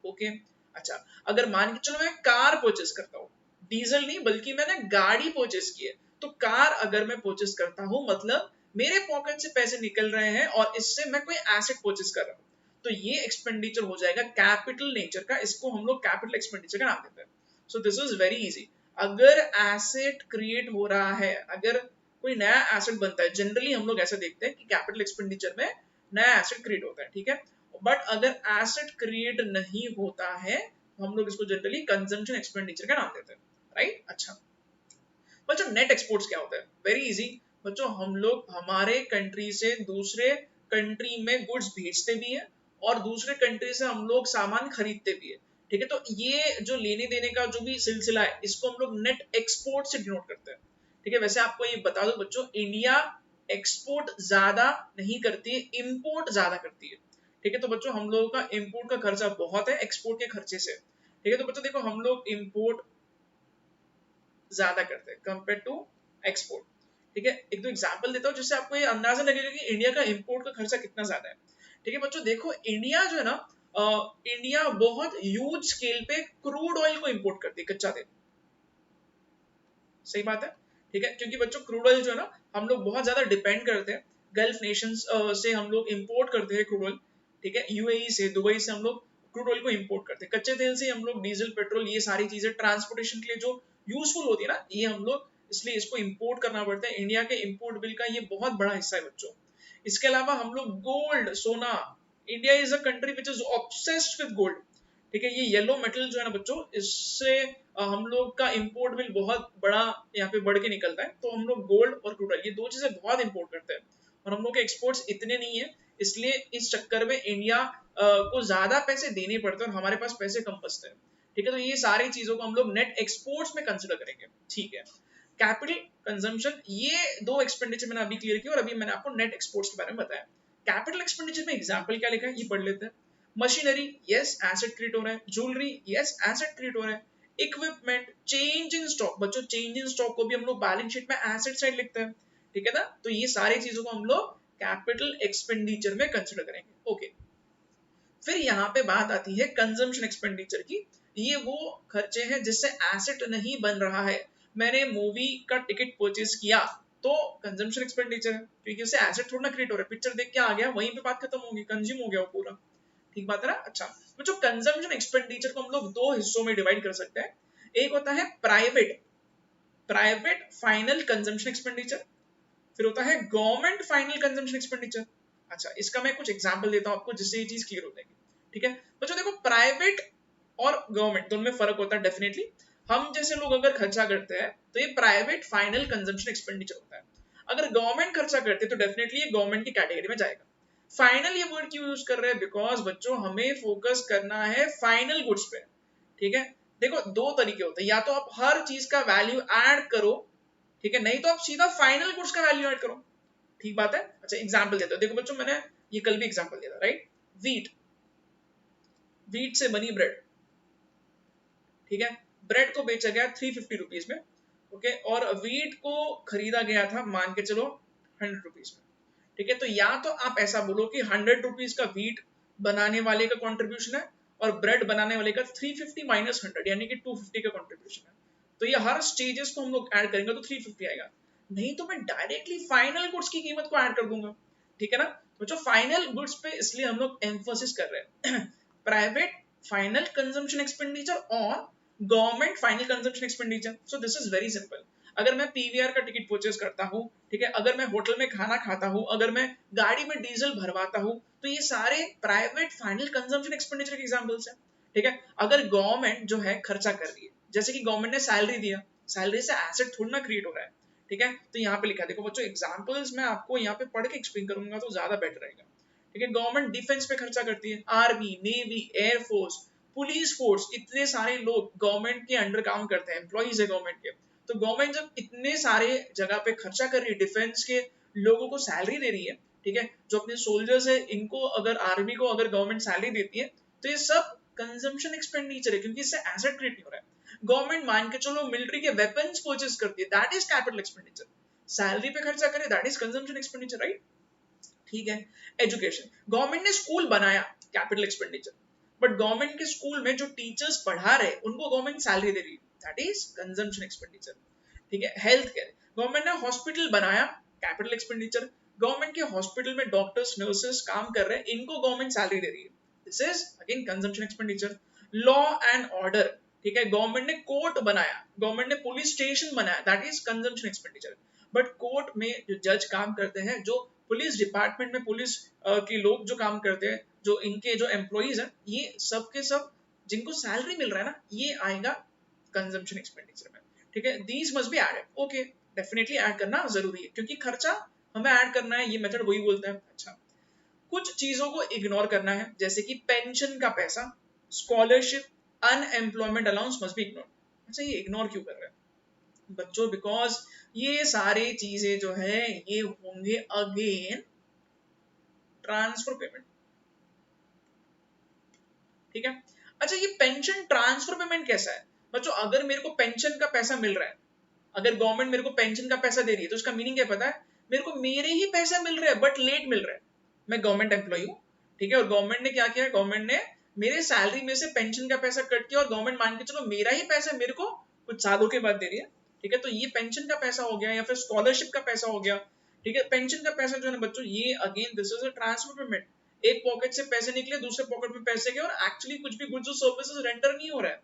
ओके। अच्छा, अगर मान के चलो मैं कार परचेस करता हूँ, डीजल नहीं बल्कि मैंने गाड़ी परचेस की है, तो कार अगर मैं परचेस करता हूँ मतलब मेरे पॉकेट से पैसे निकल रहे हैं और इससे मैं कोई एसेट परचेस कर रहा हूँ, तो ये एक्सपेंडिचर हो जाएगा कैपिटल नेचर का, इसको हम लोग कैपिटल एक्सपेंडिचर का नाम देते हैं। सो दिस इज वेरी इजी। अगर एसेट क्रिएट हो रहा है, अगर कोई नया एसेट बनता है, जनरली हम लोग ऐसा देखते हैं कि कैपिटल एक्सपेंडिचर में नया एसेट क्रिएट होता है, ठीक है। बट अगर एसेट क्रिएट नहीं होता है तो हम लोग इसको जनरली कंजम्पशन एक्सपेंडिचर का नाम देते हैं, राइट। अच्छा बच्चों, नेट एक्सपोर्ट्स क्या होता है? वेरी इजी बच्चों, हम लोग हमारे कंट्री से दूसरे कंट्री में गुड्स भेजते भी हैं और दूसरे कंट्री से हम लोग सामान खरीदते भी है, ठीक है। तो ये जो लेने देने का जो भी सिलसिला है, इसको हम लोग नेट एक्सपोर्ट से डिनोट करते हैं, ठीक है। वैसे आपको ये बता दो बच्चों, इंडिया एक्सपोर्ट ज्यादा नहीं करती है, इंपोर्ट ज्यादा करती है, ठीक है। तो बच्चों हम लोगों का इंपोर्ट का खर्चा बहुत है एक्सपोर्ट के खर्चे से, ठीक है। तो बच्चों देखो, हम लोग इंपोर्ट ज्यादा करते हैं कंपेयर टू एक्सपोर्ट, ठीक है। एक दो एग्जांपल देता हूँ जिससे आपको ये अंदाजा लगेगा कि इंडिया का इंपोर्ट का खर्चा कितना ज्यादा है, ठीक है। बच्चों देखो, इंडिया जो है ना, इंडिया बहुत ह्यूज स्केल पे क्रूड ऑयल को इंपोर्ट करती है, कच्चा तेल, सही बात है, ठीक है। क्योंकि बच्चों क्रूड ऑयल जो है ना, हम लोग बहुत ज्यादा डिपेंड करते हैं, गल्फ नेशंस से हम लोग इंपोर्ट करते हैं क्रूड ऑयल, ठीक है। यूएई से, दुबई से हम लोग क्रूड ऑयल को इंपोर्ट करते हैं। कच्चे तेल से हम लोग डीजल, पेट्रोल, ये सारी चीजें ट्रांसपोर्टेशन के लिए जो यूजफुल होती है ना, ये हम लोग इसलिए इसको इंपोर्ट करना पड़ता है। इंडिया के इंपोर्ट बिल का ये बहुत बड़ा हिस्सा है बच्चों। इसके अलावा हम लोग गोल्ड, सोना, India is a country which is obsessed with gold, ठीक है। ये येलो मेटल जो है ना बच्चों, इससे हम लोग का इंपोर्ट बिल बहुत बड़ा यहाँ पे बढ़ के निकलता है। तो हम लोग गोल्ड और क्रूड ऑयल, ये दो चीजें बहुत इंपोर्ट करते हैं और हम लोग के एक्सपोर्ट्स इतने नहीं है, इसलिए इस चक्कर में इंडिया को ज्यादा पैसे देने पड़ते हैं और हमारे पास पैसे कम बचते हैं, ठीक है। तो ये सारी चीजों को हम लोग नेट एक्सपोर्ट्स में कंसिडर करेंगे, ठीक है। कैपिटल कंजम्पशन, ये दो एक्सपेंडिचर मैंने अभी क्लियर किया और अभी मैंने आपको नेट एक्सपोर्ट्स के बारे में बताया। कैपिटल एक्सपेंडिचर में एग्जांपल क्या लिखा है, ये पढ़ लेते हैं। मशीनरी, यस एसेट क्रिएट हो रहा है। ज्वेलरी, यस एसेट क्रिएट हो रहा है। इक्विपमेंट, चेंज इन स्टॉक, बच्चों चेंज इन स्टॉक को भी हम लोग बैलेंस शीट में एसेट साइड लिखते हैं, ठीक है ना। तो ये सारी चीजों को हम लोग कैपिटल एक्सपेंडिचर में कंसिडर करेंगे, ओके। फिर यहाँ पे बात आती है कंजम्पशन एक्सपेंडिचर की। ये वो खर्चे हैं जिससे एसेट नहीं बन रहा है। मैंने मूवी का टिकट परचेज किया तो कंजम्पशन एक्सपेंडिचर है, क्योंकि उससे एसेट थोड़ा ना क्रिएट हो रहा है, पिक्चर देख के आ गया, वहीं पे बात खत्म होगी, कंज्यूम हो गया वो पूरा, ठीक बात है ना। अच्छा, तो जो कंजम्पशन एक्सपेंडिचर को हम लोग दो हिस्सों में डिवाइड कर सकते हैं। एक होता है प्राइवेट फाइनल कंजम्पशन एक्सपेंडिचर, फिर होता है गवर्नमेंट फाइनल कंजम्पशन एक्सपेंडिचर। अच्छा, इसका मैं कुछ एग्जांपल देता हूं आपको जिससे ये चीज क्लियर हो जाएगी, ठीक है। बच्चों देखो, प्राइवेट और गवर्नमेंट दोनों में फर्क होता है डेफिनेटली। हम जैसे लोग अगर खर्चा करते हैं तो ये प्राइवेट फाइनल कंजम्पशन एक्सपेंडिचर होता है। अगर गवर्नमेंट खर्चा करते हैं तो डेफिनेटली ये गवर्नमेंट की कैटेगरी में जाएगा। फाइनल ये वर्ड क्यों यूज कर रहे हैं? बिकॉज बच्चों हमें फोकस करना है फाइनल गुड्स पे, ठीक है। देखो दो तरीके होते हैं, या तो आप हर चीज का वैल्यू ऐड करो, ठीक है, नहीं तो आप सीधा फाइनल गुड्स का वैल्यू ऐड करो, ठीक बात है। अच्छा एग्जांपल देता हूं, देखो बच्चों मैंने ये कल भी एग्जांपल दिया था, राइट। वीट, वीट से बनी ब्रेड, ठीक है, ब्रेड को बेचा गया 350 रुपीज में, ओके, और वीट को खरीदा गया था मान के चलो 100 रुपीज में, ठीक है। तो या तो आप ऐसा बोलो कि 100 रुपीज का वीट बनाने वाले का कॉन्ट्रीब्यूशन है और ब्रेड बनाने वाले का 350 माइनस 100 यानी कि 250 का कॉन्ट्रीब्यूशन है। तो ये हर स्टेजेस को हम लोग ऐड करेंगे तो 350 आएगा, नहीं तो मैं डायरेक्टली फाइनल गुड्स की कीमत को ऐड कर दूंगा, ठीक है ना। तो जो फाइनल गुड्स पे इसलिए हम लोग एम्फोसिस कर रहे हैं private final consumption expenditure on government final consumption expenditure. So this is very simple. अगर मैं पीवीआर का टिकट परचेज करता हूँ, ठीक है, अगर मैं होटल में खाना खाता हूँ, अगर मैं गाड़ी में डीजल भरवाता हूँ, तो ये सारे प्राइवेट फाइनल कंजम्पशन एक्सपेंडिचर के एग्जांपल्स हैं, ठीक है। अगर गवर्नमेंट जो है खर्चा कर रही है, जैसे कि गवर्नमेंट ने सैलरी दिया, सैलरी से एसेट थोड़ा ना क्रिएट हो रहा है, ठीक है। तो यहाँ पे लिखा है, देखो बच्चों एग्जांपल्स मैं आपको यहाँ पे पढ़ के एक्सप्लेन करूंगा तो ज्यादा बेटर रहेगा, ठीक है। गवर्नमेंट डिफेंस पे खर्चा करती है, army, navy, air force, police force, इतने सारे लोग गवर्नमेंट के अंडर काम करते हैं, एम्प्लॉइज है गवर्नमेंट के। तो गवर्नमेंट जब इतने सारे जगह पे खर्चा कर रही है, डिफेंस के लोगों को सैलरी दे रही है, ठीक है, जो अपने सोल्जर्स है इनको अगर आर्मी को अगर गवर्नमेंट सैलरी देती है, तो ये सब कंजम्पशन एक्सपेंडिचर है, क्योंकि इससे एसेट क्रिएट नहीं हो रहा है। गवर्नमेंट मान के चलो मिलिट्री के वेपन्स परचेज करती है, that is capital expenditure. Salary पे खर्चा करे, that is consumption expenditure, right, ठीक है। एजुकेशन, गवर्नमेंट ने स्कूल बनाया, कैपिटल एक्सपेंडिचर, बट गवर्नमेंट के स्कूल में जो टीचर्स पढ़ा रहे उनको गवर्नमेंट सैलरी दे रही है, दैट इज कंजम्पशन एक्सपेंडिचर, ठीक है। हेल्थ केयर, गवर्नमेंट ने हॉस्पिटल बनाया, कैपिटल एक्सपेंडिचर, गवर्नमेंट के हॉस्पिटल में डॉक्टर्स नर्सेस काम कर रहे हैं, इनको गवर्नमेंट सैलरी दे रही है, this is again consumption expenditure. Law and order, ठीक है, गवर्नमेंट ने कोर्ट बनाया, गवर्नमेंट ने पुलिस स्टेशन बनाया, that is consumption expenditure. But court में जो जज काम करते हैं, जो पुलिस डिपार्टमेंट में पुलिस के लोग जो काम करते हैं, जो इनके जो एम्प्लॉइज हैं, ये सब के सब जिनको सैलरी मिल रहा है ना, ये आएगा कंजम्पशन एक्सपेंडिचर में, ठीक है। These must be added, okay, definitely add करना जरूरी है क्योंकि खर्चा हमें ऐड करना है, ये मेथड वही बोलता है। अच्छा, कुछ चीजों को इग्नोर करना है, जैसे कि पेंशन का पैसा, scholarship, unemployment allowance must be ignore. अच्छा, ये इग्नोर क्यों कर रहे हैं बच्चों? बिकॉज ये सारी चीजें जो है ये होंगे अगेन ट्रांसफर पेमेंट, ठीक है। अच्छा, ये पेंशन ट्रांसफर पेमेंट कैसा है बच्चों? अगर मेरे को पेंशन का पैसा मिल रहा है, अगर गवर्नमेंट मेरे को पेंशन का पैसा दे रही है, तो उसका मीनिंग क्या पता है? मेरे को मेरे ही पैसे मिल रहे हैं बट लेट मिल रहे हैं। मैं गवर्नमेंट एम्प्लॉय हूँ, ठीक है, और गवर्नमेंट ने क्या किया, गवर्नमेंट ने मेरे सैलरी में से पेंशन का पैसा कट किया और गवर्नमेंट मान के चलो मेरा ही पैसा मेरे को कुछ सालों के बाद दे रही है, ठीक है। तो ये पेंशन का पैसा हो गया या फिर स्कॉलरशिप का पैसा हो गया, ठीक है। पेंशन का पैसा जो है ना बच्चों, ये again this is a transfer payment. एक पॉकेट से पैसे निकले, दूसरे पॉकेट में पैसे गए और एक्चुअली कुछ भी गुड्स और सर्विसेज रेंडर नहीं हो रहा है,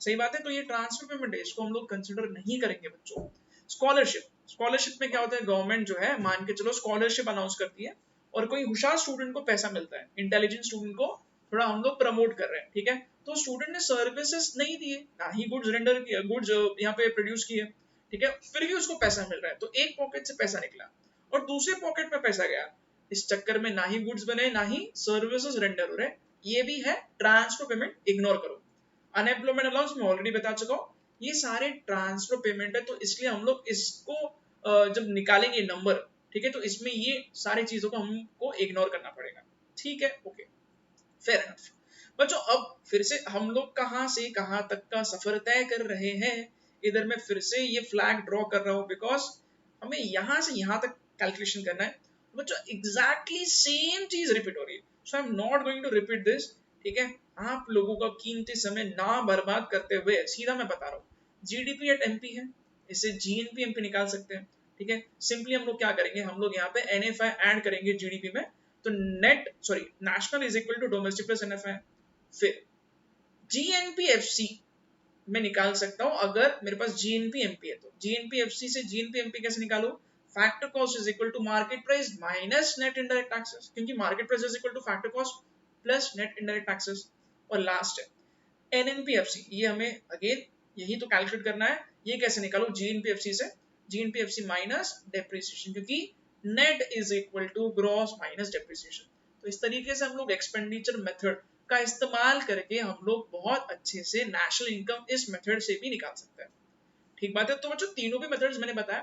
सही बात है। तो ये ट्रांसफर पेमेंट है, इसको हम लोग कंसिडर नहीं करेंगे बच्चों। स्कॉलरशिप, स्कॉलरशिप में क्या होता है, गवर्नमेंट जो है मान के चलो स्कॉलरशिप अनाउंस करती है और कोई होशियार स्टूडेंट को पैसा मिलता है, इंटेलिजेंट स्टूडेंट को थोड़ा हम लोग प्रमोट कर रहे हैं, ठीक है। तो स्टूडेंट ने सर्विसेज नहीं दिए, ना ही गुड्स रेंडर किया, गुड्स यहाँ पे प्रोड्यूस किए, ठीक है, फिर भी उसको पैसा मिल रहा है। तो एक पॉकेट से पैसा निकला और दूसरे पॉकेट में पैसा गया, इस चक्कर में ना ही गुड्स बने ना ही सर्विसेज रेंडर हो रहे, ये भी है ट्रांसफर पेमेंट, इग्नोर करो। अनएम्प्लॉयमेंट अलाउंस मैं ऑलरेडी बता चुका हूँ, ये सारे ट्रांसफर पेमेंट है, तो इसलिए हम लोग इसको जब निकालेंगे नंबर, ठीक है, तो इसमें ये सारी चीजों को हमको इग्नोर करना पड़ेगा, ठीक है, ओके, फेयर एनफ। बच्चों अब फिर से हम लोग कहां से कहां तक का सफर तय कर रहे हैं, इधर मैं फिर से ये फ्लैग ड्रॉ कर रहा हूं बिकॉज हमें यहां से यहां तक कैलकुलेशन करना है बच्चों, एग्जैक्टली सेम चीज रिपीट हो रही है, so I am not going to repeat this, ठीक है। आप लोगों का कीमती समय ना बर्बाद करते हुए सीधा मैं बता रहा हूँ, जीडीपी एट एमपी है, इससे जीएनपी एमपी निकाल सकते हैं, ठीक है। सिंपली हम लोग क्या करेंगे, हम लोग यहाँ पे एनएफआई ऐड करेंगे जीडीपी में, तो net sorry national is equal to domestic plus NFI, फिर जीएनपीएफसी मैं निकाल सकता हूं अगर मेरे पास जीएनपी एमपी है, तो जीएनपीएफसी से जीएनपी एमपी कैसे निकालू, factor cost is equal to market price minus net indirect taxes, क्योंकि market price is equal to factor cost plus net indirect taxes. और लास्ट है एनएनपीएफसी, ये हमें अगेन यही तो कैलकुलेट करना है, ये कैसे निकालू, जीएनपीएफसी से जीएनपीएफसी माइनस डेप्रिसिएशन, क्योंकि net is equal to gross minus depreciation, तो इस तरीके से हम लोग एक्सपेंडिचर मेथड का इस्तेमाल करके हम लोग बहुत अच्छे से नेशनल इनकम इस मेथड से भी निकाल सकते हैं। ठीक बात है। तो बच्चों तीनों भी मेथड्स मैंने बताया,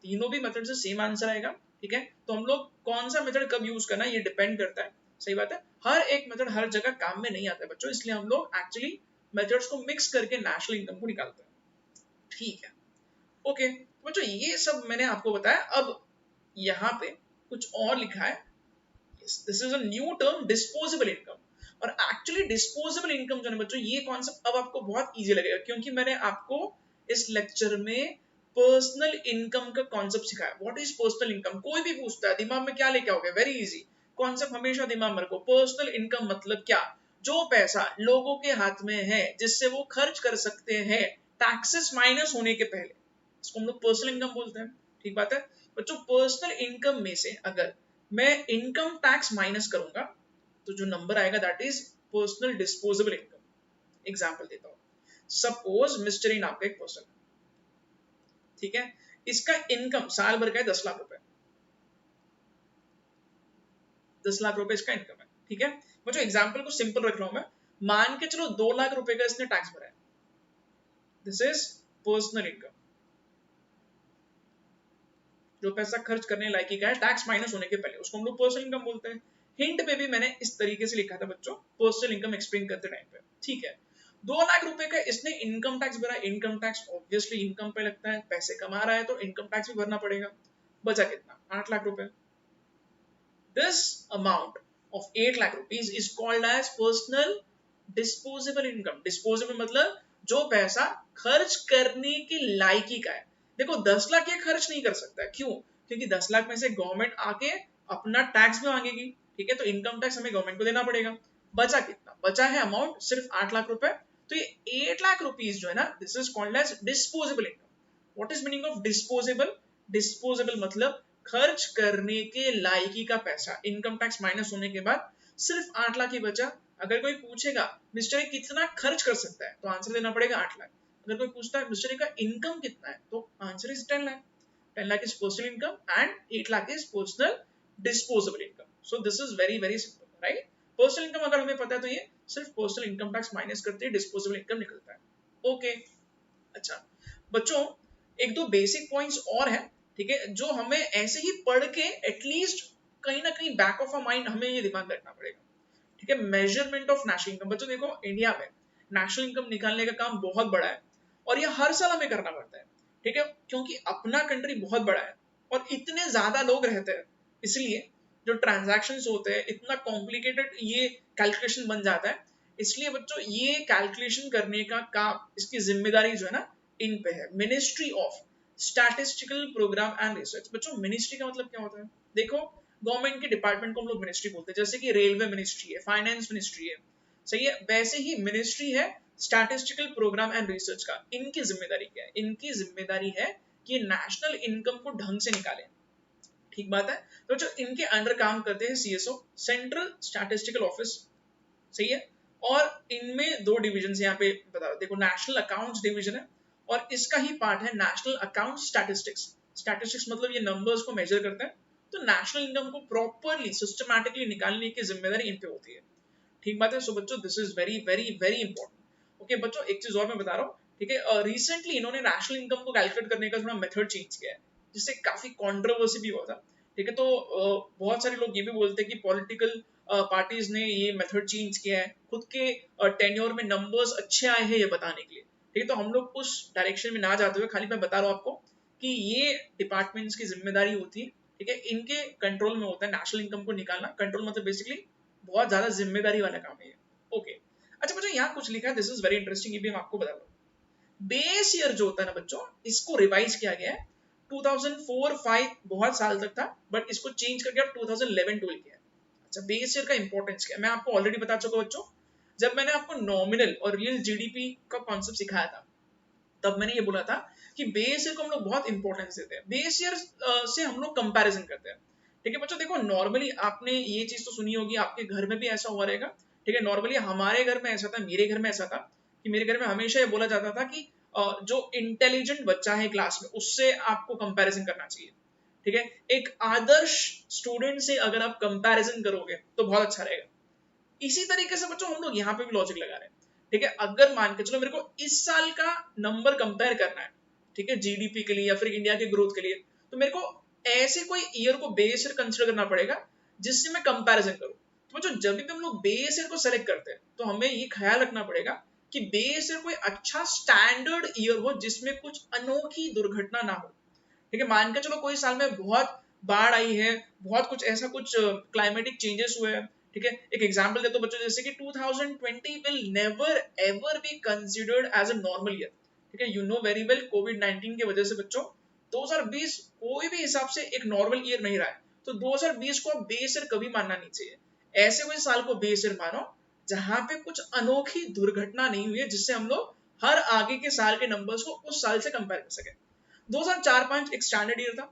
तीनों भी मेथड से सेम आंसर आएगा। ठीक है, तो हम लोग कौन सा मेथड कब यूज करना ये डिपेंड करता है। सही बात है, हर एक मेथड हर जगह काम में नहीं आता है बच्चों, इसलिए हम लोग एक्चुअली मेथड्स को मिक्स करके नेशनल इनकम को निकालते हैं। ठीक है, ओके बच्चों ये सब मैंने आपको बताया। अब यहाँ पे कुछ और लिखा है, this is a new term disposable income. और एक्चुअली डिस्पोजेबल इनकम जो है बच्चों ये कॉन्सेप्ट अब आपको बहुत इजी लगेगा, क्योंकि मैंने आपको इस लेक्चर में पर्सनल इनकम का कॉन्सेप्ट सिखाया। What is personal income? कोई भी पूछता है दिमाग में क्या लेके आओगे, वेरी इजी कॉन्सेप्ट हमेशा दिमाग में रखो। पर्सनल इनकम मतलब क्या? जो पैसा लोगों के हाथ में है जिससे वो खर्च कर सकते हैं टैक्सेस माइनस होने के पहले, इसको हम लोग पर्सनल इनकम बोलते हैं। ठीक बात है बच्चों, पर्सनल इनकम में से अगर मैं इनकम टैक्स माइनस करूंगा तो जो नंबर आएगा that is personal disposable income. Example देता हूं, सपोज मिस्टर इन आपका एक पर्सन, ठीक है, इसका इनकम साल भर का है 10 लाख रुपए, 10 लाख रुपए इसका इनकम है। ठीक है, मुझे एग्जांपल को सिंपल रख रहा हूं मैं, मान के चलो 2 लाख रुपए का इसने टैक्स भरा है, दिस इज पर्सनल इनकम। जो पैसा खर्च करने लायक का है टैक्स माइनस होने के पहले, उसको हम लोग पर्सनल इनकम बोलते हैं। हिंट पे भी मैंने इस तरीके से लिखा था बच्चों पर्सनल इनकम एक्सप्लेन करते टाइम पे। ठीक है, 2 लाख रुपए का इसने इनकम टैक्स भरा। इनकम टैक्स ऑब्वियसली इनकम पे लगता है, पैसे कमा रहा है तो इनकम टैक्स भी भरना पड़ेगा। बचा कितना? 8 लाख रुपए। This amount of 8 lakh rupees is called as personal disposable income. Disposable मतलब जो पैसा खर्च करने के लायकी का है। देखो 10 लाख ये खर्च नहीं कर सकता है, क्यों? क्योंकि 10 लाख में से गवर्नमेंट आके अपना टैक्स भी मांगेगी। ठीक है, तो इनकम टैक्स हमें गवर्नमेंट को देना पड़ेगा। बचा कितना? बचा है अमाउंट सिर्फ 8 लाख रुपए। तो ये 8 लाख रुपीज जो है ना, this is called as disposable income. What is meaning of disposable? Disposable मतलब खर्च करने के लायकी का पैसा, इनकम टैक्स माइनस होने के बाद सिर्फ 8 लाख ही बचा। अगर कोई पूछेगा मिस्टर कितना खर्च कर सकता है, तो आंसर देना पड़ेगा 8 लाख। अगर कोई पूछता है मिस्टर का इनकम कितना है, तो answer is 10 lakh. 10 lakh is personal income and 8 lakh is personal disposable income. So this is very very simple, right? Personal income अगर हमें पता है तो ये सिर्फ personal income tax माइनस करते हैं, disposable income निकलता है। ओके, अच्छा बच्चों एक दो बेसिक पॉइंट्स और हैं, ठीक है, जो हमें ऐसे ही पढ़ के एटलीस्ट कहीं ना कहीं बैक ऑफ अ माइंड हमें ये दिमाग रखना पड़ेगा। ठीक है, मेजरमेंट ऑफ नेशनल इनकम। बच्चों देखो इंडिया में नेशनल इनकम निकालने का काम बहुत बड़ा है और ये हर साल हमें करना पड़ता है। ठीक है, क्योंकि अपना कंट्री बहुत बड़ा है और इतने ज्यादा लोग रहते हैं, इसलिए जो ट्रांजैक्शंस होते हैं इतना कॉम्प्लिकेटेड ये कैलकुलेशन बन जाता है। इसलिए बच्चों ये कैलकुलेशन करने का काम, इसकी जिम्मेदारी जो है ना इन पे है, ministry of statistical programme and research. बच्चों मिनिस्ट्री का मतलब क्या होता है? देखो गवर्नमेंट के डिपार्टमेंट को हम लोग मिनिस्ट्री बोलते हैं, जैसे कि रेलवे मिनिस्ट्री है, फाइनेंस मिनिस्ट्री है, सही है, वैसे ही मिनिस्ट्री है स्टैटिस्टिकल प्रोग्राम एंड रिसर्च का। इनकी जिम्मेदारी क्या है? इनकी जिम्मेदारी है कि नेशनल इनकम को ढंग से निकालें। ठीक बात है, तो जो इनके अंडर काम करते हैं सीएसओ, सेंट्रल स्टैटिस्टिकल ऑफिस, सही है, और इनमें दो डिविजन यहाँ पे बता रहा, देखो नेशनल अकाउंट्स डिवीजन है और इसका ही पार्ट है नेशनल अकाउंट स्टैटिस्टिक्स। स्टैटिस्टिक्स मतलब ये नंबर्स को मेजर करते हैं, तो नेशनल इनकम को प्रॉपरली सिस्टमैटिकली निकालने की जिम्मेदारी इन पे होती है। ठीक बात है, सो बच्चों this is very very very important. Okay बच्चों एक चीज और मैं बता रहा हूँ, ठीक है, रिसेंटली इन्होंने नेशनल इनकम को कैलकुलेट करने का थोड़ा मेथड चेंज किया है, जिससे काफी कंट्रोवर्सी भी हुआ था। ठीक है, तो बहुत सारे लोग ये भी बोलते हैं कि पॉलिटिकल पार्टीज ने ये मेथड चेंज किया है खुद के टेन्योर में नंबर्स अच्छे आए हैं ये बताने के लिए। ठीक है, तो हम लोग उस डायरेक्शन में ना जाते हुए खाली मैं बता रहा हूँ आपको कि ये डिपार्टमेंट्स की जिम्मेदारी होती है। ठीक है, इनके कंट्रोल में होता है नेशनल इनकम को निकालना। कंट्रोल मतलब बेसिकली बहुत ज्यादा जिम्मेदारी वाला काम है। ओके, अच्छा बच्चों यहाँ कुछ लिखा है, दिस इज वेरी इंटरेस्टिंग, ये भी मैं आपको बता रहा हूँ। बेस ईयर जो होता है ना बच्चों, इसको रिवाइज किया गया है 2004-5 बहुत साल तक था, बट इसको चेंज करके अब 2011-12 किया है। अच्छा बेस ईयर का इंपॉर्टेंस क्या है मैं आपको ऑलरेडी बता चुका बच्चों, जब मैंने आपको नॉमिनल और रियल जीडीपी का कॉन्सेप्ट सिखाया था तब मैंने ये बोला था कि बेस ईयर को हम लोग बहुत इंपॉर्टेंस देते हैं, बेस ईयर से हम लोग कंपैरिजन करते हैं। ठीक है बच्चों, देखो नॉर्मली आपने ये चीज तो सुनी होगी, आपके घर में भी ऐसा हुआ रहेगा। ठीक है, नॉर्मली हमारे घर में ऐसा था, मेरे घर में ऐसा था कि मेरे घर में हमेशा ये बोला जाता था कि जो इंटेलिजेंट बच्चा है क्लास में उससे आपको कंपैरिजन करना चाहिए। ठीक है, एक आदर्श स्टूडेंट से अगर आप कंपैरिजन करोगे तो बहुत अच्छा रहेगा। इसी तरीके से बच्चों हम लोग यहाँ पे भी लॉजिक लगा रहे हैं, ठीक है। अगर मान के चलो मेरे को इस साल का नंबर कंपेयर करना है, ठीक है, जीडीपी के लिए या फिर इंडिया के ग्रोथ के लिए, तो मेरे को ऐसे कोई ईयर को बेस ईयर कंसिडर करना पड़ेगा जिससे मैं कंपैरिजन करूं। तो बच्चों जब भी हम लोग बेस ईयर को सेलेक्ट करते हैं तो हमें ये ख्याल रखना पड़ेगा कि बेस ईयर कोई अच्छा स्टैंडर्ड ईयर हो जिसमें कुछ अनोखी दुर्घटना ना हो, ठीक है। मान के चलो कोई साल में बहुत बाढ़ आई है, बहुत कुछ ऐसा कुछ क्लाइमेटिक चेंजेस हुए हैं, ठीक है। एक एग्जांपल देता हूं बच्चों, जैसे कि 2020 will never ever be considered as a normal year, ठीक है। यू नो वेरी वेल कोविड-19 की वजह से बच्चों 2020 कोई भी हिसाब से एक नॉर्मल ईयर नहीं रहा है, तो 2020 को बेस ईयर कभी मानना नहीं चाहिए। ऐसे कोई साल को बेस ईयर मानो जहां पे कुछ अनोखी दुर्घटना नहीं हुई है जिससे हम लोग हर आगे के साल के नंबर्स को उस साल से कंपेयर कर सके। 2004-5 एक स्टैंडर्ड ईयर था,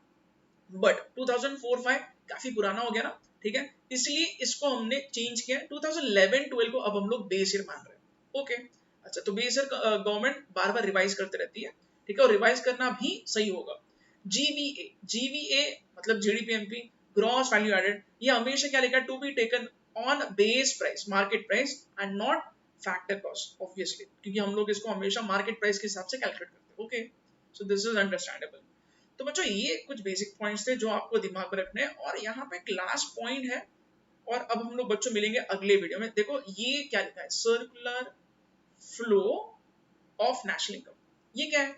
बट 2004-5 काफी पुराना हो गया ना, ठीक है, इसलिए इसको हमने चेंज किया। 2011-12 को अब हम लोग बेस ईयर मान रहे हैं, ओके। अच्छा, तो बेस ईयर गवर्नमेंट बार बार रिवाइज करते रहती है, ठीक है, और रिवाइज करना भी सही होगा। जीवीए मतलब जीडीपीएमपी, ग्रॉस वैल्यू एडेड, ये हमेशा क्या लिखा है, to be taken on base price, market price and not factor cost, obviously, क्योंकि हम लोग इसको हमेशा मार्केट प्राइस के हिसाब से कैलकुलेट करते हैं, okay. So this is understandable. तो बच्चों ये कुछ बेसिक पॉइंट्स थे जो आपको दिमाग में रखने हैं, और यहाँ पे एक लास्ट पॉइंट है, और अब हम लोग बच्चों मिलेंगे अगले वीडियो में। देखो ये क्या लिखा है, circular flow of national income, ये क्या है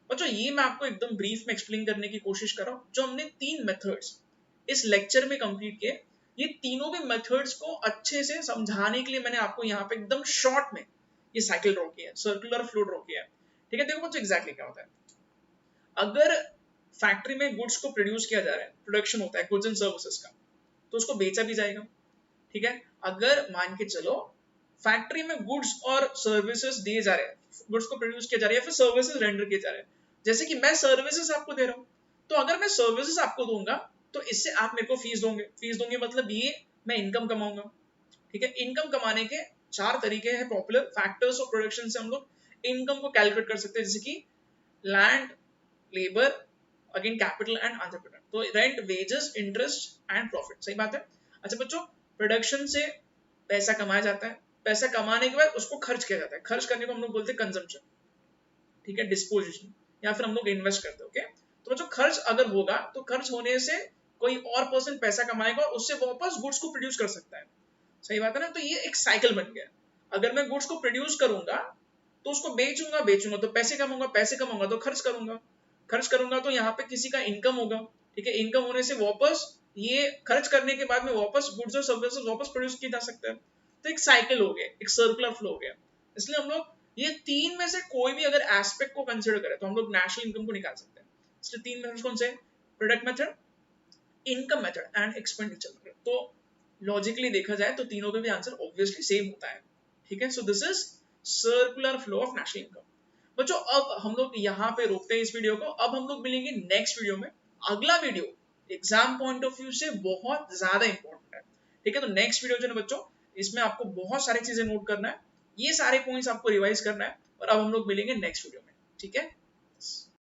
बच्चों, ये मैं आपको एकदम ब्रीफ में एक्सप्लेन करने की कोशिश कर रहा हूँ। जो हमने 3 मेथड्स इस लेक्चर में कंप्लीट किए, ये तीनों भी मेथड्स को अच्छे से समझाने के लिए मैंने आपको यहाँ पे एकदम शॉर्ट में ये साइकिल ड्रॉ किया है, सर्कुलर फ्लो ड्रॉ किया है, ठीक है। देखो बच्चों एग्जैक्टली क्या होता है, अगर फैक्ट्री में गुड्स को प्रोड्यूस किया जा रहा है, प्रोडक्शन होता है गुड्स एंड सर्विसेज का, तो उसको बेचा भी जाएगा, ठीक है। अगर मान के चलो फैक्ट्री में गुड्स और सर्विसेज दिए जा रहे हैं, गुड्स को प्रोड्यूस किया जा रहा है या फिर सर्विसेज रेंडर किए जा रहे हैं, जैसे कि मैं सर्विसेज आपको दे रहा हूँ, तो अगर मैं सर्विसेज आपको दूंगा तो इससे आप मेरे को फीस दोंगे मतलब ये मैं इनकम कमाऊंगा, ठीक है। इनकम कमाने के 4 तरीके हैं, पॉपुलर फैक्टर्स ऑफ प्रोडक्शन से हम लोग इनकम को कैलकुलेट कर सकते हैं, जैसे कि land, labour, again capital and other product, तो rent, wages, interest and profit, सही बात है। अच्छा बच्चों, प्रोडक्शन से पैसा कमाया जाता है, पैसा कमाने के बाद उसको खर्च किया जाता है, खर्च करने को हम लोग बोलते हैं कंजम्पशन, ठीक है, डिस्पोजिशन, या फिर हम लोग इन्वेस्ट करते हैं, ओके। तो बच्चों खर्च अगर होगा तो खर्च होने से कोई और पर्सन पैसा कमाएगा और उससे वापस गुड्स को प्रोड्यूस कर सकता है, सही बात है ना। तो ये एक साइकिल बन गया, अगर मैं गुड्स को प्रोड्यूस करूंगा तो उसको बेचूंगा तो पैसे कमाऊंगा तो खर्च करूंगा तो यहाँ पे किसी का इनकम होगा, ठीक है। इनकम होने से वापस ये खर्च करने के बाद में वापस गुड्स और सर्विसेज वापस प्रोड्यूस किए जा सकते हैं, तो एक साइकिल हो गया, एक सर्कुलर फ्लो हो गया। इसलिए हम लोग ये 3 में से कोई भी अगर एस्पेक्ट को कंसिडर करें तो हम लोग नेशनल इनकम को निकाल सकते हैं। इसलिए 3 मेथड्स कौन से, product method, income method and expenditure method. तो लॉजिकली देखा जाए तो तीनों का भी आंसर ऑब्वियसली सेम होता है, ठीक है। सो this is circular flow of national income. बच्चों अब हम लोग यहाँ पे रोकते हैं इस वीडियो को, अब हम लोग मिलेंगे नेक्स्ट वीडियो में। अगला video exam point of view से बहुत ज्यादा इंपॉर्टेंट है, ठीक है। तो नेक्स्ट वीडियो जो है बच्चों, इसमें आपको बहुत सारी चीजें नोट करना है, ये सारे पॉइंट्स आपको रिवाइज करना है, और अब हम लोग मिलेंगे नेक्स्ट वीडियो में, ठीक है।